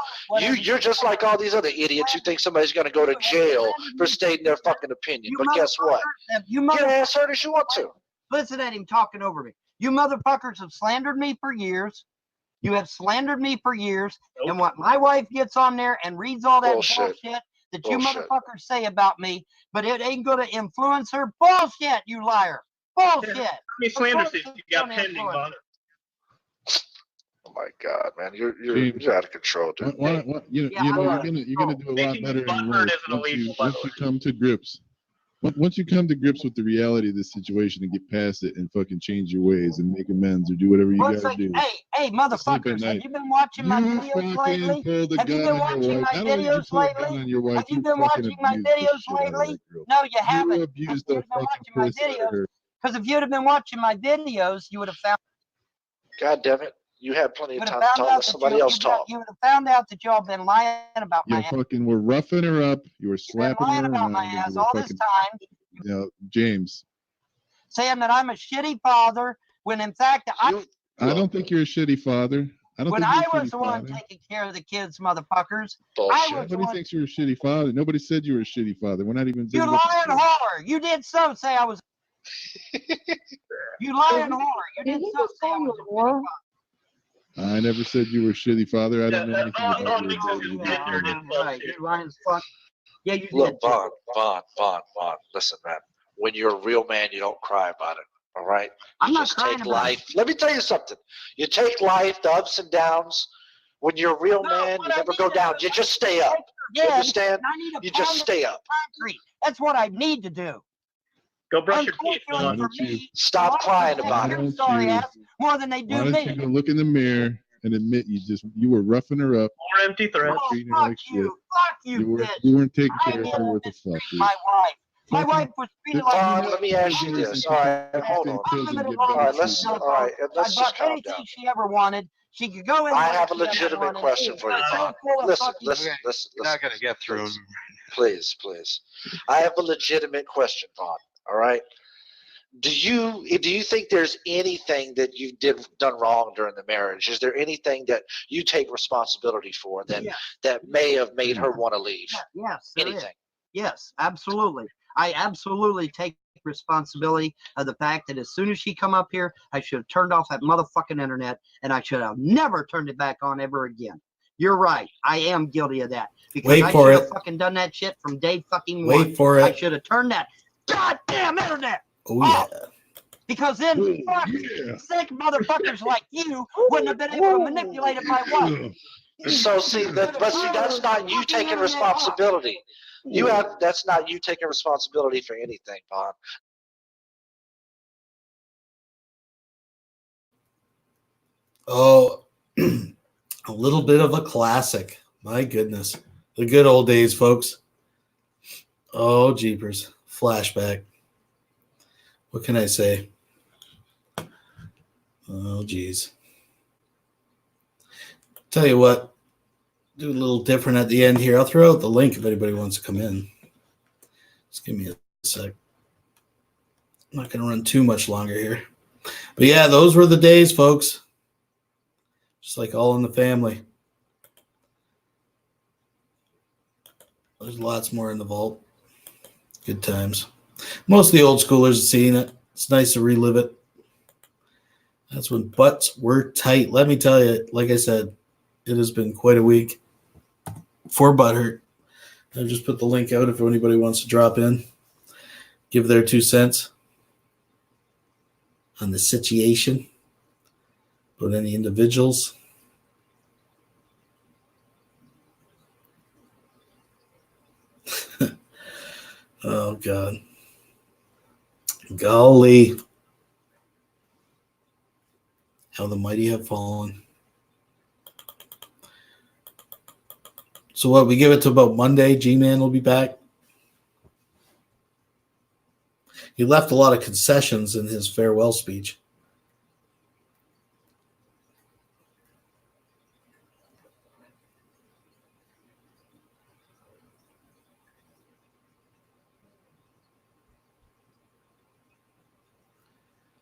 you're just like all these other idiots who think somebody's going to go to jail for stating their fucking opinion. But guess what? You Get as hard as you want to. Listen at him talking over me. You motherfuckers have slandered me for years. You have slandered me for years. And what my wife gets on there and reads all that bullshit that you motherfuckers say about me, but it ain't going to influence her. Bullshit, you liar. Bullshit. How many slanders did you got pending, Bon? Oh my God, man, you're out of control, dude. You're gonna do a lot better in life once you come to grips. Once you come to grips with the reality of this situation and get past it and fucking change your ways and make amends or do whatever you gotta do. Hey, motherfuckers, have you been watching my videos lately? Have you been watching my videos lately? Have you been watching my videos lately? No, you haven't. You abused the fucking my videos. Because if you'd have been watching my videos, you would have found. God damn it. You had plenty of time to talk. Let somebody else talk. You would have found out that y'all been lying about my ass. You fucking were roughing her up. You were slapping her about around. my ass all this time. You know, James. Saying that I'm a shitty father when in fact I don't think you're a shitty father. When I was the one taking care of the kids, motherfuckers. Nobody thinks you're a shitty father. Nobody said you were a shitty father. We're not even. You lying whore. You did so say I was. You lying whore. You did so say I was a whore. I never said you were a shitty father. I don't know anything about you. Right, you're lying as fuck. Yeah, you Look, did. Vaughn. Listen, man. When you're a real man, you don't cry about it. All right? I'm not just crying take about life. Let me tell you something. You take life, the ups and downs. When you're a real man, you never go down. You just stay up. You understand? You just stay up. Concrete. That's what I need to do. Go brush your teeth. Stop crying about it. Sorry ass more than they do Why don't you go look in the mirror and admit you were roughing her up? More empty threats. Treating her like shit. Fuck you, bitch. You weren't taking care of her worth of fuck, dude. My wife. My wife was treated like. Let me ask you this. All right, hold on. All right, let's just calm anything down. she ever wanted. She could go in. I have a legitimate question for you, Vaughn. Listen. Not gonna get through. Please. I have a legitimate question, Vaughn. All right. Do you think there's anything that you done wrong during the marriage? Is there anything that you take responsibility for that may have made her want to leave? Yes. Anything? Yes, absolutely. I absolutely take responsibility of the fact that as soon as she come up here, I should have turned off that motherfucking internet and I should have never turned it back on ever again. You're right. I am guilty of that. Because I should have fucking done that shit from day fucking one. Wait for it. I should have turned that goddamn internet off. Because then sick motherfuckers like you wouldn't have been able to manipulate my wife. So that's not you taking responsibility. That's not you taking responsibility for anything, Vaughn. Oh, a little bit of a classic. My goodness. The good old days, folks. Oh, jeepers. Flashback. What can I say? Oh, geez. Tell you what. Do a little different at the end here. I'll throw out the link if anybody wants to come in. Just give me a sec. I'm not going to run too much longer here. But yeah, those were the days, folks. Just like All in the Family. There's lots more in the vault. Good times. Most of the old schoolers have seen it. It's nice to relive it. That's when butts were tight. Let me tell you, like I said, it has been quite a week for Butthurt. I just put the link out if anybody wants to drop in, give their 2 cents on the situation. But any individuals. Oh, God. Golly. How the mighty have fallen. So what, we give it to about Monday, G-Man will be back. He left a lot of concessions in his farewell speech.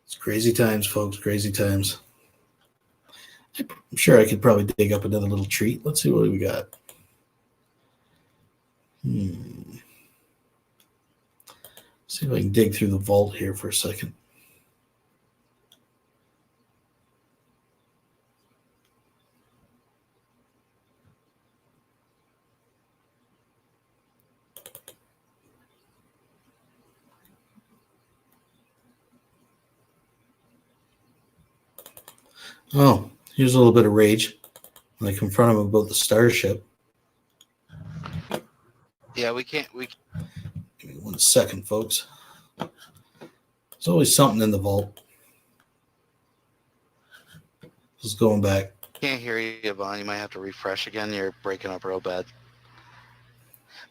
It's crazy times, folks, crazy times. I'm sure I could probably dig up another little treat. Let's see what we got. See if I can dig through the vault here for a second. Oh, here's a little bit of rage when I confront him about the Starship. Yeah, we can't. Give me 1 second, folks. There's always something in the vault. Just going back. Can't hear you, Yvonne. You might have to refresh again. You're breaking up real bad.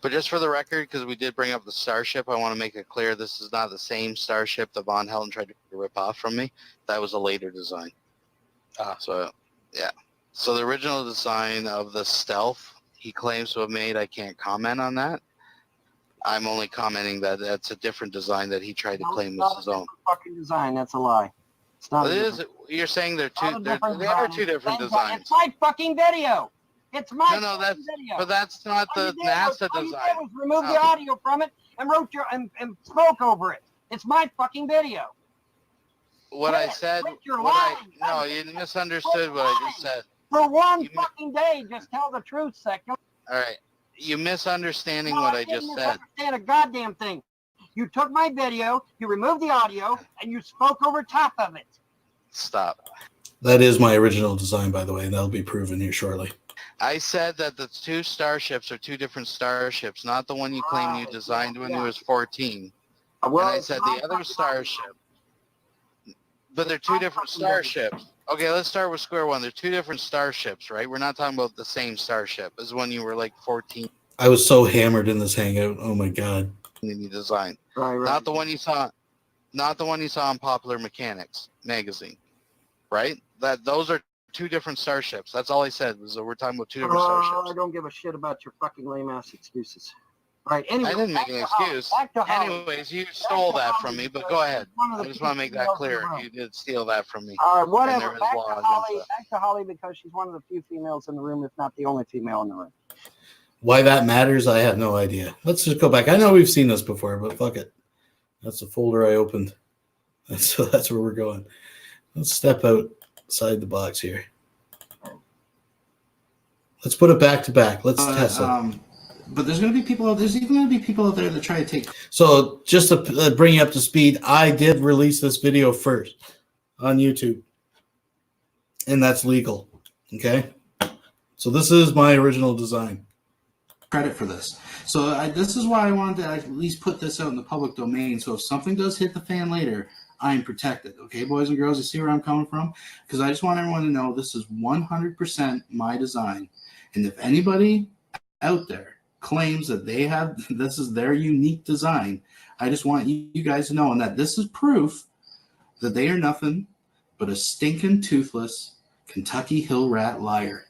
But just for the record, because we did bring up the Starship, I want to make it clear this is not the same Starship that Von Helton tried to rip off from me. That was a later design. So, yeah. So the original design of the Stealth he claims to have made, I can't comment on that. I'm only commenting that that's a different design that he tried to claim was his own. Fucking design. That's a lie. It's not. Well, it is. You're saying they are two different designs. It's my fucking video. It's my No, fucking video. But that's not the NASA All you design. did was remove the audio from it and wrote and spoke over it. It's my fucking video. What I said, no, you misunderstood what I just said. For one fucking day, just tell the truth, Second. All right, you misunderstanding what I just said. Understand a goddamn thing. You took my video, you removed the audio, and you spoke over top of it. Stop. That is my original design, by the way, and that'll be proven here shortly. I said that the two starships are two different starships, not the one you claim you designed when you was 14. Well, and I said the other starship. But they're two different starships. Okay, let's start with square one. They're two different starships, right? We're not talking about the same starship as when you were like 14. I was so hammered in this hangout. Oh my god. In the design. Right. Not the one you saw in Popular Mechanics magazine. Right? Those are two different starships. That's all I said was that we're talking about two different starships. I don't give a shit about your fucking lame ass excuses. All right, anyway, I didn't make an excuse. Anyways, you stole that from me, but go ahead. I just want to make that clear. You did steal that from me. Whatever. Back to Holly, because she's one of the few females in the room, if not the only female in the room. Why that matters, I have no idea. Let's just go back. I know we've seen this before, but fuck it. That's the folder I opened. So that's where we're going. Let's step outside the box here. Let's put it back to back. Let's test it. But there's going to be people. There's even going to be people out there that try to take. So just to bring you up to speed, I did release this video first on YouTube, and that's legal. Okay, so this is my original design. Credit for this. So this is why I wanted to at least put this out in the public domain. So if something does hit the fan later, I'm protected. Okay, boys and girls, you see where I'm coming from? Because I just want everyone to know this is 100% my design, and if anybody out there claims that they have this is their unique design, I just want you guys to know, and that this is proof that they are nothing but a stinking toothless Kentucky hill rat liar.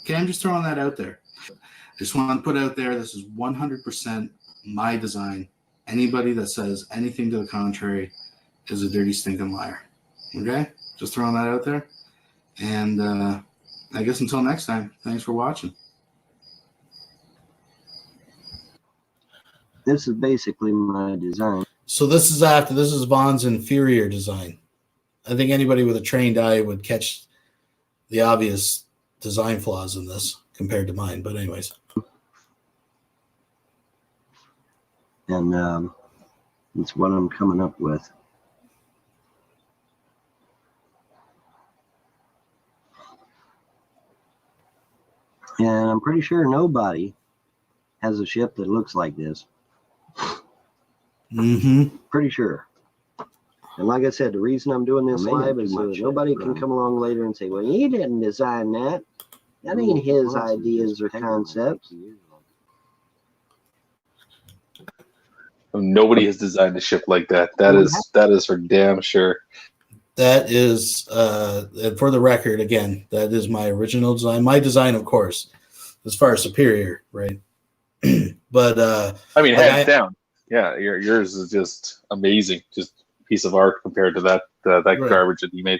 Okay, I'm just throwing that out there. I just want to put out there this is 100% my design. Anybody that says anything to the contrary is a dirty stinking liar. Okay, just throwing that out there, and I guess until next time, thanks for watching. This is basically my design. So this is Von's inferior design. I think anybody with a trained eye would catch the obvious design flaws in this compared to mine. But anyways. And it's what I'm coming up with. And I'm pretty sure nobody has a ship that looks like this. Pretty sure. And like I said, the reason I'm doing this live is so nobody can come along later and say, well, he didn't design that. That ain't his ideas or concepts. Nobody has designed a ship like that. That is for damn sure. That is, for the record, again, that is my original design. My design, of course, as far as superior, right? But I mean, hands down. Yeah, yours is just amazing. Just a piece of art compared to that Right. garbage that you made.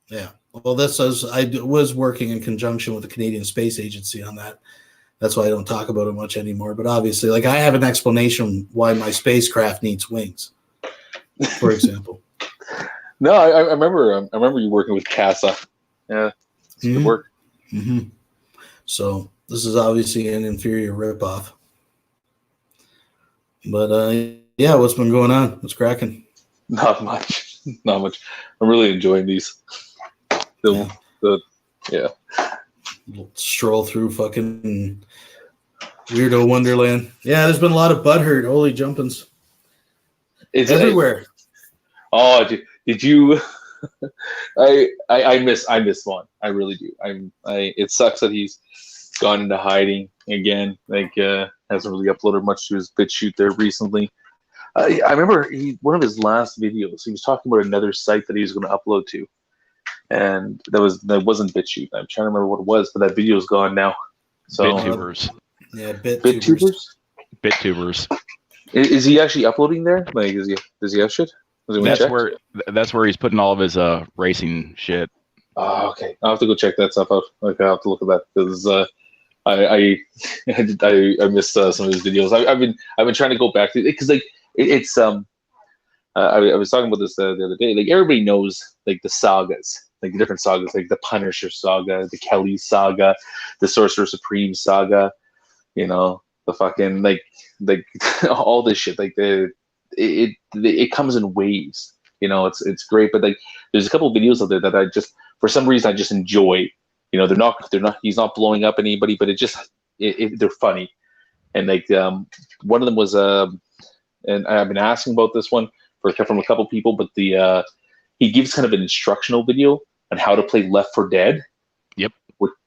Yeah. Well, I was working in conjunction with the Canadian Space Agency on that. That's why I don't talk about it much anymore. But obviously, like I have an explanation why my spacecraft needs wings, for example. No, I remember. I remember you working with CASA. Yeah, it's good work. Mm-hmm. So this is obviously an inferior ripoff. But yeah, what's been going on? What's cracking? Not much. Not much. I'm really enjoying these. Yeah. We'll stroll through fucking weirdo Wonderland. Yeah, there's been a lot of butthurt. Holy jumpins. It's everywhere. Did you? I miss Vaughn. I really do. It sucks that he's gone into hiding again. Like hasn't really uploaded much to his BitChute there recently. I remember one of his last videos. He was talking about another site that he was going to upload to, and that wasn't BitChute. I'm trying to remember what it was, but that video is gone now. So BitTubers. Yeah, BitTubers. BitTubers. Is he actually uploading there? Like, does he have shit? That's where he's putting all of his racing shit. Oh, okay. I'll have to go check that stuff out. Like, I'll have to look at that because I missed some of his videos. I've been trying to go back to it because like it's I was talking about this the other day. Like everybody knows like the sagas, like the different sagas, like the Punisher saga, the Kelly saga, the Sorcerer Supreme saga. You know, the fucking like all this shit. Like it comes in waves. You know, it's great. But like there's a couple of videos out there that I just for some reason I just enjoy. You know, they're not. He's not blowing up anybody, but they're funny. And like one of them was and I've been asking about this one from a couple people, but he gives kind of an instructional video on how to play Left 4 Dead. Yep.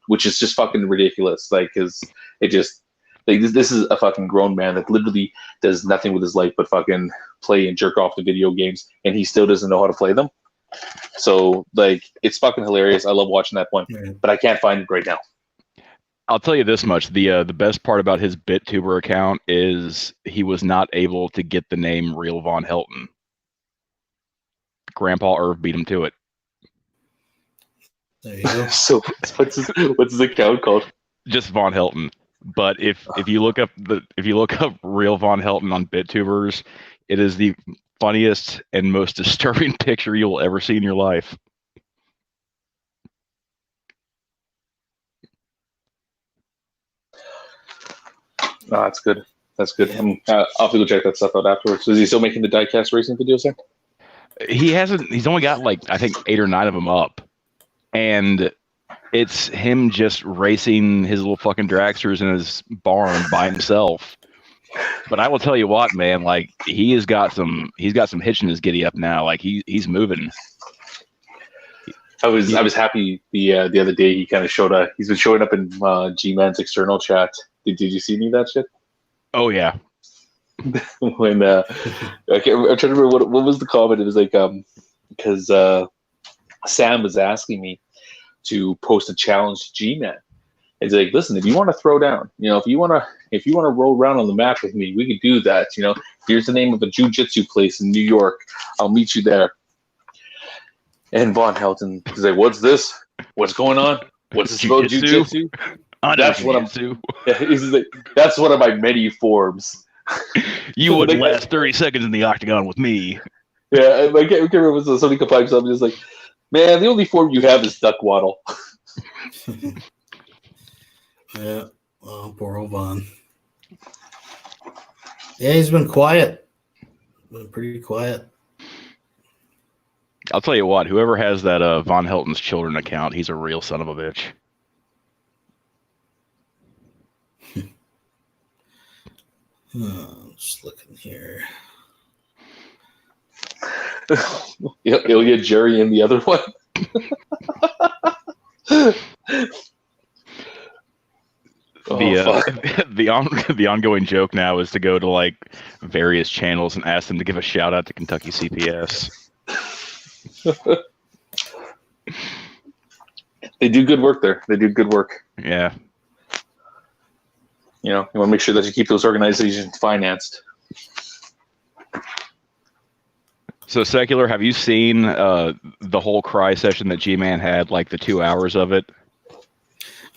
Which is just fucking ridiculous. Like, cause it just like this is a fucking grown man that literally does nothing with his life but fucking play and jerk off the video games, and he still doesn't know how to play them. So like it's fucking hilarious. I love watching that one, but I can't find it right now. I'll tell you this much: the best part about his BitTuber account is he was not able to get the name Real VONHELTON. Grandpa Irv beat him to it. There you go. So what's his account called? Just VONHELTON. But if you look up Real VONHELTON on BitTubers, it is the funniest and most disturbing picture you will ever see in your life. No, that's good. That's good. I'll have to go check that stuff out afterwards. So is he still making the diecast racing videos there? He hasn't. He's only got like I think 8 or 9 of them up, and it's him just racing his little fucking dragsters in his barn by himself. But I will tell you what, man, like he's got some hitch in his giddy up now. Like he's moving. I was happy the other day he kind of showed up. He's been showing up in G-Man's external chat. Did you see any of that shit? Oh yeah. When I'm trying to remember what was the comment. It was like because Sam was asking me to post a challenge to G-Man. It's like, listen, if you want to throw down, you know, if you want to roll around on the map with me, we could do that. You know, here's the name of a jiu-jitsu place in New York. I'll meet you there. And VONHELTON is like, what's this? What's going on? What's this about jiu-jitsu? That's what I'm. He's like, that's one of my many forms. You wouldn't last 30 seconds in the octagon with me. Yeah, I can't remember if somebody complained something. Just like, man, the only form you have is duck waddle. Yeah. Oh, poor old Vaughn. Yeah, he's been quiet. Been pretty quiet. I'll tell you what, whoever has that VONHELTON's children account, he's a real son of a bitch. Just looking here. Ilya, Jerry, and the other one. The ongoing joke now is to go to like various channels and ask them to give a shout out to Kentucky CPS. They do good work there. They do good work. Yeah. You know, you want to make sure that you keep those organizations financed. So Secular, have you seen the whole cry session that G-Man had, like the 2 hours of it?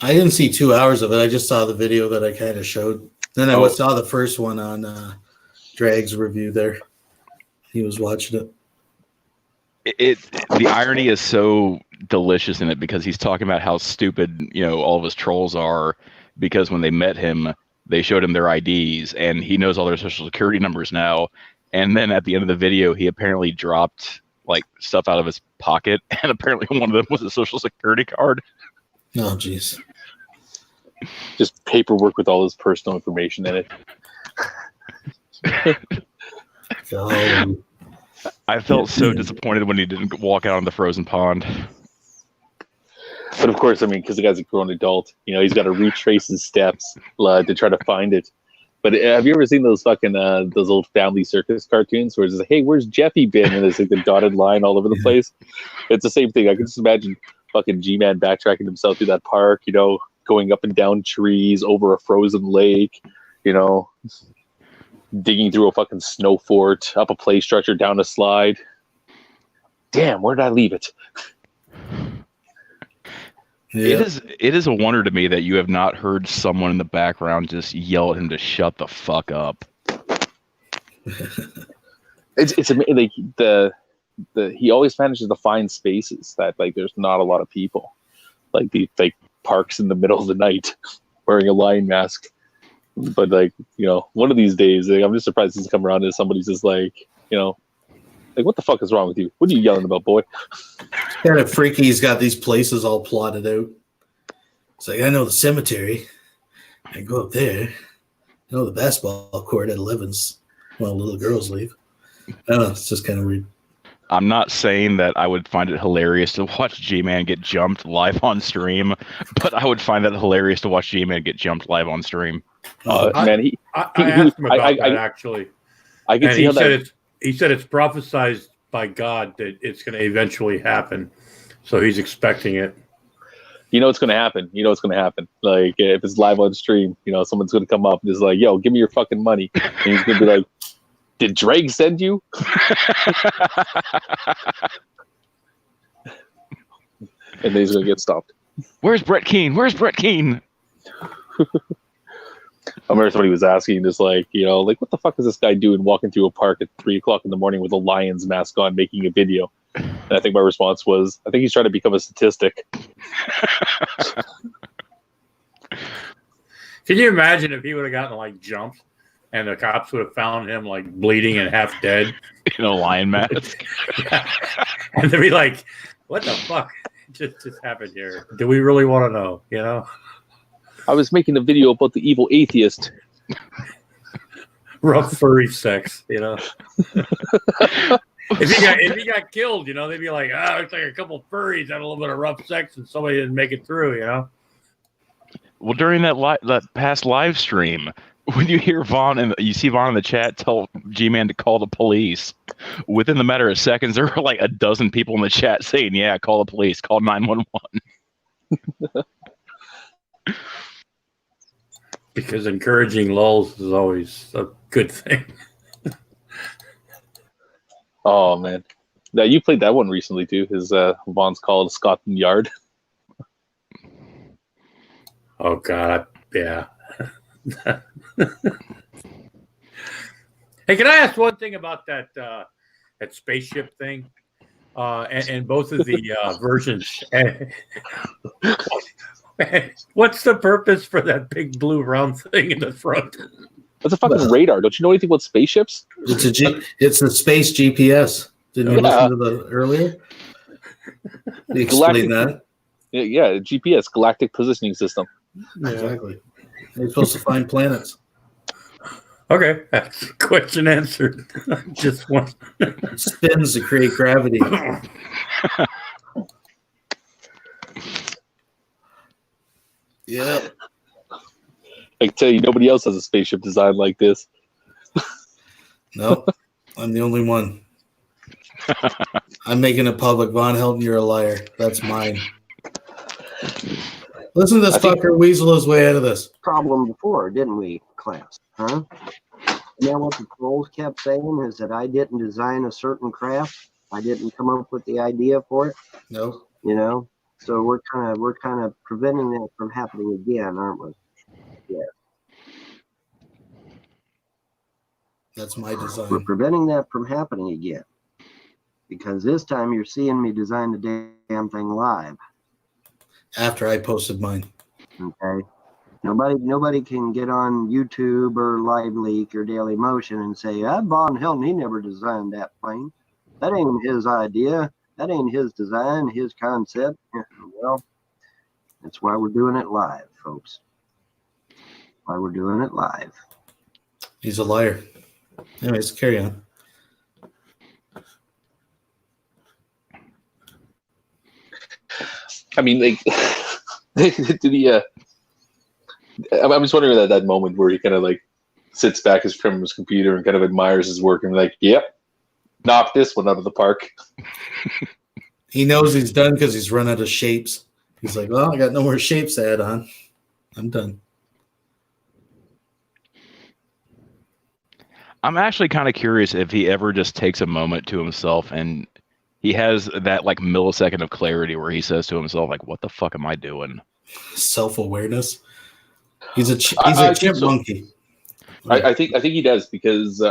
I didn't see 2 hours of it. I just saw the video that I kind of showed. Then I saw the first one on Drag's review there. He was watching it. The irony is so delicious in it because he's talking about how stupid, all of his trolls are, because when they met him, they showed him their IDs and he knows all their social security numbers now. And then at the end of the video, he apparently dropped like stuff out of his pocket, and apparently one of them was a social security card. Oh, jeez. Just paperwork with all his personal information in it. I felt so disappointed when he didn't walk out on the frozen pond. But of course, I mean, because the guy's a grown adult, he's got to retrace his steps to try to find it. But have you ever seen those fucking those old family circus cartoons where it's like, hey, where's Jeffy been? And there's like the dotted line all over the place. It's the same thing. I can just imagine fucking G-Man backtracking himself through that park, going up and down trees, over a frozen lake, digging through a fucking snow fort, up a play structure, down a slide. Damn, where did I leave it? Yeah. It is a wonder to me that you have not heard someone in the background just yell at him to shut the fuck up. It's like he always manages to find spaces that like there's not a lot of people, like the parks in the middle of the night wearing a lion mask. But one of these days, I'm just surprised he's come around and somebody's just like what the fuck is wrong with you? What are you yelling about, boy? Kind of freaky. He's got these places all plotted out. It's like, I know the cemetery. I go up there. I know the basketball court at 11's while little girls leave. I don't know. It's just kind of weird. I'm not saying that I would find it hilarious to watch G-Man get jumped live on stream, but I would find that hilarious to watch G-Man get jumped live on stream. Man, I asked him about that actually. I can see how that. He said it's prophesized by God that it's going to eventually happen, so he's expecting it. It's going to happen. It's going to happen. Like if it's live on stream, someone's going to come up and is like, "Yo, give me your fucking money," and he's going to be like, "Did Drake send you?" And then he's going to get stopped. Where's Brett Keane? Where's Brett Keane? I remember somebody was asking, just like, what the fuck is this guy doing walking through a park at 3:00 in the morning with a lion's mask on, making a video? And I think my response was, I think he's trying to become a statistic. Can you imagine if he would have gotten jumped and the cops would have found him bleeding and half dead in a lion mask? And they'd be like, what the fuck just happened here? Do we really want to know, I was making a video about the evil atheist. Rough furry sex, If he got killed, they'd be like, it's like a couple furries had a little bit of rough sex and somebody didn't make it through, Well, during that past live stream, when you hear Vaughn and you see Vaughn in the chat tell G-Man to call the police, within the matter of seconds, there were like a dozen people in the chat saying, "Yeah, call the police, call 911." Because encouraging lulls is always a good thing. Oh man, now you played that one recently too. His Vaughn's called Scotland Yard. Oh God, yeah. Hey, can I ask one thing about that spaceship thing? And both of the versions. What's the purpose for that big blue round thing in the front? That's a fucking radar. Don't you know anything about spaceships? It's a space GPS. Didn't you listen to the earlier? They explained that. Yeah, GPS, Galactic Positioning System. Yeah. Exactly. They're supposed to find planets. Okay, that's question answered. Just one. Spins to create gravity. Yeah. I can tell you, nobody else has a spaceship designed like this. No, I'm the only one. I'm making it public. Von Helton, you're a liar. That's mine. Listen to this fucker weasel his way out of this. Problem before, didn't we, class? Huh? And then what the trolls kept saying is that I didn't design a certain craft. I didn't come up with the idea for it. No. You know, so we're kind of preventing that from happening again, aren't we? Yeah. That's my design. We're preventing that from happening again, because this time you're seeing me design the damn thing live. After I posted mine. Okay. Nobody can get on YouTube or Live Leak or Daily Motion and say, Von Helton, he never designed that plane. That ain't his idea. That ain't his design, his concept. Well, that's why we're doing it live, folks. Why we're doing it live. He's a liar. Anyways, carry on. I mean, like, did he? I'm just wondering that moment where he kind of like sits back from his computer and kind of admires his work and like, yep, knock this one out of the park. He knows he's done because he's run out of shapes. He's like, well, I got no more shapes to add on. I'm done. I'm actually kind of curious if he ever just takes a moment to himself and he has that like millisecond of clarity where he says to himself, like, what the fuck am I doing? Self-awareness. He's a chimp monkey. I think he does because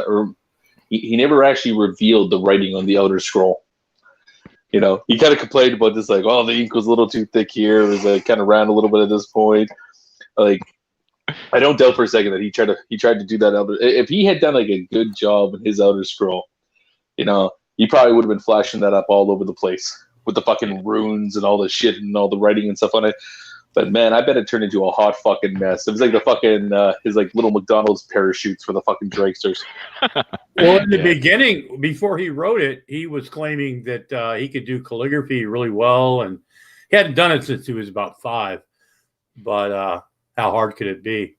he never actually revealed the writing on the Elder Scroll. You know, he kind of complained about this, like, oh, the ink was a little too thick here. It was like kind of round a little bit at this point. Like, I don't doubt for a second that he tried to do that. If he had done like a good job in his Elder Scroll, you know, he probably would have been flashing that up all over the place with the fucking runes and all the shit and all the writing and stuff on it. But man, I bet it turned into a hot fucking mess. It was like the fucking his like little McDonald's parachutes for the fucking dragsters. Well, in the beginning, before he wrote it, he was claiming that he could do calligraphy really well, and he hadn't done it since he was about 5. But how hard could it be?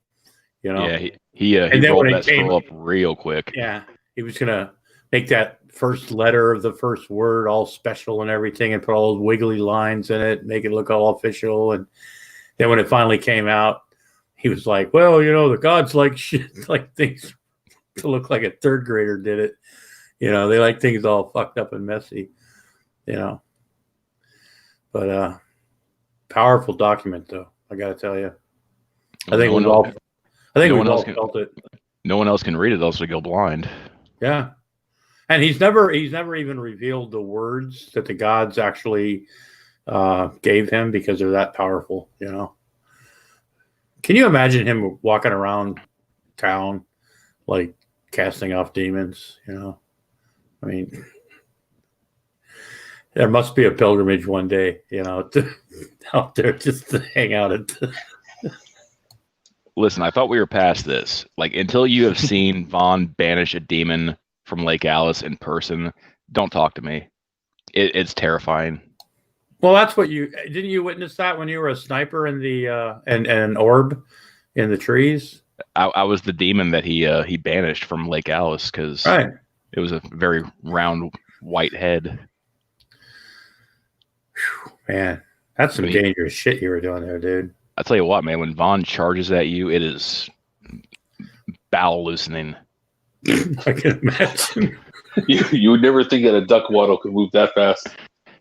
You know? Yeah, he rolled that scroll up real quick. Yeah, he was gonna make that first letter of the first word all special and everything, and put all those wiggly lines in it, make it look all official. And then when it finally came out, he was like, "Well, you know, the gods like shit, like things to look like a 3rd grader did it. You know, they like things all fucked up and messy. You know." But powerful document, though. I got to tell you. I think we've all felt it. No one else can read it, else they go blind. Yeah, and he's never even revealed the words that the gods actually gave him because they're that powerful. You know, can you imagine him walking around town like casting off demons? You know, I mean, there must be a pilgrimage one day. You know, out there just to hang out at. Listen, I thought we were past this. Like, until you have seen Vaughn banish a demon from Lake Alice in person, don't talk to me. It's terrifying. Well, that's what didn't you witness that when you were a sniper in the and an orb in the trees? I was the demon that he banished from Lake Alice because it was a very round white head. Whew, man, that's some dangerous shit you were doing there, dude. I tell you what, man, when Vaughn charges at you, it is bowel loosening. I can imagine. You would never think that a duck waddle could move that fast.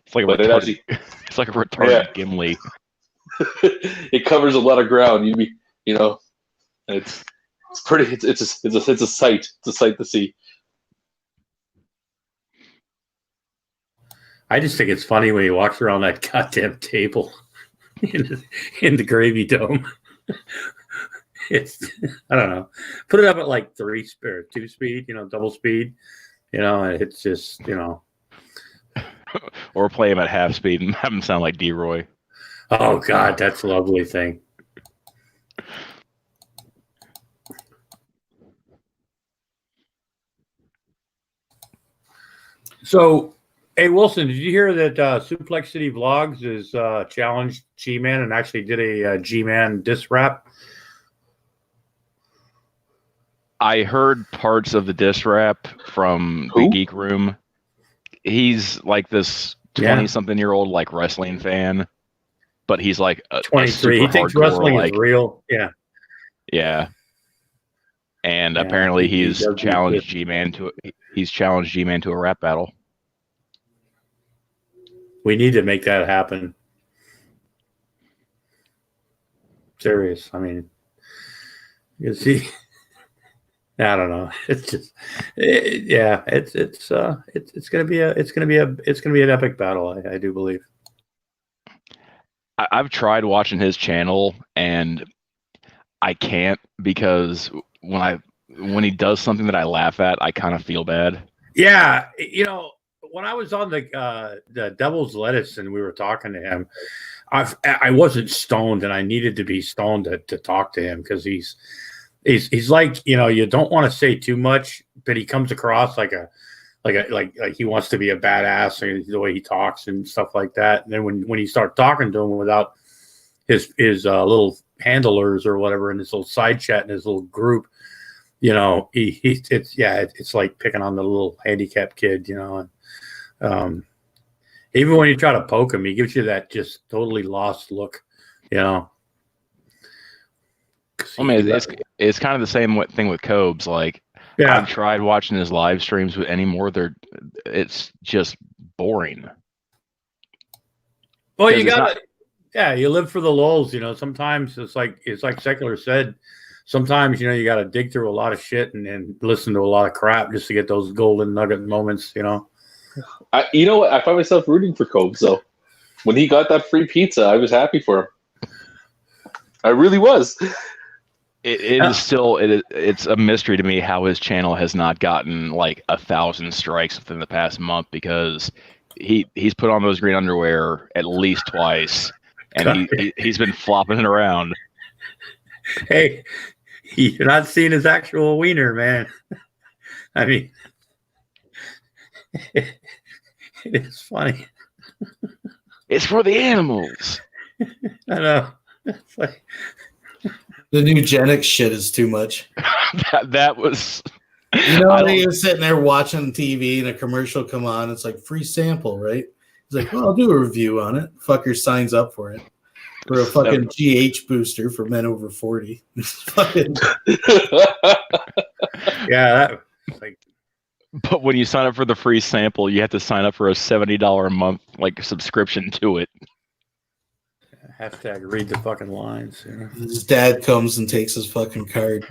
It's like it's like a retarded Gimli. It covers a lot of ground. You know, it's pretty. It's a sight. It's a sight to see. I just think it's funny when he walks around that goddamn table. In the gravy dome. It's, I don't know, put it up at like 3 or 2 speed, you know, double speed, you know, and it's just, you know. Or play him at half speed and have him sound like D-Roy. Oh God, that's a lovely thing. So, hey, Wilson, did you hear that Suplex City Vlogs is challenged G-Man and actually did a G-Man diss rap? I heard parts of the diss rap from the Geek Room. He's like this 20-something-year-old like wrestling fan, but he's like 23. He thinks wrestling is real. Yeah. Yeah. and Yeah, apparently he he's does challenged good. G-Man to a rap battle. We need to make that happen. Serious. I mean, you see, I don't know. It's just, yeah. It's gonna be an epic battle. I do believe. I've tried watching his channel and I can't, because when he does something that I laugh at, I kind of feel bad. Yeah, you know, when I was on the Devil's Lettuce and we were talking to him, I wasn't stoned, and I needed to be stoned to talk to him, because he's like, you know, you don't want to say too much, but he comes across like he wants to be a badass, and the way he talks and stuff like that. And then when you start talking to him without his little handlers or whatever in his little side chat in his little group, you know, it's like picking on the little handicapped kid, you know. And even when you try to poke him, he gives you that just totally lost look, you know. I mean, it's kind of the same thing with Cobes. Like, yeah. I've tried watching his live streams, but anymore it's just boring. Well, you gotta, you live for the lulls, you know. Sometimes it's like Secular said. Sometimes, you know, you got to dig through a lot of shit and listen to a lot of crap just to get those golden nugget moments, you know. You know what? I find myself rooting for Cobes, though. When he got that free pizza, I was happy for him. I really was. It's a mystery to me how his channel has not gotten like 1,000 strikes within the past month, because he's put on those green underwear at least twice, and he's been flopping it around. Hey, you're not seeing his actual wiener, man. I mean, it is funny. It's for the animals. I know. It's like, the eugenics shit is too much. that was, you know, you're sitting there watching TV and a commercial come on. It's like free sample, right? He's like, well, I'll do a review on it. Fucker signs up for it. For a fucking GH booster for men over 40. Fucking. Yeah. But when you sign up for the free sample, you have to sign up for a $70 a month subscription to it. Hashtag read the fucking lines. You know? His dad comes and takes his fucking card.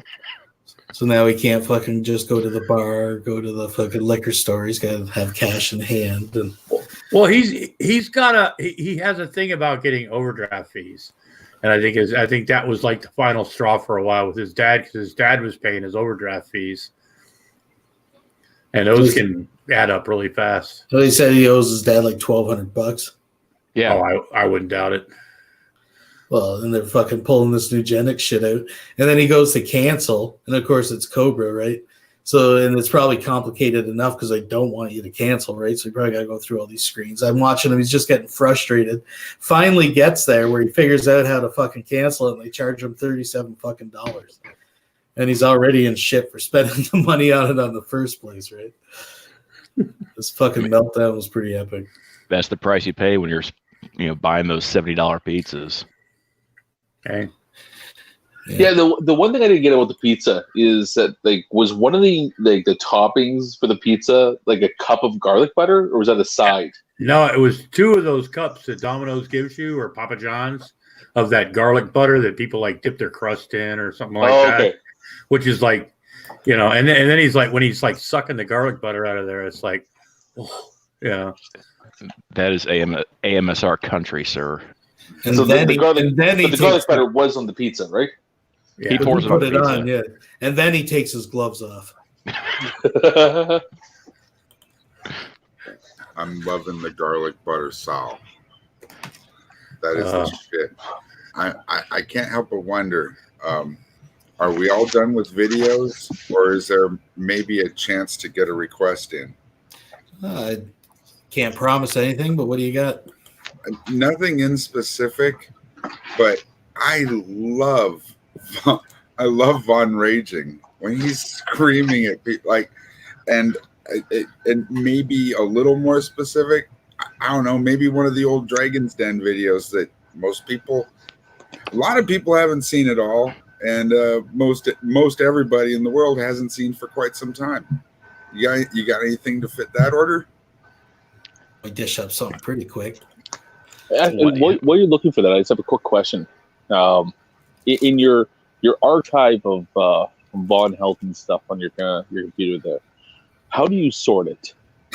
So now he can't fucking just go to the bar, go to the fucking liquor store. He's got to have cash in hand. And well, he has a thing about getting overdraft fees, and I think that was like the final straw for a while with his dad, because his dad was paying his overdraft fees, and those can add up really fast. So he said he owes his dad like $1,200. Yeah, I wouldn't doubt it. Well, and they're fucking pulling this eugenics shit out. And then he goes to cancel. And of course, it's Cobra, right? So, and it's probably complicated enough because they don't want you to cancel, right? So you probably got to go through all these screens. I'm watching him. He's just getting frustrated. Finally gets there where he figures out how to fucking cancel it. And they charge him $37 fucking dollars. And he's already in shit for spending the money on it on the first place, right? This fucking meltdown was pretty epic. That's the price you pay when you're buying those $70 pizzas. Okay. Yeah, the one thing I didn't get about the pizza is that was one of the toppings for the pizza like a cup of garlic butter, or was that a side? No, it was 2 of those cups that Domino's gives you, or Papa John's, of that garlic butter that people dip their crust in or something like that. Okay. Which is and then he's like, when he's sucking the garlic butter out of there, it's like, oh, yeah. That is AMSR country, sir. And so the garlic butter was on the pizza, right? Yeah. He pours it on the pizza. Yeah. And then he takes his gloves off. I'm loving the garlic butter sal. That is the shit. I can't help but wonder, are we all done with videos, or is there maybe a chance to get a request in? I can't promise anything, but what do you got? Nothing in specific, but I love Von Raging when he's screaming at people, and maybe a little more specific. I don't know, maybe one of the old Dragon's Den videos that a lot of people haven't seen at all, and most everybody in the world hasn't seen for quite some time. You got anything to fit that order? We dish up something pretty quick. While you're looking for that, I just have a quick question. In your archive of Von Helton stuff on your computer there, how do you sort it?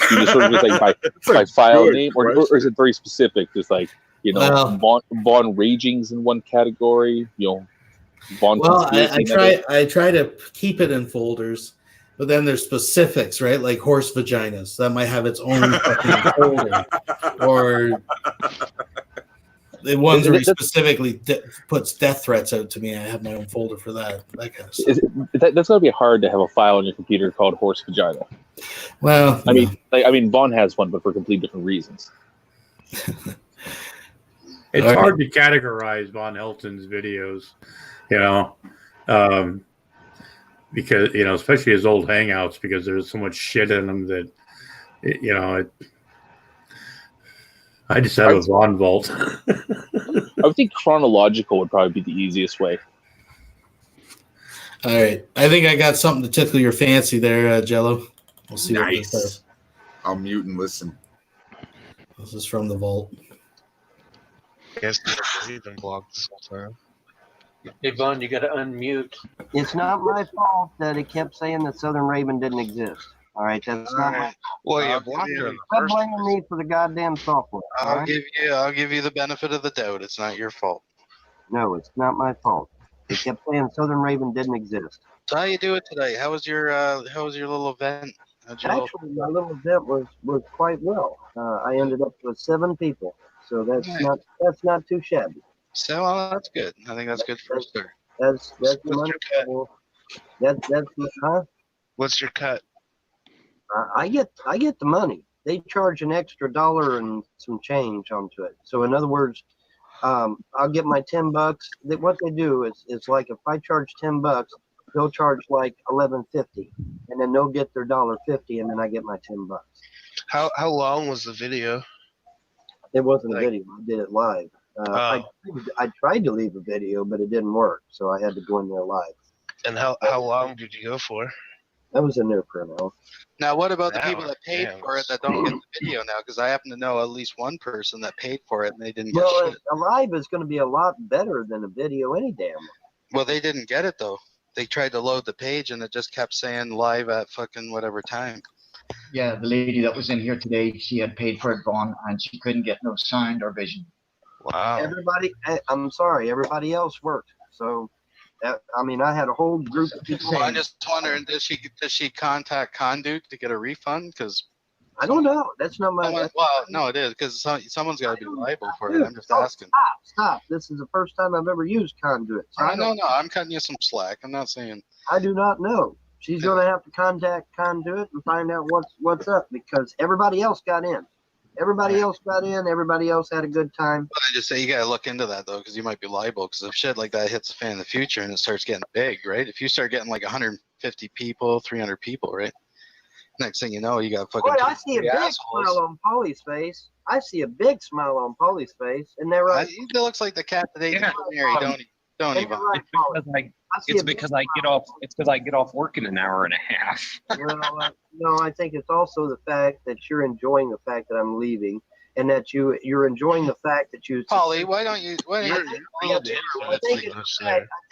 Do you just sort of just like by file name, or is it very specific? Just like, you know, Von Raging's in one category, you know, Von Conspiracy. I try to keep it in folders, but then there's specifics, right? Like horse vaginas that might have its own fucking folder, or the ones where he specifically puts death threats out to me. I have my own folder for that kind of stuff. That's gotta be hard to have a file on your computer called horse vagina. Well, I mean, Vaughn has one, but for completely different reasons. It's hard to categorize Von Helton's videos, you know, because, you know, especially his old hangouts, because there's so much shit in them that, you know, I just have a Von vault. I would think chronological would probably be the easiest way. All right, I think I got something to tickle your fancy there, Jello. We'll see what this says. I'll mute and listen. This is from the vault. Guess he's been blocked this whole time. Hey, Vaughn, you got to unmute. It's not my fault that it kept saying that Southern Raven didn't exist. All right, that's not my. Well, you blocked her. Stop blaming me for the goddamn software. all I'll right? give you the benefit of the doubt. It's not your fault. No, it's not my fault. They kept saying Southern Raven didn't exist. So how you do it today? How was your little event? Actually, my little event was quite well. I ended up with 7 people, so that's not too shabby. So well, that's good. I think that's good for a start. That's What's money. your cut? Huh? What's your cut? I get the money. They charge an extra $1 and some change onto it. So in other words, I'll get my $10. What they do is like if I charge $10, they'll charge like $11.50, and then they'll get their $1.50, and then I get my $10. How long was the video? It wasn't a video. I did it live. I tried to leave a video, but it didn't work, so I had to go in there live. And how long did you go for? I was in there for an hour. Now, what about the people that paid Yeah, for it that don't get the video now? Because I happen to know at least one person that paid for it and they didn't get Well, shit. a live is going to be a lot better than a video any damn way. Well, they didn't get it though. They tried to load the page and it just kept saying live at fucking whatever time. Yeah, the lady that was in here today, she had paid for it, Vaughn, and she couldn't get no sound or vision. Wow. I'm sorry, everybody else worked. So, I mean, I had a whole group of people. Well, I'm just wondering, does she contact Conduit to get a refund? Because I don't know. That's not my. Well, no, it is because someone's got to be liable for it. I'm just asking. Stop. This is the first time I've ever used Conduit. So No, I'm cutting you some slack. I'm not saying. I do not know. She's going to have to contact Conduit and find out what's up, because everybody else got in. Everybody else got in. Everybody else had a good time. But I just say you got to look into that though, because you might be liable. Because if shit like that hits the fan in the future and it starts getting big, right? If you start getting like 150 people, 300 people, right? Next thing you know, you got fucking. Boy, I see a big smile on Polly's face. I see a big smile on Polly's face, and they're right. It looks like the cat that ate the canary, don't he? It's because I get off work in an hour and a half. Well, no, I think it's also the fact that you're enjoying the fact that I'm leaving, and that you're enjoying the fact that you. Polly, why don't you? I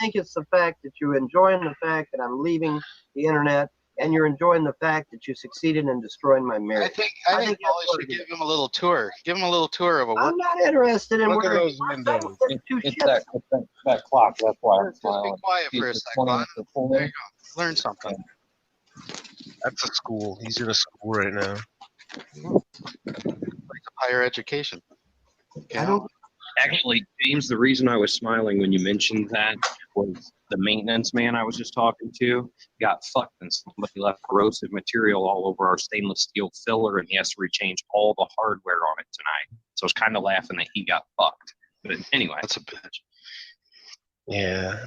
think it's the fact that you're enjoying the fact that I'm leaving the internet, and you're enjoying the fact that you succeeded in destroying my marriage. I think Polly should give him a little tour. Give him a little tour of a work. I'm not interested in Look at where those windows. It's that clock. That's why I'm Just be smiling. quiet for a It's second. There you 20 go. Learn something. That's a school. He's in a school right now. Like higher education. Actually, James, the reason I was smiling when you mentioned that was the maintenance man I was just talking to got fucked and somebody left corrosive material all over our stainless steel filler, and he has to rechange all the hardware on it tonight. So I was kind of laughing that he got fucked. But anyway. That's a bitch. Yeah.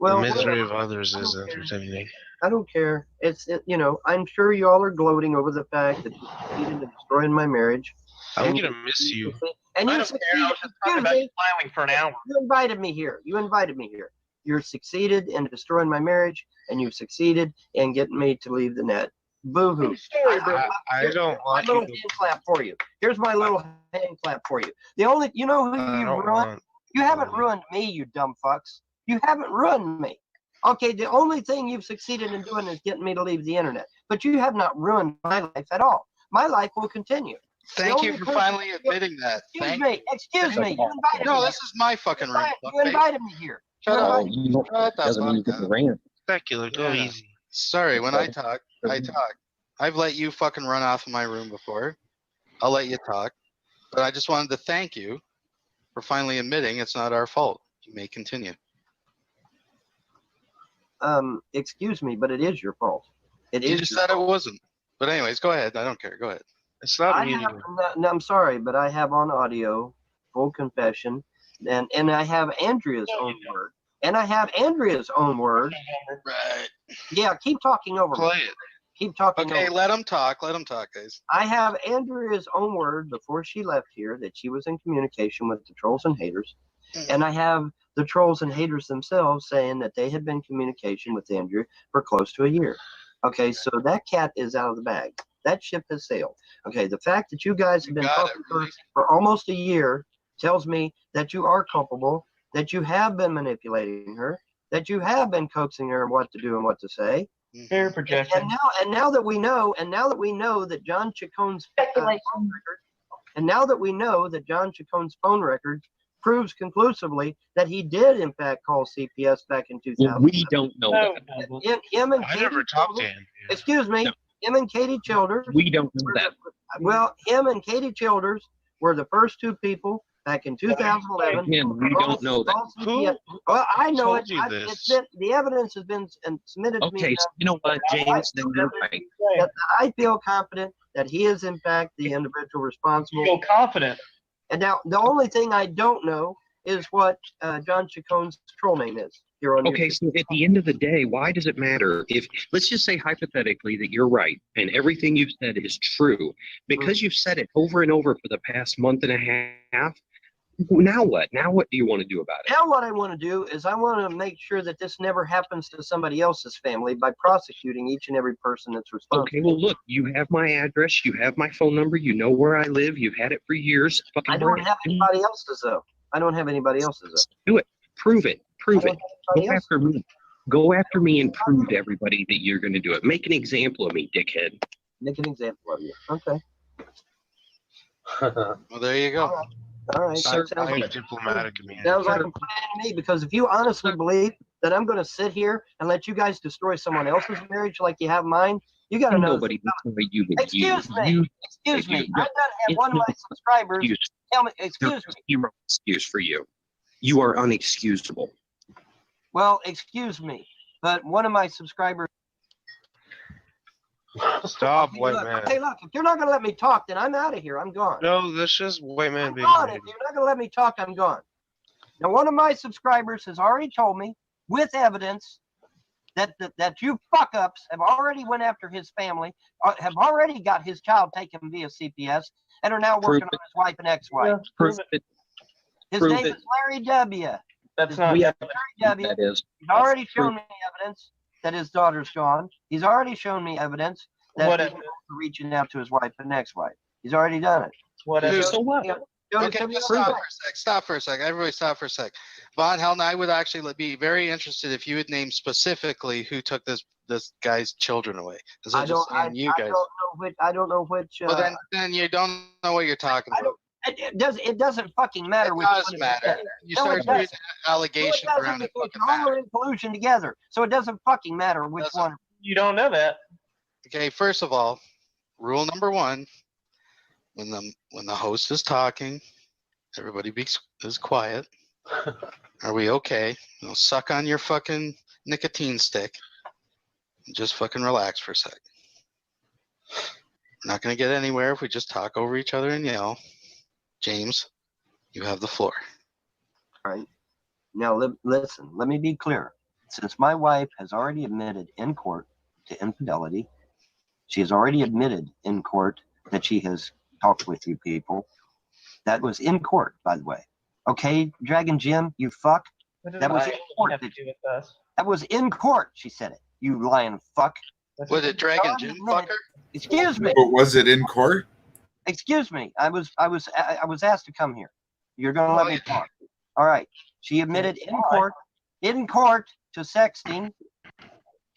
Well, the misery of others is entertaining. I don't care. I'm sure you all are gloating over the fact that you succeeded in destroying my marriage. I'm gonna miss you. And I you don't care. I was just talking about you smiling for an hour. You invited me here. You've succeeded in destroying my marriage, and you've succeeded in getting me to leave the net. Boo-hoo. I don't want my little you hand clap for you. Here's my little hand clap for you. The only, you know who I you don't ruined? want- You haven't ruined me, you dumb fucks. You haven't ruined me. Okay, the only thing you've succeeded in doing is getting me to leave the internet. But you have not ruined my life at all. My life will continue. Thank you for finally admitting that. Excuse me. Excuse me. You invited No, me. this is my fucking room. You invited me here. Shut up. Oh, doesn't mean you get the rant. Specular, go Yeah. easy. Sorry, when I talk, I talk. I've let you fucking run off of my room before. I'll let you talk. But I just wanted to thank you for finally admitting it's not our fault. You may continue. Excuse me, but it is your fault. It is. You just said it wasn't. But anyways, go ahead. I don't care. Go ahead. It's not I have, no, I'm sorry, but I have on audio full confession, and I have Andrea's own word, and I have Andrea's own word. Right. Yeah, keep talking over me. Play it. Keep talking. Okay, over let them talk. Let them talk, guys. I have Andrea's own word before she left here that she was in communication with the trolls and haters, and I have the trolls and haters themselves saying that they had been in communication with Andrea for close to a year. Okay, so that cat is out of the bag. That ship has sailed. Okay, the fact that you guys have been talking to her for almost a year tells me that you are culpable, that you have been manipulating her, that you have been coaxing her what to do and what to say. Fair projection. And now that we know that John Chacon's phone record, and now that we know that John Chacon's phone record proves conclusively that he did in fact call CPS back in 2000. We don't know that. Him and I Katie never talked to Childers- him. Excuse me. No. Him and Katie Childers. We don't know that. Well, him and Katie Childers were the first two people back in 2011. Again, we don't know that. Well, I know told it. you It's this? been, the evidence has been submitted to me. Okay, so you know what, James? Then you're right. That I feel confident that he is in fact the individual responsible. Feel confident. And now the only thing I don't know is what John Chacon's troll name is here on Okay, YouTube. so at the end of the day, why does it matter if, let's just say hypothetically that you're right and everything you've said is true, because you've said it over and over for the past month and a half, now what? Now what do you want to do about it? Now what I want to do is I want to make sure that this never happens to somebody else's family by prosecuting each and every person that's responsible. Okay, well, look, you have my address, you have my phone number, you know where I live, you've had it for years. Fucking I don't do have anybody else's though. I don't have anybody else's though. Do it. Prove it. Prove I it. don't have Go anybody after me. Go after me and prove to everybody that you're going to do it. Make an example of me, dickhead. Make an example of you. Okay. Well, there you go. All right. Sir, Sounds I'm like- diplomatic, man. Sounds like a plan to me, because if you honestly believe that I'm going to sit here and let you guys destroy someone else's marriage like you have mine, you got to know. Nobody will tell you that Excuse me. you Excuse me. you- I've got to have one of my subscribers excuse. tell me. Excuse me. Zero excuse for you. You are unexcusable. Well, excuse me, but one of my subscribers. Stop, Hey, white look, man. hey, look, if you're not going to let me talk, then I'm out of here. I'm gone. No, that's just white man I'm being gone. weird. If you're not going to let me talk, I'm gone. Now, one of my subscribers has already told me, with evidence, that you fuck-ups have already went after his family, have already got his child taken via CPS, and are now working on his wife and ex-wife. Prove it. His prove name it. is Larry W. That's not. We have Larry W. that is. He's already That's shown proof. me evidence that his daughter's gone. He's already shown me evidence that What he's evidence? reaching out to his wife and ex-wife. He's already done it. What Dude, evidence? So what? Okay, just stop for a sec. Stop for a sec. Everybody stop for a sec. Von Helden, I would actually be very interested if you would name specifically who took this guy's children away. Instead I of don't. just saying you guys. I don't know which. Well, then you don't know what you're talking about. It doesn't fucking matter. It which does one it matter. is. You No, start it doesn't. shooting allegations No, it doesn't, around it. because all are in collusion together. So it doesn't fucking matter which one. You don't know that. Okay, first of all, rule number one: when the host is talking, everybody is quiet. Are we okay? Suck on your fucking nicotine stick and just fucking relax for a sec. We're not gonna get anywhere if we just talk over each other and yell. James, you have the floor. All right. Now, listen, let me be clear. Since my wife has already admitted in court to infidelity, she has already admitted in court that she has talked with you people. That was in court, by the way. Okay, Dragon Jim, you fuck. That was in court. That was in court. She said it. You lying fuck. Was it Dragon Jim fucker? Excuse me. But was it in court? Excuse me. I was asked to come here. You're gonna let me talk. All right. She admitted in court to sexting.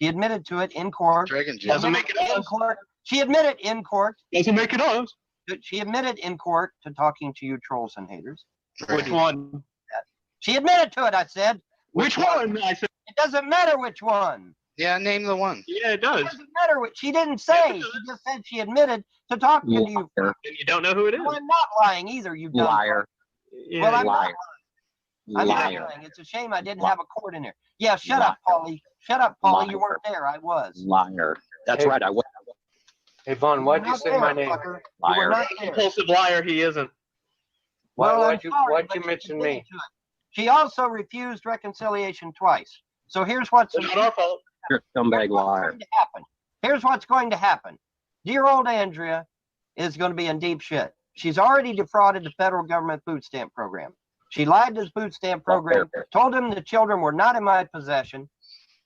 She admitted to it in court. Dragon Jim. Doesn't make it in court. She admitted in court. Doesn't make it us. She admitted in court to talking to you trolls and haters. Which one? She admitted to it, I said. Which one? I said. It doesn't matter which one. Yeah, name the one. Yeah, it does. It doesn't matter what she didn't say. She just said she admitted to talking to you. And you don't know who it is. Well, I'm not lying either, you dumb Liar. fuck. Well, I'm Liar. not lying. I'm not lying. It's a shame I didn't have a court in here. Yeah, shut up, Paulie. Shut up, Paulie. Liar. You weren't there. I was. Liar. That's Hey. right. I was. Hey, Vaughn, why'd you say my name? Liar. Impulsive liar, he isn't. Why'd you mention me? She also refused reconciliation twice. So here's what's not our fault. You're a scumbag liar. happen. Here's what's going to happen. Dear old Andrea is going to be in deep shit. She's already defrauded the federal government food stamp program. She lied to the food stamp program, told them the children were not in my possession,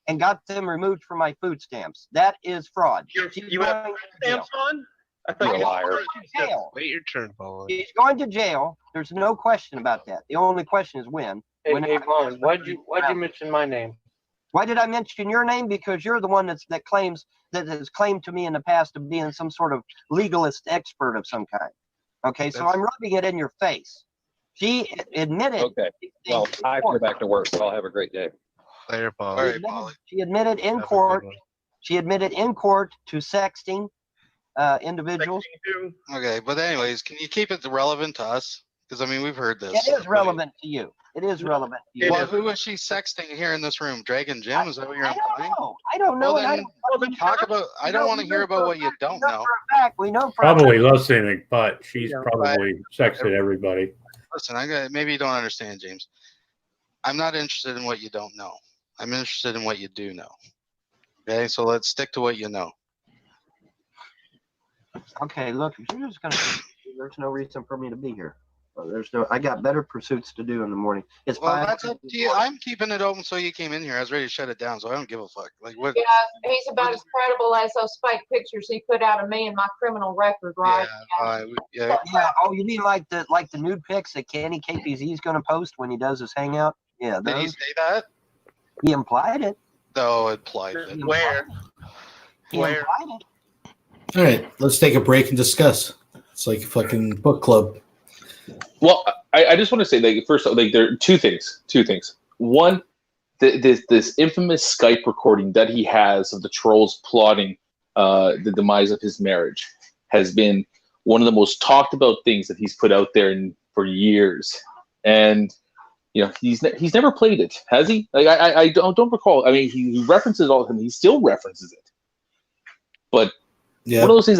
and got them removed from my food stamps. That is fraud. You have food stamps on? I thought you liar. jail. Wait your turn, Paul. She's going to jail. There's no question about that. The only question is when. Hey, Vaughn, why'd you mention my name? Why did I mention your name? Because you're the one that has claimed to me in the past of being some sort of legalist expert of some kind. Okay, so I'm rubbing it in your face. She admitted. Okay. Well, I have to go back to work, so I'll have a great day. Later, Paul. She admitted in court. She admitted in court to sexting individuals. Okay, but anyways, can you keep it relevant to us? Because I mean, we've heard this. It is relevant to you. It is relevant to you. Well, who was she sexting here in this room? Dragon Jim? Is that what you're implying? I don't know. Well, then talk about. I don't want to hear about what you don't know. We know for Probably listening, but she's probably sexted everybody. Listen, maybe you don't understand, James. I'm not interested in what you don't know. I'm interested in what you do know. Okay, so let's stick to what you know. Okay, look, if you're just gonna, there's no reason for me to be here. I got better pursuits to do in the morning. It's Well, that's up to you. I'm keeping it open so you came in here. I was ready to shut it down, so I don't give a fuck. Like what? Yeah, he's about as credible as those fake pictures he put out of me and my criminal record, right? Yeah. Oh, you mean like the nude pics that Candy KPZ is going to post when he does his hangout? Yeah. Did he say that? He implied it. No, implied it. Where? He implied it. All right, let's take a break and discuss. It's like a fucking book club. Well, I just want to say, like, first, like, there are two things. One, this infamous Skype recording that he has of the trolls plotting the demise of his marriage has been one of the most talked about things that he's put out there for years. And you know, he's never played it, has he? Like, I don't recall. I mean, he references all of them. He still references it, but one of those things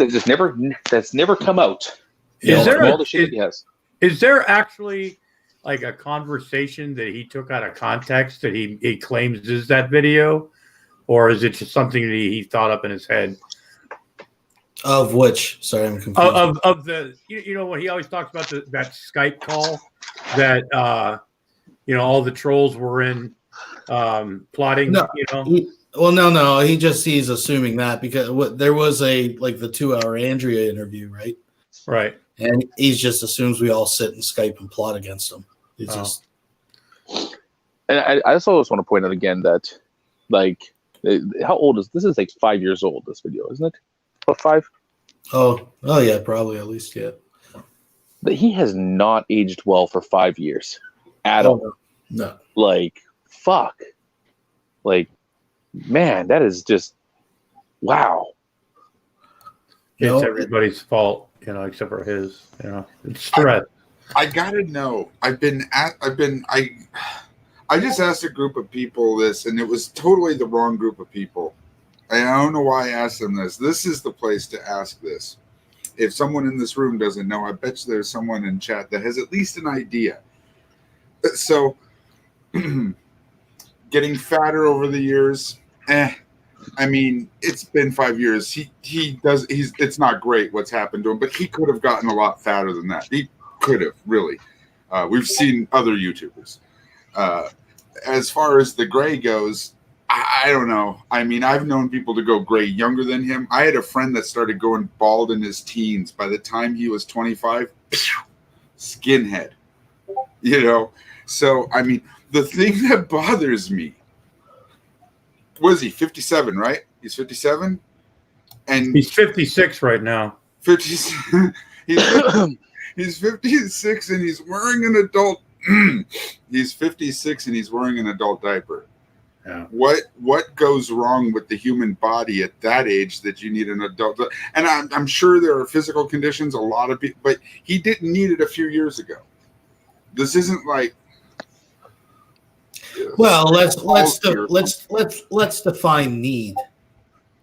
that's never come out. Is there all the shit he has? Is there actually like a conversation that he took out of context that he claims is that video, or is it just something that he thought up in his head? Of which? Sorry, I'm confused. Of the you know when he always talks about that Skype call that all the trolls were in plotting. No, no. He's assuming that because there was the 2-hour Andrea interview, right? Right. And he just assumes we all sit in Skype and plot against him. It's just. And I also just want to point out again that, like, how old is this? Is like 5 years old. This video, isn't it? About 5. Oh yeah, probably at least But he has not aged well for 5 years at all. No. Like, fuck. Like, man, that is just wow. It's everybody's fault, except for his. It's stress. I gotta know. I just asked a group of people this, and it was totally the wrong group of people. And I don't know why I asked them this. This is the place to ask this. If someone in this room doesn't know, I bet you there's someone in chat that has at least an idea. So, getting fatter over the years, I mean, it's been 5 years. It's not great what's happened to him, but he could have gotten a lot fatter than that. He could have, really. We've seen other YouTubers. as far as the gray goes, I don't know. I mean, I've known people to go gray younger than him. I had a friend that started going bald in his teens. By the time he was 25, skinhead. You know? So, I mean, the thing that bothers me, was he 57, right? He's 57? And he's 56 right now. 56. He's 56 and he's wearing an adult. He's 56 and he's wearing an adult diaper. Yeah. What goes wrong with the human body at that age that you need an adult? And I'm sure there are physical conditions, a lot of people, but he didn't need it a few years ago. This isn't like. Well, let's define need,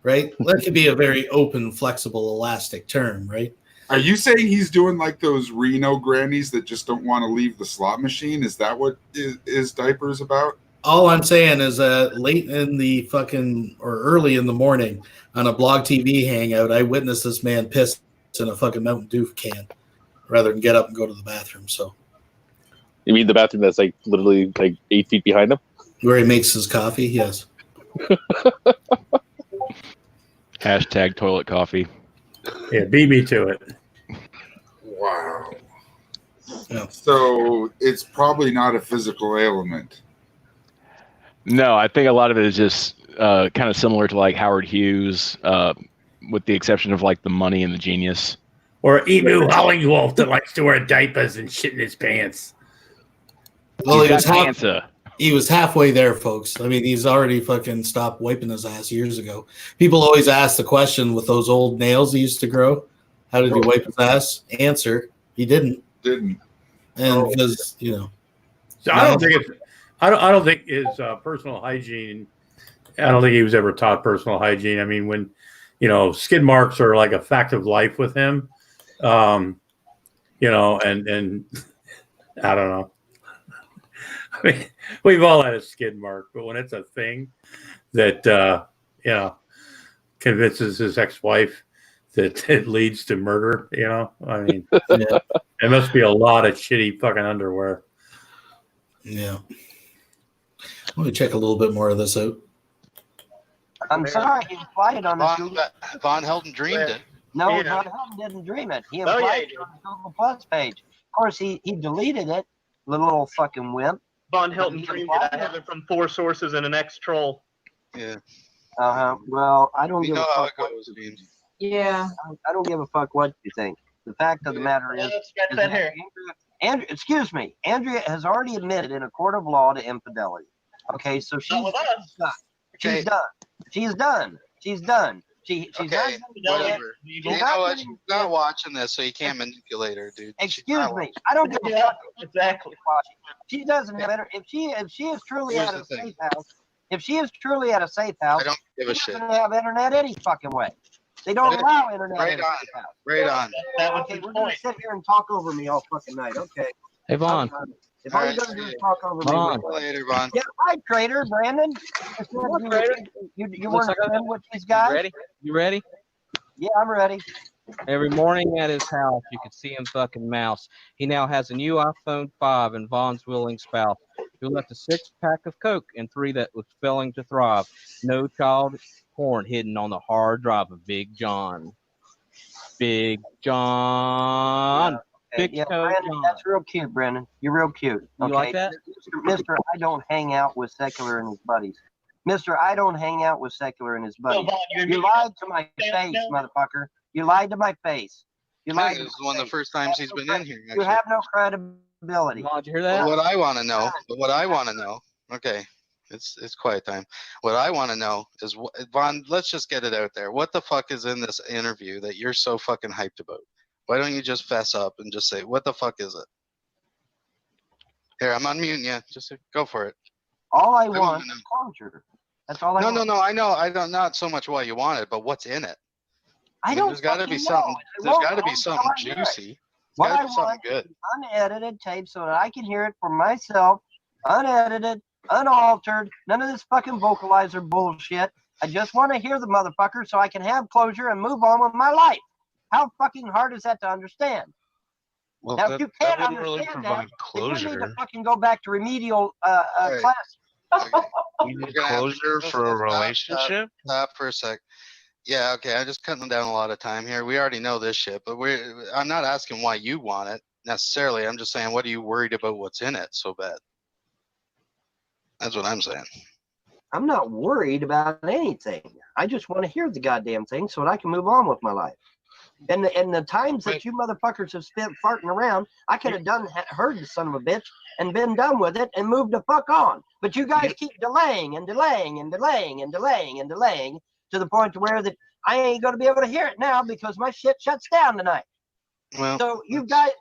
right? That could be a very open, flexible, elastic term, right? Are you saying he's doing like those Reno grannies that just don't want to leave the slot machine? Is that what his diapers about? All I'm saying is late in the fucking or early in the morning on a Blog TV hangout, I witnessed this man piss in a fucking Mountain Dew can rather than get up and go to the bathroom. So, you mean the bathroom that's like literally like 8 feet behind him, where he makes his coffee? Yes. Hashtag toilet coffee. Yeah, beat me to it. Wow. Yeah. So it's probably not a physical ailment. No, I think a lot of it is just kind of similar to like Howard Hughes, with the exception of like the money and the genius. Or Emu Hollingwolf that likes to wear diapers and shit in his pants. Well, he was halfway there, folks. I mean, he's already fucking stopped wiping his ass years ago. People always ask the question with those old nails he used to grow, how did he wipe his ass? Answer, he didn't. Didn't. And because, you know. So I don't think his personal hygiene, I don't think he was ever taught personal hygiene. I mean, when, you know, skid marks are like a fact of life with him, you know, and I don't know. I mean, we've all had a skid mark, but when it's a thing that, you know, convinces his ex-wife that it leads to murder, you know, I mean, yeah, it must be a lot of shitty fucking underwear. Yeah. Let me check a little bit more of this out. I'm sorry, he implied on the Google. Von Helton dreamed it. No, Von Helton didn't dream it. He implied it on the Google Plus page. Of course, he deleted it, little fucking wimp. Von Helton dreamed it. I have it from 4 sources and an ex-troll. Yeah. Well, I don't We give know a how fuck. it goes, Beam. Yeah. I don't give a fuck what you think. The fact of the matter is that excuse me, Andrea has already admitted in a court of law to infidelity. Okay, so she's done. She's done. She's done. She's done. She's Okay, not whatever. You know what? She's not watching this, so you can't manipulate her, dude. Excuse me. I don't give a fuck. Exactly. She doesn't have better. If she is truly Here's at the a thing. safe house, if she is truly at a safe house, I don't give a she's shit. not gonna have internet any fucking way. They don't allow internet Right in a on. safe house. Right on. Okay, we're gonna sit here and talk over me all fucking night. Okay. Hey, Vaughn. If all you're gonna do is talk over me, Vaughn. Later, Vaughn. yeah, hi, Trader Brandon. You Looks weren't like friend with these guys? Ready? You ready? Yeah, I'm ready. Every morning at his house, you can see him fucking mouse. He now has a new iPhone 5 and Vaughn's willing spouse, who left a 6-pack of Coke and 3 that was failing to thrive. No child porn hidden on the hard drive of Big John. Big John. Big Yeah, Coke Brandon, John. that's real cute, Brandon. You're real cute. You like that? Mr. I don't hang out with Secular and his buddies. Mr. I don't hang out with Secular and his buddies. You lied to my face, motherfucker. You lied to my face. You lied. This is one of the first times he's been in here. You have no credibility. Did you hear that? What I want to know, okay, it's quiet time. What I want to know is, Vaughn, let's just get it out there. What the fuck is in this interview that you're so fucking hyped about? Why don't you just fess up and just say, what the fuck is it? Here, I'm unmuting you. Just go for it. All I want is closure. That's all I want. No, I know. I don't, not so much what you want it, but what's in it? I don't. There's got to be fucking something. know. There's got to be something juicy. What There's I got to be something want good. is unedited tape so that I can hear it for myself, unedited, unaltered, none of this fucking vocalizer bullshit. I just want to hear the motherfucker so I can have closure and move on with my life. How fucking hard is that to understand? Well, Now, that, if you that can't wouldn't really understand provide that, then you need closure. to fucking go back to remedial class You need closure for a relationship? Stop for a sec. Yeah, okay. I'm just cutting down a lot of time here. We already know this shit, but I'm not asking why you want it necessarily. I'm just saying, what are you worried about? What's in it so bad? That's what I'm saying. I'm not worried about anything. I just want to hear the goddamn thing so that I can move on with my life. And the times that you motherfuckers have spent farting around, I could have heard the son of a bitch and been done with it and moved the fuck on. But you guys keep delaying and delaying and delaying and delaying and delaying to the point to where that I ain't going to be able to hear it now because my shit shuts down tonight. Well, so you guys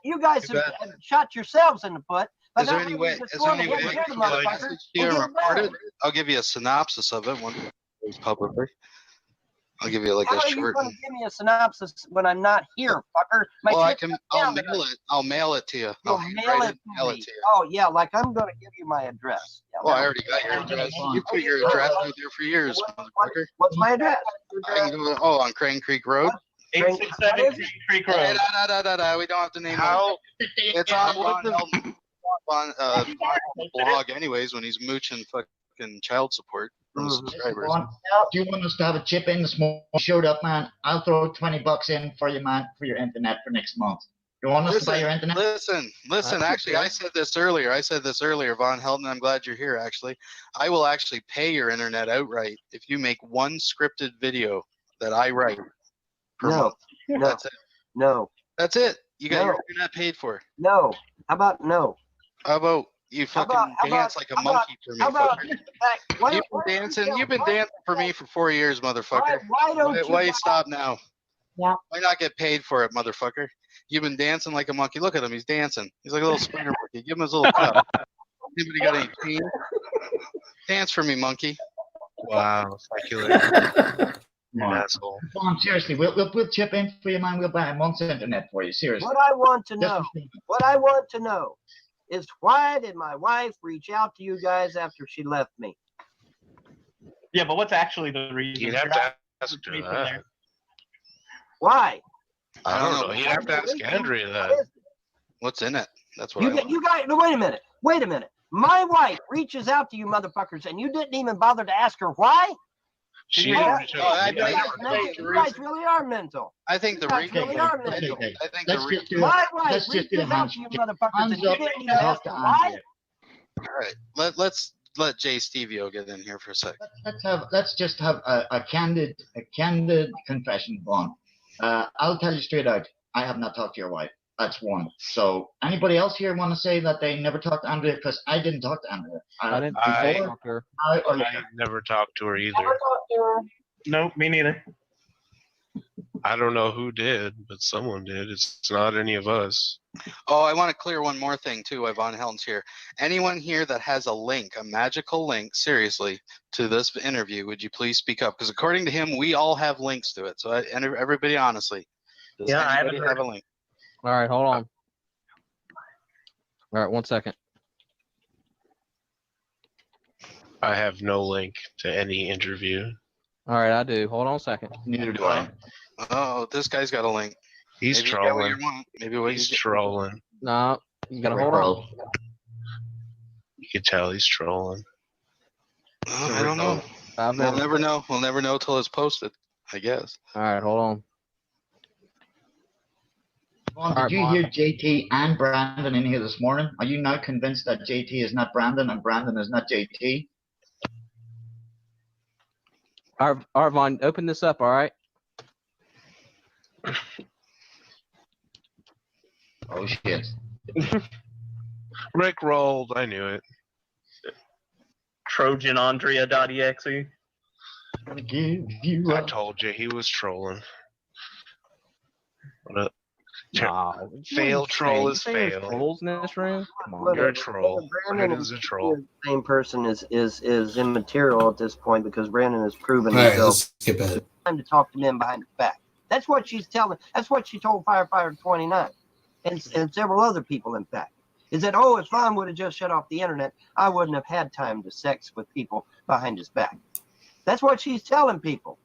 have shot yourselves in the foot. Is there any way? I'll give you a synopsis of it when it's publicly. I'll give you like How a are short. you going to give me a synopsis when I'm not here, fucker? I'll mail it. I'll mail it to you. You'll mail it to me. Oh yeah, like I'm going to give you my address. Yeah, well, I already got your address. You put your address out there for years, motherfucker. What's my address? I can go, on Crane Creek Road. 867 Crane Creek Road. We don't have to name it. It's on blog anyways when he's mooching fucking child support from subscribers. Do you want us to have a chip in this morning? Showed up, man. I'll throw $20 in for you, man, for your internet for next month. You want us to buy your internet? Listen. Actually, I said this earlier. Von Helton, I'm glad you're here. Actually, I will actually pay your internet outright if you make one scripted video that I write per month. That's it. No. That's it. You got your internet paid for. No. How about no? How about you fucking dance like a monkey for me, fucker? You've been dancing for me for 4 years, motherfucker. Why you stop now? Yeah. Why not get paid for it, motherfucker? You've been dancing like a monkey. Look at him. He's dancing. He's like a little spider monkey. Give him his little cup. Anybody got any pain? Dance for me, monkey. Wow, speculator. Asshole. Come on, seriously, we'll chip in for you, man. We'll buy a month's internet for you. Seriously. What I want to know is why did my wife reach out to you guys after she left me? Yeah, but what's actually the reason? You'd have to ask her that. Why? I don't know. You'd have to ask Andrea that. What's in it? That's what you guys. No, wait a minute. My wife reaches out to you motherfuckers, and you didn't even bother to ask her why. You guys really are mental. I think the reason really are mental. My wife reaches out to you motherfuckers, and you didn't even ask her why. All right, let's let Jay Stevio get in here for a sec. Let's just have a candid confession, Vaughn. I'll tell you straight out. I have not talked to your wife. That's one. So anybody else here want to say that they never talked to Andrea? Because I didn't talk to Andrea. I never talked to her either. Nope, me neither. I don't know who did, but someone did. It's not any of us. Oh, I want to clear one more thing too while Von Helton's here. Anyone here that has a link, a magical link, seriously, to this interview, would you please speak up? Because according to him, we all have links to it. So everybody, honestly, does anybody have a link? All right, hold on. All right, 1 second. I have no link to any interview. All right, I do. Hold on a second. Neither do I. Oh, this guy's got a link. He's trolling. He's trolling. No, you gotta hold on. You can tell he's trolling. I don't know. We'll never know. We'll never know till it's posted, I guess. All right, hold on. Vaughn, did you hear JT and Brandon in here this morning? Are you now convinced that JT is not Brandon and Brandon is not JT? All right, Vaughn, open this up, all right? Oh, shit. Rick rolled. I knew it. TrojanAndrea.exe. I told you he was trolling. Fail troll is fail. Trolls in this room? Come on. You're a troll. Brandon is a troll. The same person is immaterial at this point because Brandon has proven All right, himself. let's skip it. Time to talk to men behind his back. That's what she's telling. That's what she told Firefighter 29 and several other people, in fact. Is that, if Vaughn would have just shut off the internet, I wouldn't have had time to sex with people behind his back. That's what she's telling people.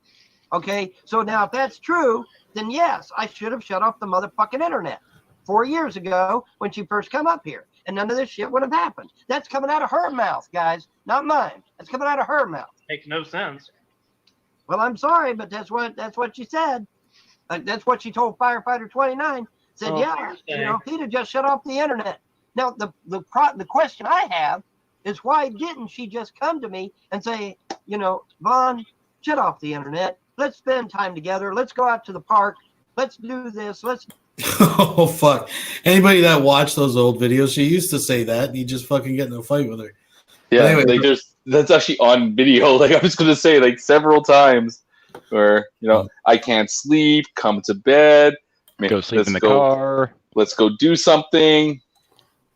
Okay, so now if that's true, then yes, I should have shut off the motherfucking internet 4 years ago when she first come up here, and none of this shit would have happened. That's coming out of her mouth, guys. not mine. That's coming out of her mouth. Makes no sense. Well, I'm sorry, but that's what she said. That's what she told Firefighter 29. Said, Oh, yeah, you know, he'd have just shut off the internet. Now, the question I have is why didn't she just come to me and say, you know, Vaughn, shut off the internet. Let's spend time together. Let's go out to the park. Let's do this. Let's. Oh fuck! Anybody that watched those old videos, she used to say that, and you just fucking get in a fight with her. Yeah, But anyway, like that's actually on video. Like I was gonna say, like several times, where I can't sleep, come to bed, go sleep in the car. Let's go do something.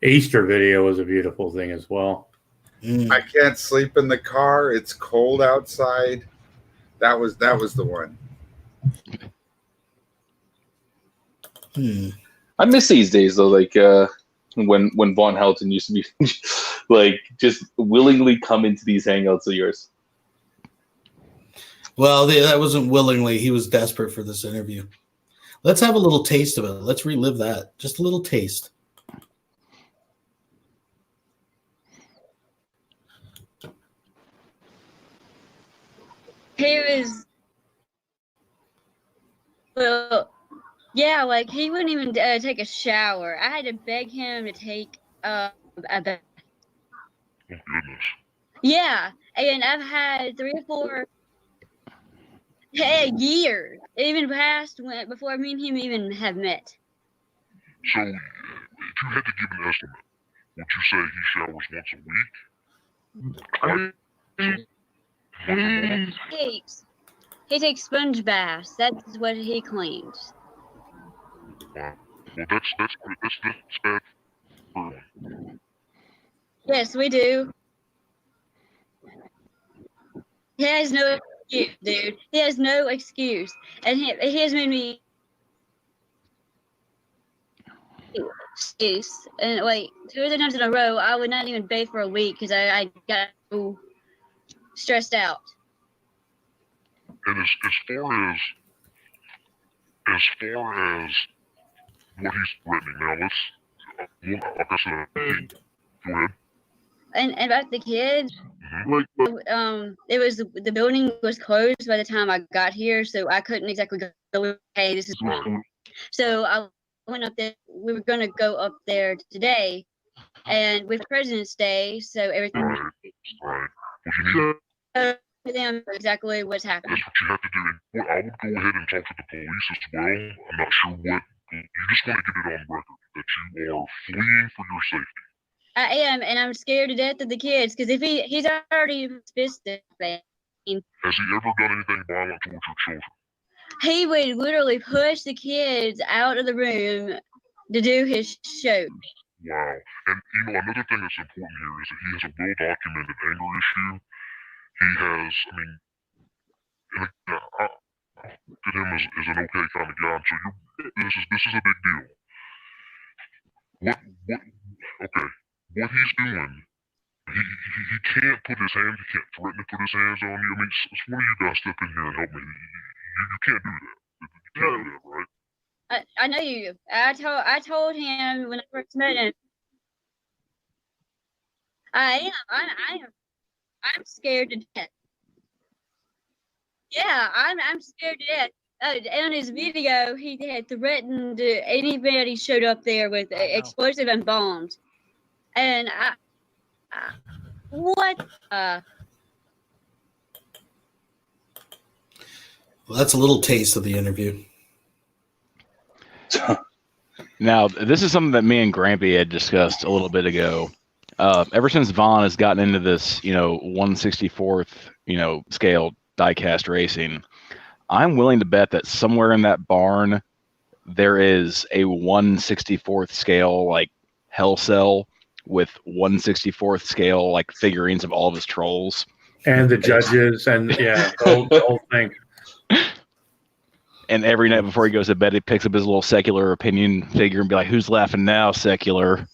Easter video was a beautiful thing as well. I can't sleep in the car. It's cold outside. That was the one. I miss these days though, like when Von Helton used to be like just willingly come into these hangouts of yours. well, that wasn't willingly. He was desperate for this interview. Let's have a little taste of it. Let's relive that. Just a little taste. He was, well, yeah, like he wouldn't even take a shower. I had to beg him to take a bath. Oh, goodness. Yeah, and I've had 3 or 4 years, even past before me and him even have met. So, if you had to give an estimate, would you say he showers once a week? He takes sponge baths. That's what he claims. Wow. Well, that's bad for one. Yes, we do. He has no excuse, dude. He has no excuse, and he has made me excuse. And like 2 or 3 times in a row, I would not even bathe for a week because I got so stressed out. And as far as what he's threatening, now let's, like I said, go ahead. And about the kids, Mm-hmm. it was the building was closed by the time I got here, so I couldn't exactly go. Hey, this is so I went up there. We were gonna go up there today, and with President's Day, so everything. Right. Well, you need Them exactly what's happening. That's what you have to do. And I would go ahead and talk to the police as well. I'm not sure what. You just want to get it on record that you are fleeing for your safety. I am, and I'm scared to death of the kids because if he's already fisted. Has he ever done anything violent towards your children? He would literally push the kids out of the room to do his show. Wow. And another thing that's important here is that he has a well-documented anger issue. He has, I mean, and I look at him as an okay kind of guy. So this is a big deal. What he's doing, he can't put his hands, he can't threaten to put his hands on you. I mean, one of you guys step in here and help me. You can't do that. You can't do that, right? I know you. I told him when I first met him. I am. I'm scared to death. Yeah, I'm scared to death. On his video, he had threatened anybody showed up there with explosive and bombs. And what? Well, that's a little taste of the interview. Now, this is something that me and Grampy had discussed a little bit ago. Ever since Vaughn has gotten into this, 1/64th, scale diecast racing, I'm willing to bet that somewhere in that barn there is a 1/64th scale like hell cell with 1/64th scale like figurines of all of his trolls and the judges and the whole thing. And every night before he goes to bed, he picks up his little secular opinion figure and be like, "Who's laughing now, secular?"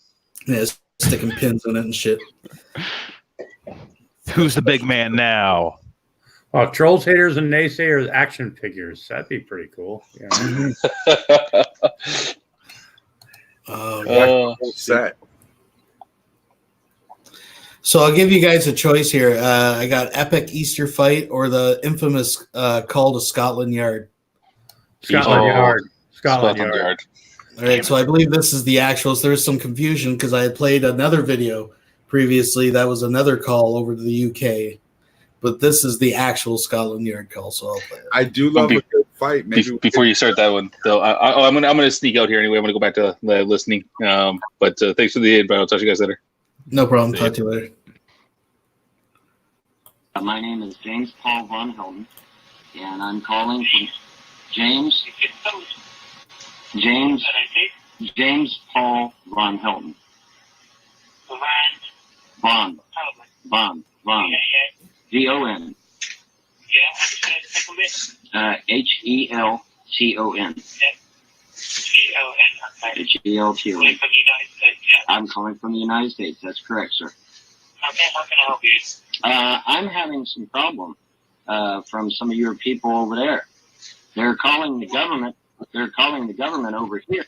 Yeah, sticking pins in it and shit. Who's the big man now? Oh, trolls, haters, and naysayers action figures. That'd be pretty cool. Yeah. Oh, set. So I'll give you guys a choice here. I got Epic Easter Fight or the infamous Call to Scotland Yard. Scotland Yard. Scotland Yard. All right, so I believe this is the actuals. There was some confusion because I had played another video previously. That was another call over to the UK. But this is the actual Scotland Yard call, so I'll play it. I do love a good fight. Maybe Before you start that one, though, I'm gonna sneak out here anyway. I'm gonna go back to listening. But thanks for the invite. I'll talk to you guys later. No problem. Talk to you later. My name is James Paul VONHELTON, and I'm calling from James Paul VONHELTON. Von. VON. HELTON. HELTON. I'm calling from the United States. That's correct, sir. Okay, how can I help you? I'm having some problem from some of your people over there. They're calling the government. They're calling the government over here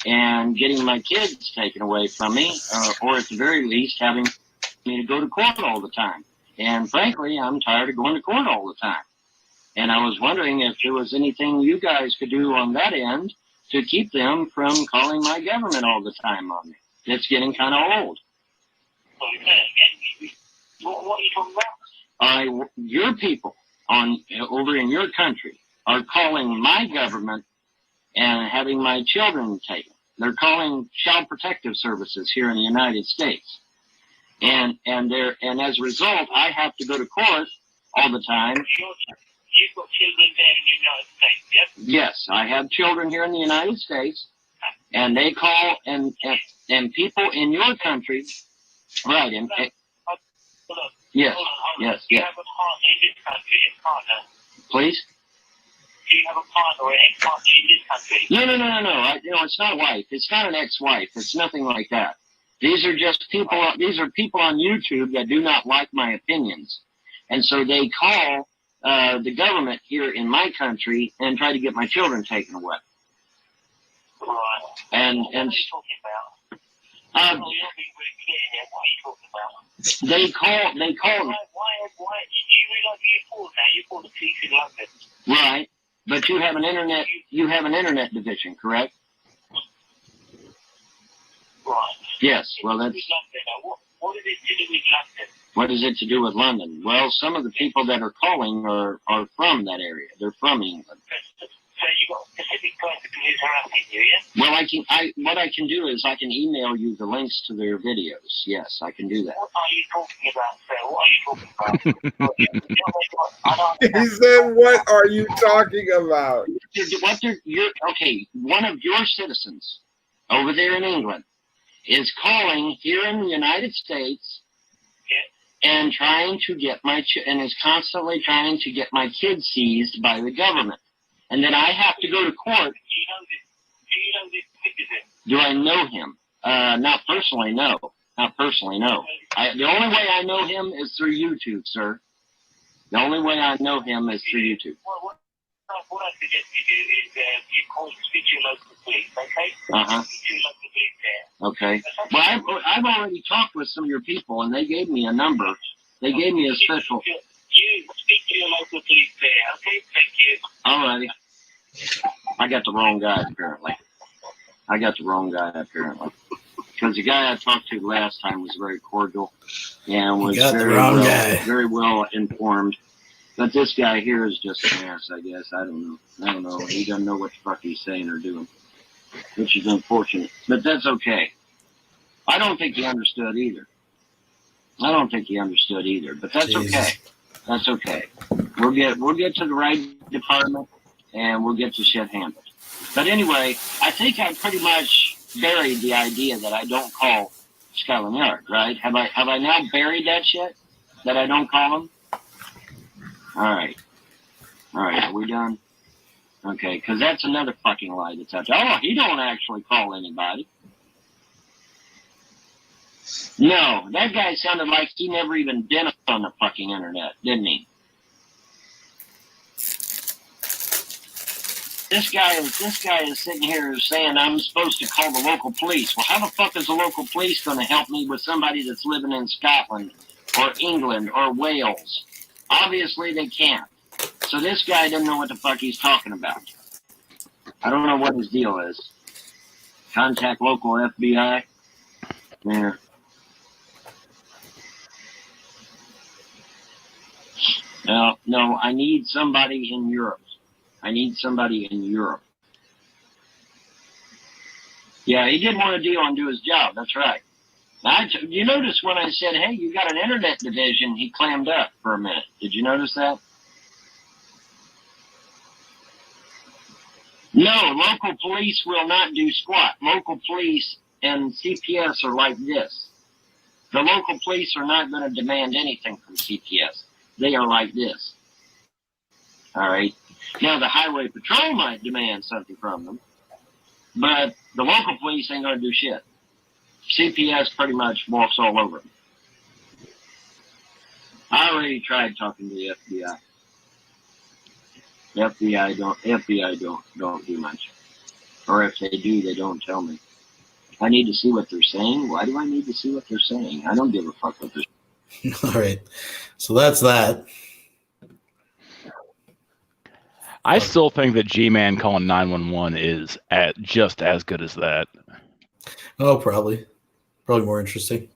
and getting my kids taken away from me, or at the very least having me to go to court all the time. And frankly, I'm tired of going to court all the time. And I was wondering if there was anything you guys could do on that end to keep them from calling my government all the time on me. It's getting kind of old. What are you talking about? Your people over in your country are calling my government and having my children taken. They're calling Child Protective Services here in the United States. And as a result, I have to go to court all the time. You've got children there in the United States, yes? Yes, I have children here in the United States, and they call and people in your country, right? And yes, yes, Do you yes. have a partner in this country, a partner? Please. Do you have a partner or an ex-partner in this country? No. It's not a wife. It's not an ex-wife. It's nothing like that. These are just people. These are people on YouTube that do not like my opinions, and so they call the government here in my country and try to get my children taken away. Right. And what are you talking about? You're not being very clear here. What are you talking about? They call. Why? Do you realize you called now? You called the police in London. Right, but you have an internet. You have an internet division, correct? Right. Yes. Well, that's. What is it to do with London? What is it to do with London? Well, some of the people that are calling are from that area. They're from England. So you got a specific person who's harassing you, yes? Well, what I can do is I can email you the links to their videos. Yes, I can do that. What are you talking about, sir? What are you talking about? He said, "What are you talking about?" Okay, one of your citizens over there in England is calling here in the United States and trying to get and is constantly trying to get my kids seized by the government. And then I have to go to court. Do you know this citizen? Do I know him? Not personally, no. Not personally, no. The only way I know him is through YouTube, sir. The only way I know him is through YouTube. What I suggest you do is you call speak to your local police, okay? Uh-huh. Speak to your local police there. Okay. Well, I've already talked with some of your people, and they gave me a number. They gave me a special. You speak to your local police there, okay? Thank you. All righty. I got the wrong guy, apparently. Because the guy I talked to last time was very cordial and was very well informed. But this guy here is just an ass, I guess. I don't know. He doesn't know what the fuck he's saying or doing, which is unfortunate. But that's okay. I don't think he understood either. But that's okay. That's okay. We'll get to the right department and we'll get the shit handled. But anyway, I think I pretty much buried the idea that I don't call Scotland Yard, right? Have I now buried that shit? That I don't call them? All right, are we done? Okay, because that's another fucking lie that's out there. Oh, he don't actually call anybody. No, that guy sounded like he never even been on the fucking internet, didn't he? This guy is sitting here saying I'm supposed to call the local police. Well, how the fuck is the local police going to help me with somebody that's living in Scotland or England or Wales? Obviously, they can't. So this guy doesn't know what the fuck he's talking about. I don't know what his deal is. Contact local FBI. Yeah. No, I need somebody in Europe. Yeah, he didn't want to deal and do his job. That's right. You notice when I said, hey, you got an internet division, he clammed up for a minute. Did you notice that? No, local police will not do squat. Local police and CPS are like this. The local police are not going to demand anything from CPS. They are like this. All right. Now, the highway patrol might demand something from them, but the local police ain't going to do shit. CPS pretty much walks all over them. I already tried talking to the FBI. FBI don't do much. Or if they do, they don't tell me. I need to see what they're saying. Why do I need to see what they're saying? I don't give a fuck what they're saying. All right. So that's that. I still think that G-Man calling 911 is just as good as that. Oh, probably more interesting.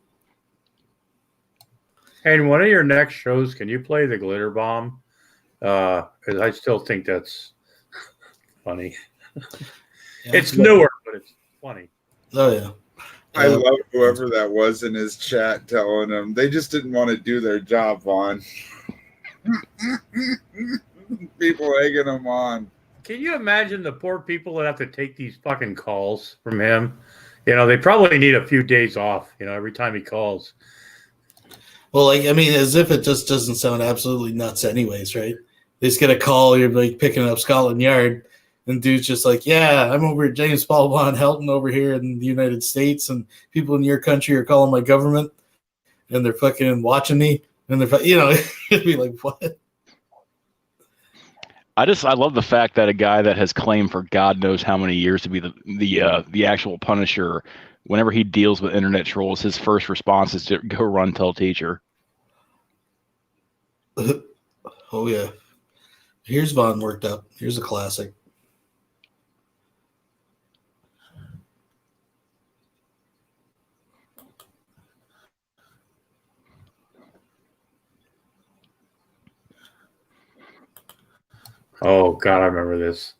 Hey, in one of your next shows, can you play the glitter bomb? Because I still think that's funny. It's newer, but it's funny. Oh yeah. I love whoever that was in his chat telling him they just didn't want to do their job, Vaughn. People egging him on. Can you imagine the poor people that have to take these fucking calls from him? You know, they probably need a few days off, every time he calls. Well, as if it just doesn't sound absolutely nuts anyways, right? They just get a call, you're like picking up Scotland Yard, and dude's just like, yeah, I'm over at James Paul Vonhelton over here in the United States, and people in your country are calling my government, and they're fucking watching me, and they're, it'd be like, what? I love the fact that a guy that has claimed for God knows how many years to be the actual Punisher, whenever he deals with internet trolls, his first response is to go run tell teacher. Oh yeah. Here's Vaughn worked up. Here's a classic. Oh God, I remember this.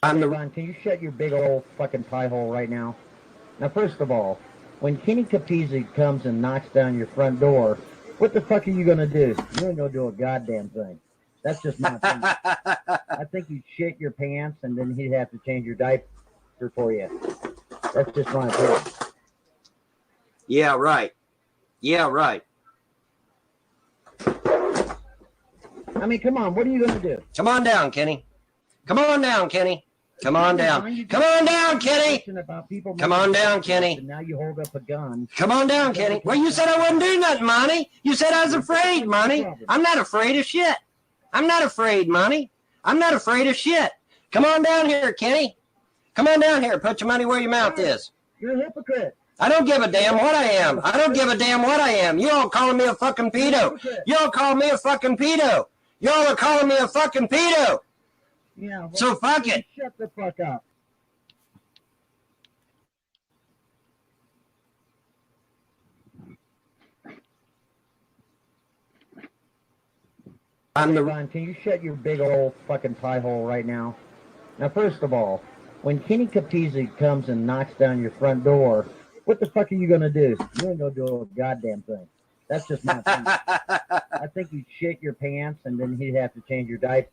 I'm the Ron. Can you shut your big old fucking pie hole right now? Now, first of all, when Kenny Capizzi comes and knocks down your front door, what the fuck are you gonna do? You ain't gonna do a goddamn thing. That's just my opinion. I think you'd shit your pants and then he'd have to change your diaper for you. That's just my opinion. Yeah, right. I mean, come on, what are you gonna do? Come on down, Kenny. Come on down, Kenny. Come on down. Come on down, Kenny. Come on down, Kenny. Now you hold up a gun. Come on down, Kenny. Well, you said I wouldn't do nothing, Monty. You said I was afraid, Monty. I'm not afraid of shit. I'm not afraid, Monty. I'm not afraid of shit. Come on down here, Kenny. Come on down here. Put your money where your mouth is. You're a hypocrite. I don't give a damn what I am. I don't give a damn what I am. You all calling me a fucking pedo. You all call me a fucking pedo. Y'all are calling me a fucking pedo. Yeah. Well, so fuck it. Shut the fuck up. I'm the Ron. Can you shut your big old fucking pie hole right now? Now, first of all, when Kenny Capizzi comes and knocks down your front door, what the fuck are you gonna do? You ain't gonna do a goddamn thing. That's just my opinion. I think you'd shit your pants and then he'd have to change your diaper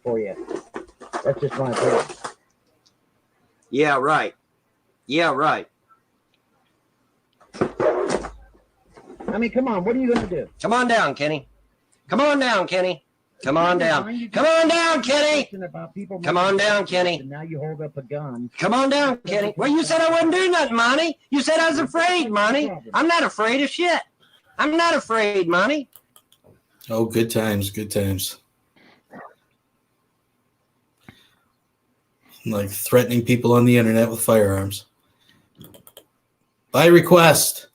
for you. That's just my opinion. Yeah, right. I mean, come on, what are you gonna do? Come on down, Kenny. Come on down, Kenny. Come on down. Come on down, Kenny. Come on down, Kenny. Now you hold up a gun. Come on down, Kenny. Well, you said I wouldn't do nothing, Monty. You said I was afraid, Monty. I'm not afraid of shit. I'm not afraid, Monty. Oh, good times, good times. Like threatening people on the internet with firearms. By request.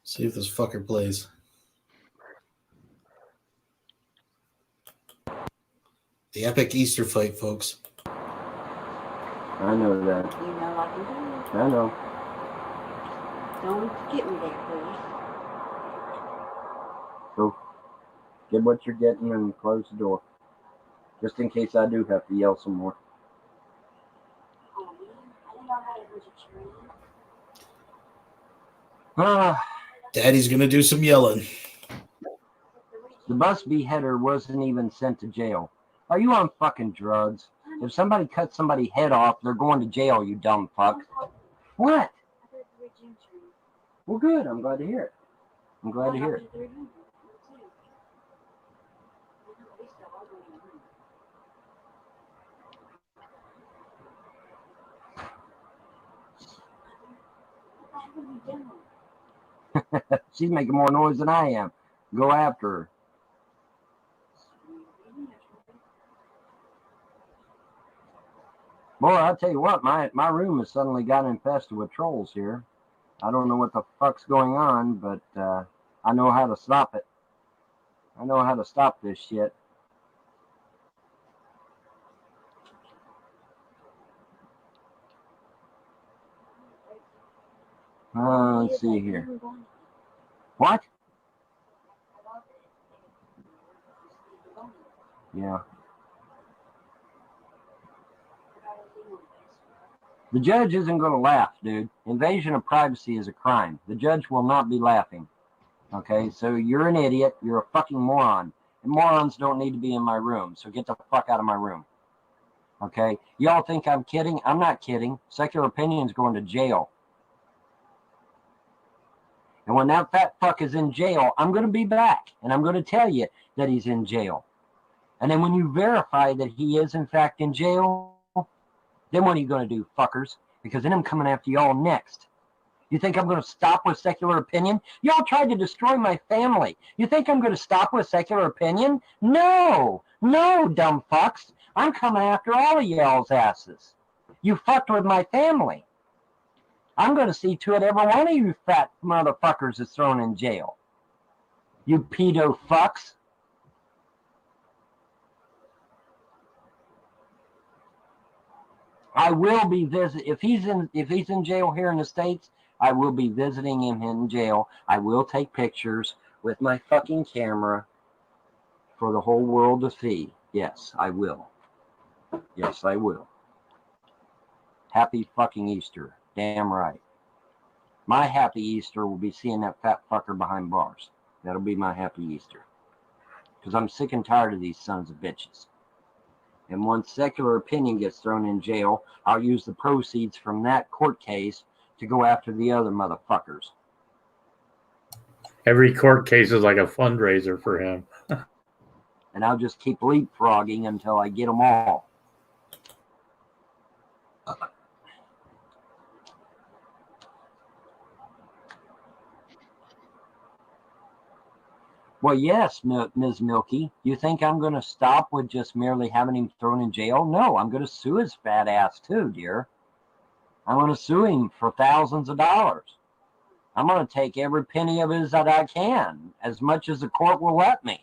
See if this fucker plays. The epic Easter fight, folks. I know that. You know I can do I know. it. Don't get me there, please. So, get what you're getting and close the door. Just in case I do have to yell some more. Oh, man. I didn't know how to use a tree. Daddy's gonna do some yelling. The bus beheader wasn't even sent to jail. Are you on fucking drugs? If somebody cuts somebody's head off, they're going to jail, you dumb fuck. What? Well, good. I'm glad to hear it. I'm glad to hear it. She's making more noise than I am. Go after her. Boy, I'll tell you what, my room has suddenly got infested with trolls here. I don't know what the fuck's going on, but I know how to stop it. I know how to stop this shit. Let's see here. What? Yeah. The judge isn't going to laugh, dude. Invasion of privacy is a crime. The judge will not be laughing. Okay, so you're an idiot. You're a fucking moron. And morons don't need to be in my room, so get the fuck out of my room. Okay? Y'all think I'm kidding? I'm not kidding. Secular Opinion's going to jail. And when that fat fuck is in jail, I'm going to be back. And I'm going to tell you that he's in jail. And then when you verify that he is, in fact, in jail, then what are you going to do, fuckers? Because then I'm coming after y'all next. You think I'm going to stop with Secular Opinion? Y'all tried to destroy my family. You think I'm going to stop with Secular Opinion? No. No, dumb fucks. I'm coming after all of y'all's asses. You fucked with my family. I'm going to see to it every one of you fat motherfuckers is thrown in jail. You pedo fucks. I will be if he's in jail here in the States, I will be visiting him in jail. I will take pictures with my fucking camera for the whole world to see. Yes, I will. Yes, I will. Happy fucking Easter. Damn right. My happy Easter will be seeing that fat fucker behind bars. That'll be my happy Easter. Because I'm sick and tired of these sons of bitches. And once Secular Opinion gets thrown in jail, I'll use the proceeds from that court case to go after the other motherfuckers. Every court case is like a fundraiser for him. And I'll just keep leapfrogging until I get them all. Well, yes, Ms. Milky. You think I'm going to stop with just merely having him thrown in jail? No, I'm going to sue his fat ass too, dear. I'm going to sue him for thousands of dollars. I'm going to take every penny of his that I can, as much as the court will let me.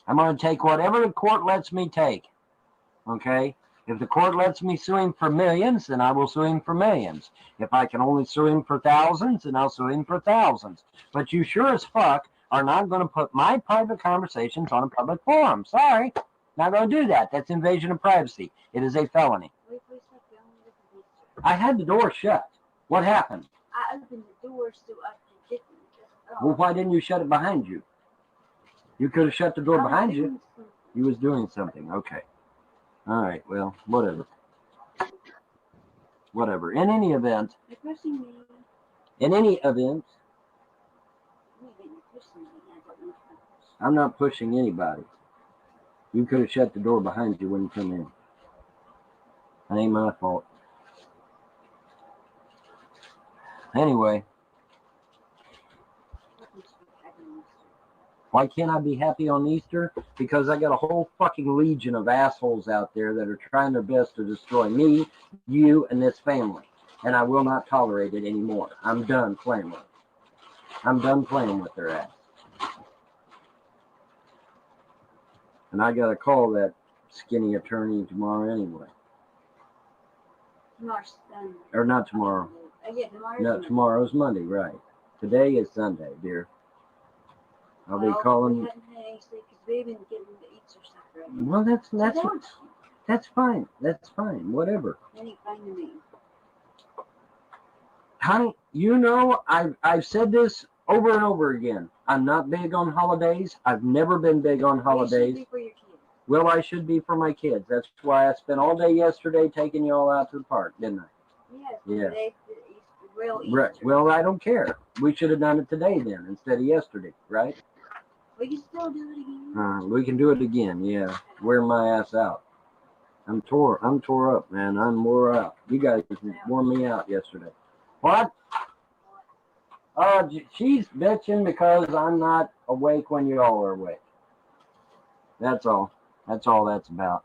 I'm going to take whatever the court lets me take. Okay? If the court lets me sue him for millions, then I will sue him for millions. If I can only sue him for thousands, then I'll sue him for thousands. But you sure as fuck are not going to put my private conversations on a public forum. Sorry. Not going to do that. That's invasion of privacy. It is a felony. I had the door shut. What happened? I opened the door so I could get them. Well, why didn't you shut it behind you? You could have shut the door behind you. You was doing something. Okay. All right. Well, whatever. Whatever. In any event. In any event. I'm not pushing anybody. You could have shut the door behind you when you come in. That ain't my fault. Anyway. Why can't I be happy on Easter? Because I got a whole fucking legion of assholes out there that are trying their best to destroy me, you, and this family. And I will not tolerate it anymore. I'm done playing with it. I'm done playing with their ass. And I got to call that skinny attorney tomorrow anyway. Tomorrow's Sunday. Or not tomorrow. Yeah, tomorrow's No, Monday. tomorrow's Monday, right. Today is Sunday, dear. I'll be calling. We haven't had any sleep 'cause we've been getting the Easter stuff ready. Well, that's fine. That's fine. Whatever. That ain't fine to me. Honey, you know, I've said this over and over again. I'm not big on holidays. I've never been big on Well, you should holidays. be for your kids. Well, I should be for my kids. That's why I spent all day yesterday taking you all out to the park, didn't I? Yes. Yeah. Today's the real Right. Easter. Well, I don't care. We should have done it today then instead of yesterday, right? We can still do it again. We can do it again. Yeah. Wear my ass out. I'm tore up, man. I'm wore out. You guys wore me out yesterday. What? She's bitching because I'm not awake when you all are awake. That's all. That's all that's about.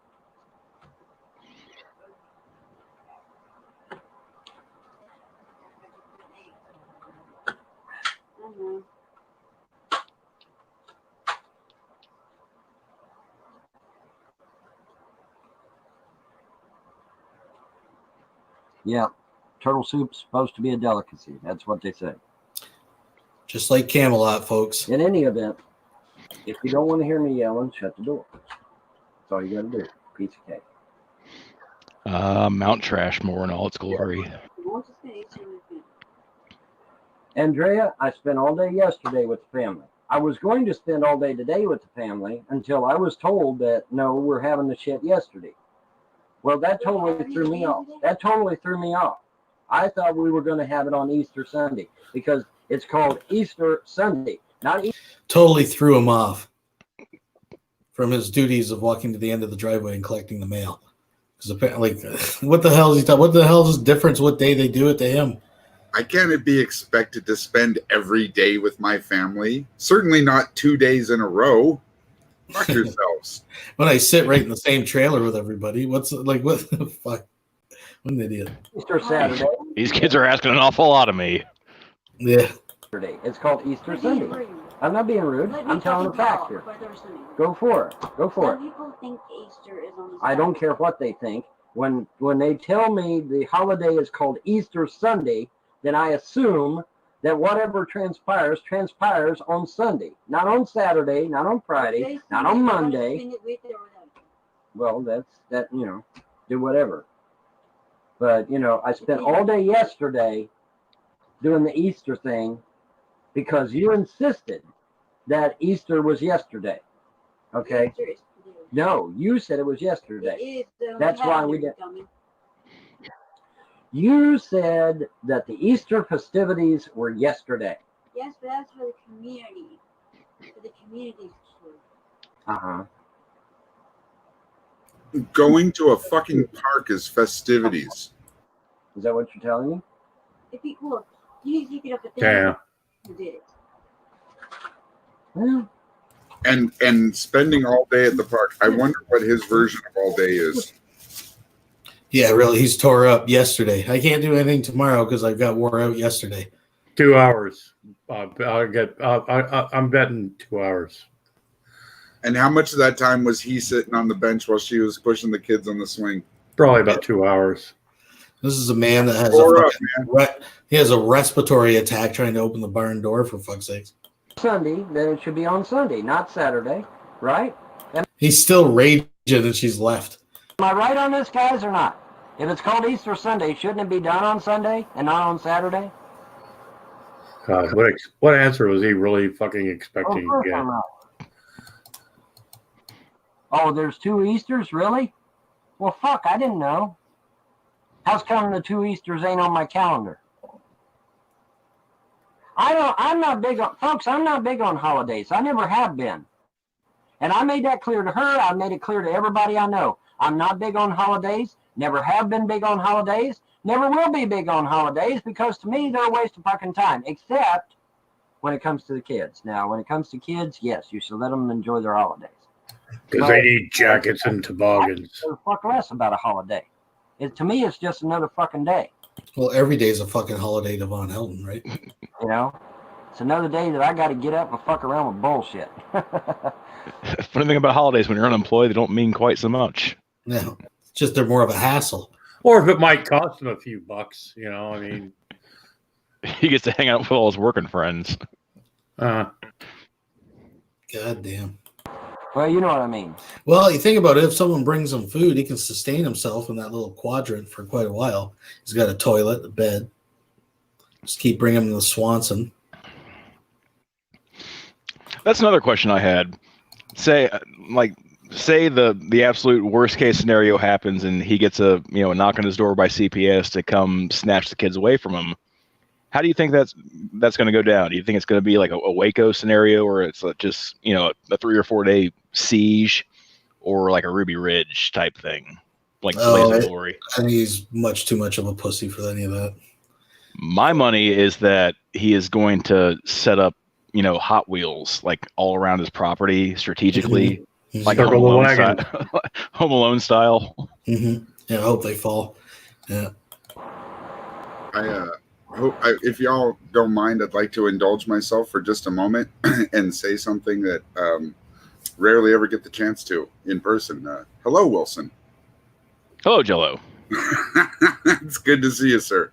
Yeah, turtle soup's supposed to be a delicacy. That's what they say. Just like Camelot, folks. In any event, if you don't want to hear me yelling, shut the door. That's all you got to do. Piece of cake. Mount Trashmore in all its glory. Andrea, I spent all day yesterday with the family. I was going to spend all day today with the family until I was told that, no, we're having the shit yesterday. Well, that totally threw me off. That totally threw me off. I thought we were going to have it on Easter Sunday because it's called Easter Sunday, not Easter. Totally threw him off from his duties of walking to the end of the driveway and collecting the mail. Because apparently, what the hell is he talking? What the hell is the difference? What day they do it to him? I can't be expected to spend every day with my family. Certainly not 2 days in a row. Fuck yourselves. When I sit right in the same trailer with everybody, what the fuck? What an idiot. Easter Saturday. These kids are asking an awful lot of me. Yeah. It's called Easter Sunday. I'm not being rude. I'm telling the facts here. Go for it. Go for it. Some people think Easter is on the I don't care what they think. When they tell me the holiday is called Easter Sunday, then I assume that whatever transpires on Sunday, not on Saturday, not on Friday, not on Monday. Well, do whatever. But, I spent all day yesterday doing the Easter thing because you insisted that Easter was yesterday. Okay? No, you said it was yesterday. That's why we did. You said that the Easter festivities were yesterday. Yes, but that's for the community. For the community's kids. Uh-huh. Going to a fucking park is festivities. Is that what you're telling me? If you look, you get up at Yeah. You did it. Well. And spending all day at the park. I wonder what his version of all day is. Yeah, really. He's tore up yesterday. I can't do anything tomorrow because I got wore out yesterday. 2 hours. I'm betting 2 hours. And how much of that time was he sitting on the bench while she was pushing the kids on the swing? Probably about 2 hours. This is a man that has he has a respiratory attack trying to open the barn door, for fuck's sakes. Sunday, then it should be on Sunday, not Saturday, right? He's still raging and she's left. Am I right on this, guys, or not? If it's called Easter Sunday, shouldn't it be done on Sunday and not on Saturday? God, what answer was he really fucking expecting to get? Oh, there's 2 Easters, really? Well, fuck, I didn't know. How's coming the 2 Easters ain't on my calendar? I'm not big on, folks, I'm not big on holidays. I never have been. And I made that clear to her. I made it clear to everybody I know. I'm not big on holidays. Never have been big on holidays. Never will be big on holidays because to me they're a waste of fucking time. Except when it comes to the kids. Now, when it comes to kids, yes, you should let them enjoy their holidays. Because they need jackets and toboggans. Fuck less about a holiday. To me, it's just another fucking day. Well, every day is a fucking holiday to Von Helton, right? You know, it's another day that I got to get up and fuck around with bullshit. Funny thing about holidays, when you're unemployed, they don't mean quite so much. No, it's just they're more of a hassle. Or if it might cost them a few bucks, you know, I mean. He gets to hang out with all his working friends. God damn. Well, you know what I mean. Well, you think about it, if someone brings him food, he can sustain himself in that little quadrant for quite a while. He's got a toilet, a bed. Just keep bringing him to Swanson. That's another question I had. Say the absolute worst case scenario happens and he gets a knock on his door by CPS to come snatch the kids away from him. How do you think that's going to go down? Do you think it's going to be like a Waco scenario, or it's just a 3 or 4 day siege, or like a Ruby Ridge type thing, like Blaze of Glory? I think he's much too much of a pussy for any of that. My money is that he is going to set up Hot Wheels like all around his property strategically, like Home Alone style. Mm-hmm. Yeah, I hope they fall. Yeah. If y'all don't mind, I'd like to indulge myself for just a moment and say something that rarely ever get the chance to in person. Hello, Wilson. Hello, Jello. It's good to see you, sir.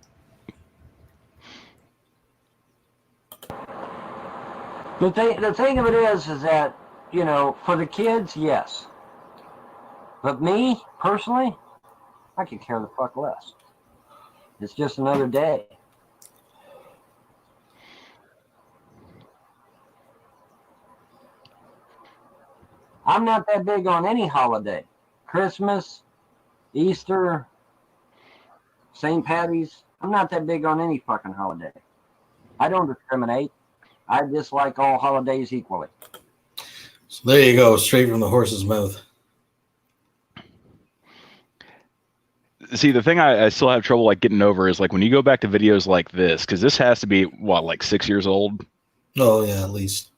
The thing of it is that, for the kids, yes. But me, personally, I could care the fuck less. It's just another day. I'm not that big on any holiday. Christmas, Easter, St. Patty's. I'm not that big on any fucking holiday. I don't discriminate. I dislike all holidays equally. So there you go, straight from the horse's mouth. See, the thing I still have trouble getting over is when you go back to videos like this, because this has to be what, 6 years old? Oh yeah, at least.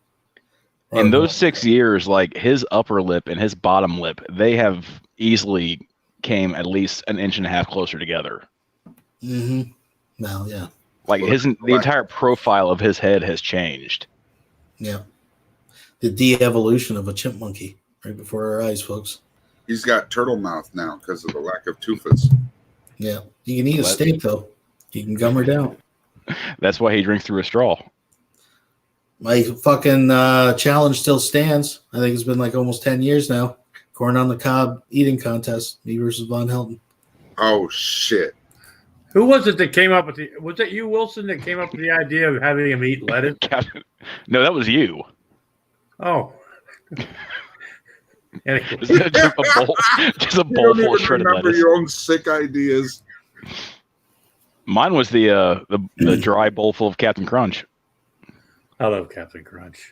In those 6 years, his upper lip and his bottom lip, they have easily came at least an inch and a half closer together. Mm-hmm. Well, yeah. The entire profile of his head has changed. Yeah. The de-evolution of a chimp monkey right before our eyes, folks. He's got turtle mouth now because of the lack of tufas. Yeah. You can eat a steak, though. You can gum her down. That's why he drinks through a straw. My fucking challenge still stands. I think it's been almost 10 years now. Corn on the cob eating contest. Me versus Von Helton. Oh, shit. Who was it that came up with was that you, Wilson, that came up with the idea of having him eat lettuce? No, that was you. Oh. Just a bowl full of shredded remember lettuce. your own sick ideas. Mine was the dry bowl full of Captain Crunch. I love Captain Crunch.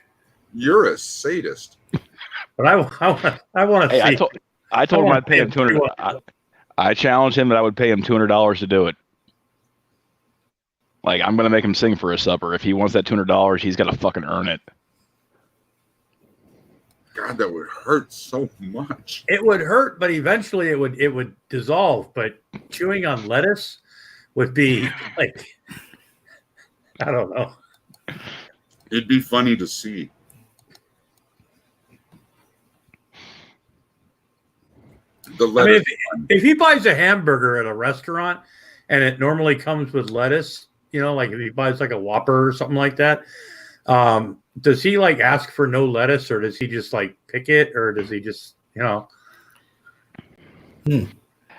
You're a sadist. But I want to Hey, see. I told him I'd pay him $200. I challenged him that I would pay him $200 to do it. I'm gonna make him sing for his supper. If he wants that $200, he's got to fucking earn it. God, that would hurt so much. It would hurt, but eventually it would dissolve. But chewing on lettuce would be I don't know. It'd be funny to see. If he buys a hamburger at a restaurant and it normally comes with lettuce, if he buys a Whopper or something like that, does he ask for no lettuce, or does he just pick it, or does he just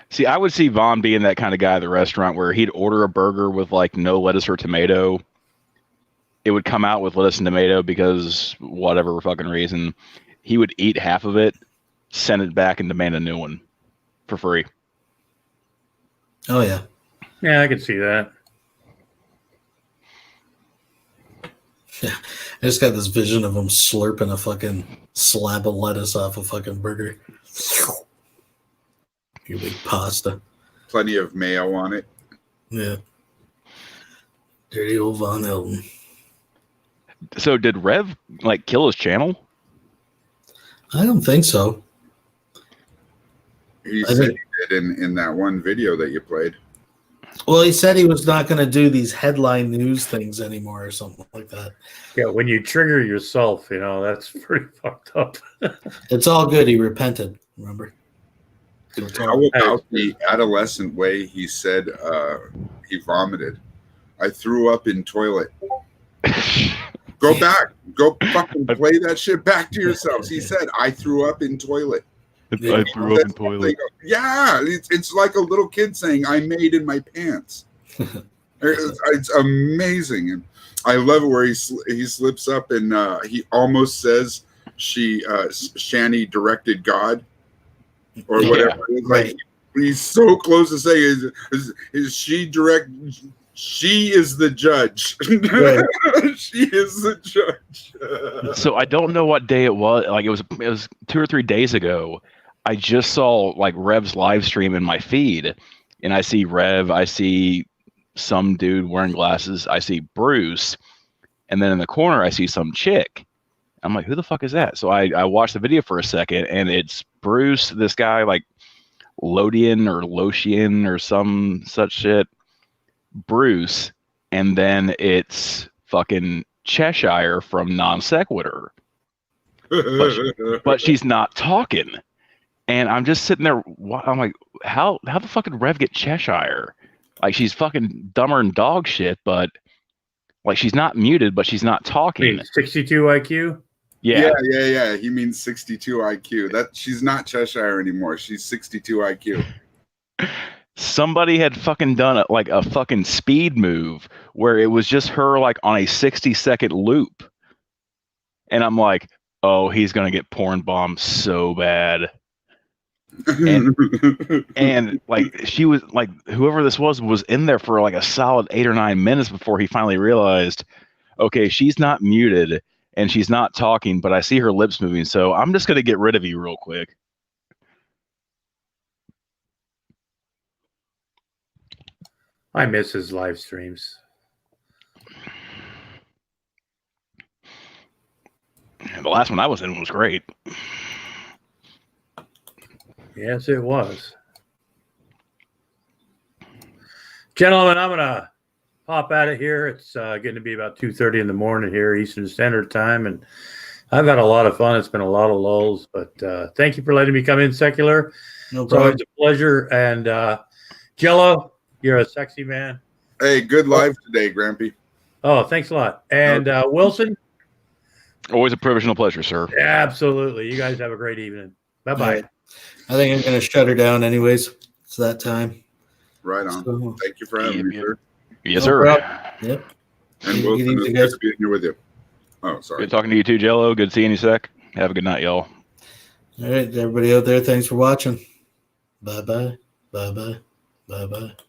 See, I would see Vaughn being that kind of guy at the restaurant where he'd order a burger with no lettuce or tomato. It would come out with lettuce and tomato because whatever fucking reason. He would eat half of it, send it back, and demand a new one for free. Oh, yeah. Yeah, I could see that. Yeah. I just got this vision of him slurping a fucking slab of lettuce off a fucking burger. Your big pasta. Plenty of mayo on it. Yeah. Dirty old Von Helton. So did Rev like kill his channel? I don't think so. He said he did in that one video that you played. Well, he said he was not going to do these headline news things anymore or something like that. Yeah, when you trigger yourself, you know, that's pretty fucked up. It's all good. He repented, remember? How about the adolescent way he said he vomited? I threw up in toilet. Go back. Go fucking play that shit back to yourselves. He said, I threw up in toilet. I threw up in toilet. Yeah, it's like a little kid saying, I made in my pants. It's amazing. And I love it where he slips up and he almost says Shani directed God or whatever. It's like he's so close to saying is she direct. She is the judge. Right. She is the judge. So I don't know what day it was. Like it was 2 or 3 days ago. I just saw like Rev's live stream in my feed, and I see Rev. I see some dude wearing glasses. I see Bruce, and then in the corner I see some chick. I'm like, who the fuck is that? So I watched the video for a second, and it's Bruce, this guy like Lodian or Lotian or some such shit. Bruce, and then it's fucking Cheshire from Non Sequitur. But she's not talking. And I'm just sitting there, I'm like, how the fuck did Rev get Cheshire? Like, she's fucking dumber than dog shit, but like she's not muted, but she's not talking. 62 IQ? Yeah. He means 62 IQ. That she's not Cheshire anymore. She's 62 IQ. Somebody had fucking done like a fucking speed move where it was just her like on a 60-second loop. And I'm like, oh, he's going to get porn bombed so bad. And like she was like, whoever this was in there for like a solid 8 or 9 minutes before he finally realized, okay, she's not muted and she's not talking, but I see her lips moving. So I'm just going to get rid of you real quick. I miss his live streams. The last one I was in was great. Yes, it was. Gentlemen, I'm going to pop out of here. It's getting to be about 2:30 in the morning here, Eastern Standard Time, and I've had a lot of fun. It's been a lot of lulls, but thank you for letting me come in, Secular. No It's problem. always a pleasure. And Jello, you're a sexy man. Hey, good live today, Grampy. Oh, thanks a lot. And Wilson? Always a privilege and a pleasure, sir. Absolutely. You guys have a great evening. Bye-bye. All right. I think I'm going to shut her down anyways. It's that time. Right on. So, Thank you for having me, sir. Yes, no sir. problem. Yep. And Wilson, Good it's evening, good guys. to be here with you. Oh, sorry. Good talking to you too, Jello. Good seeing you, Sec. Have a good night, y'all. All right, everybody out there, thanks for watching. Bye-bye. Bye-bye. Bye-bye.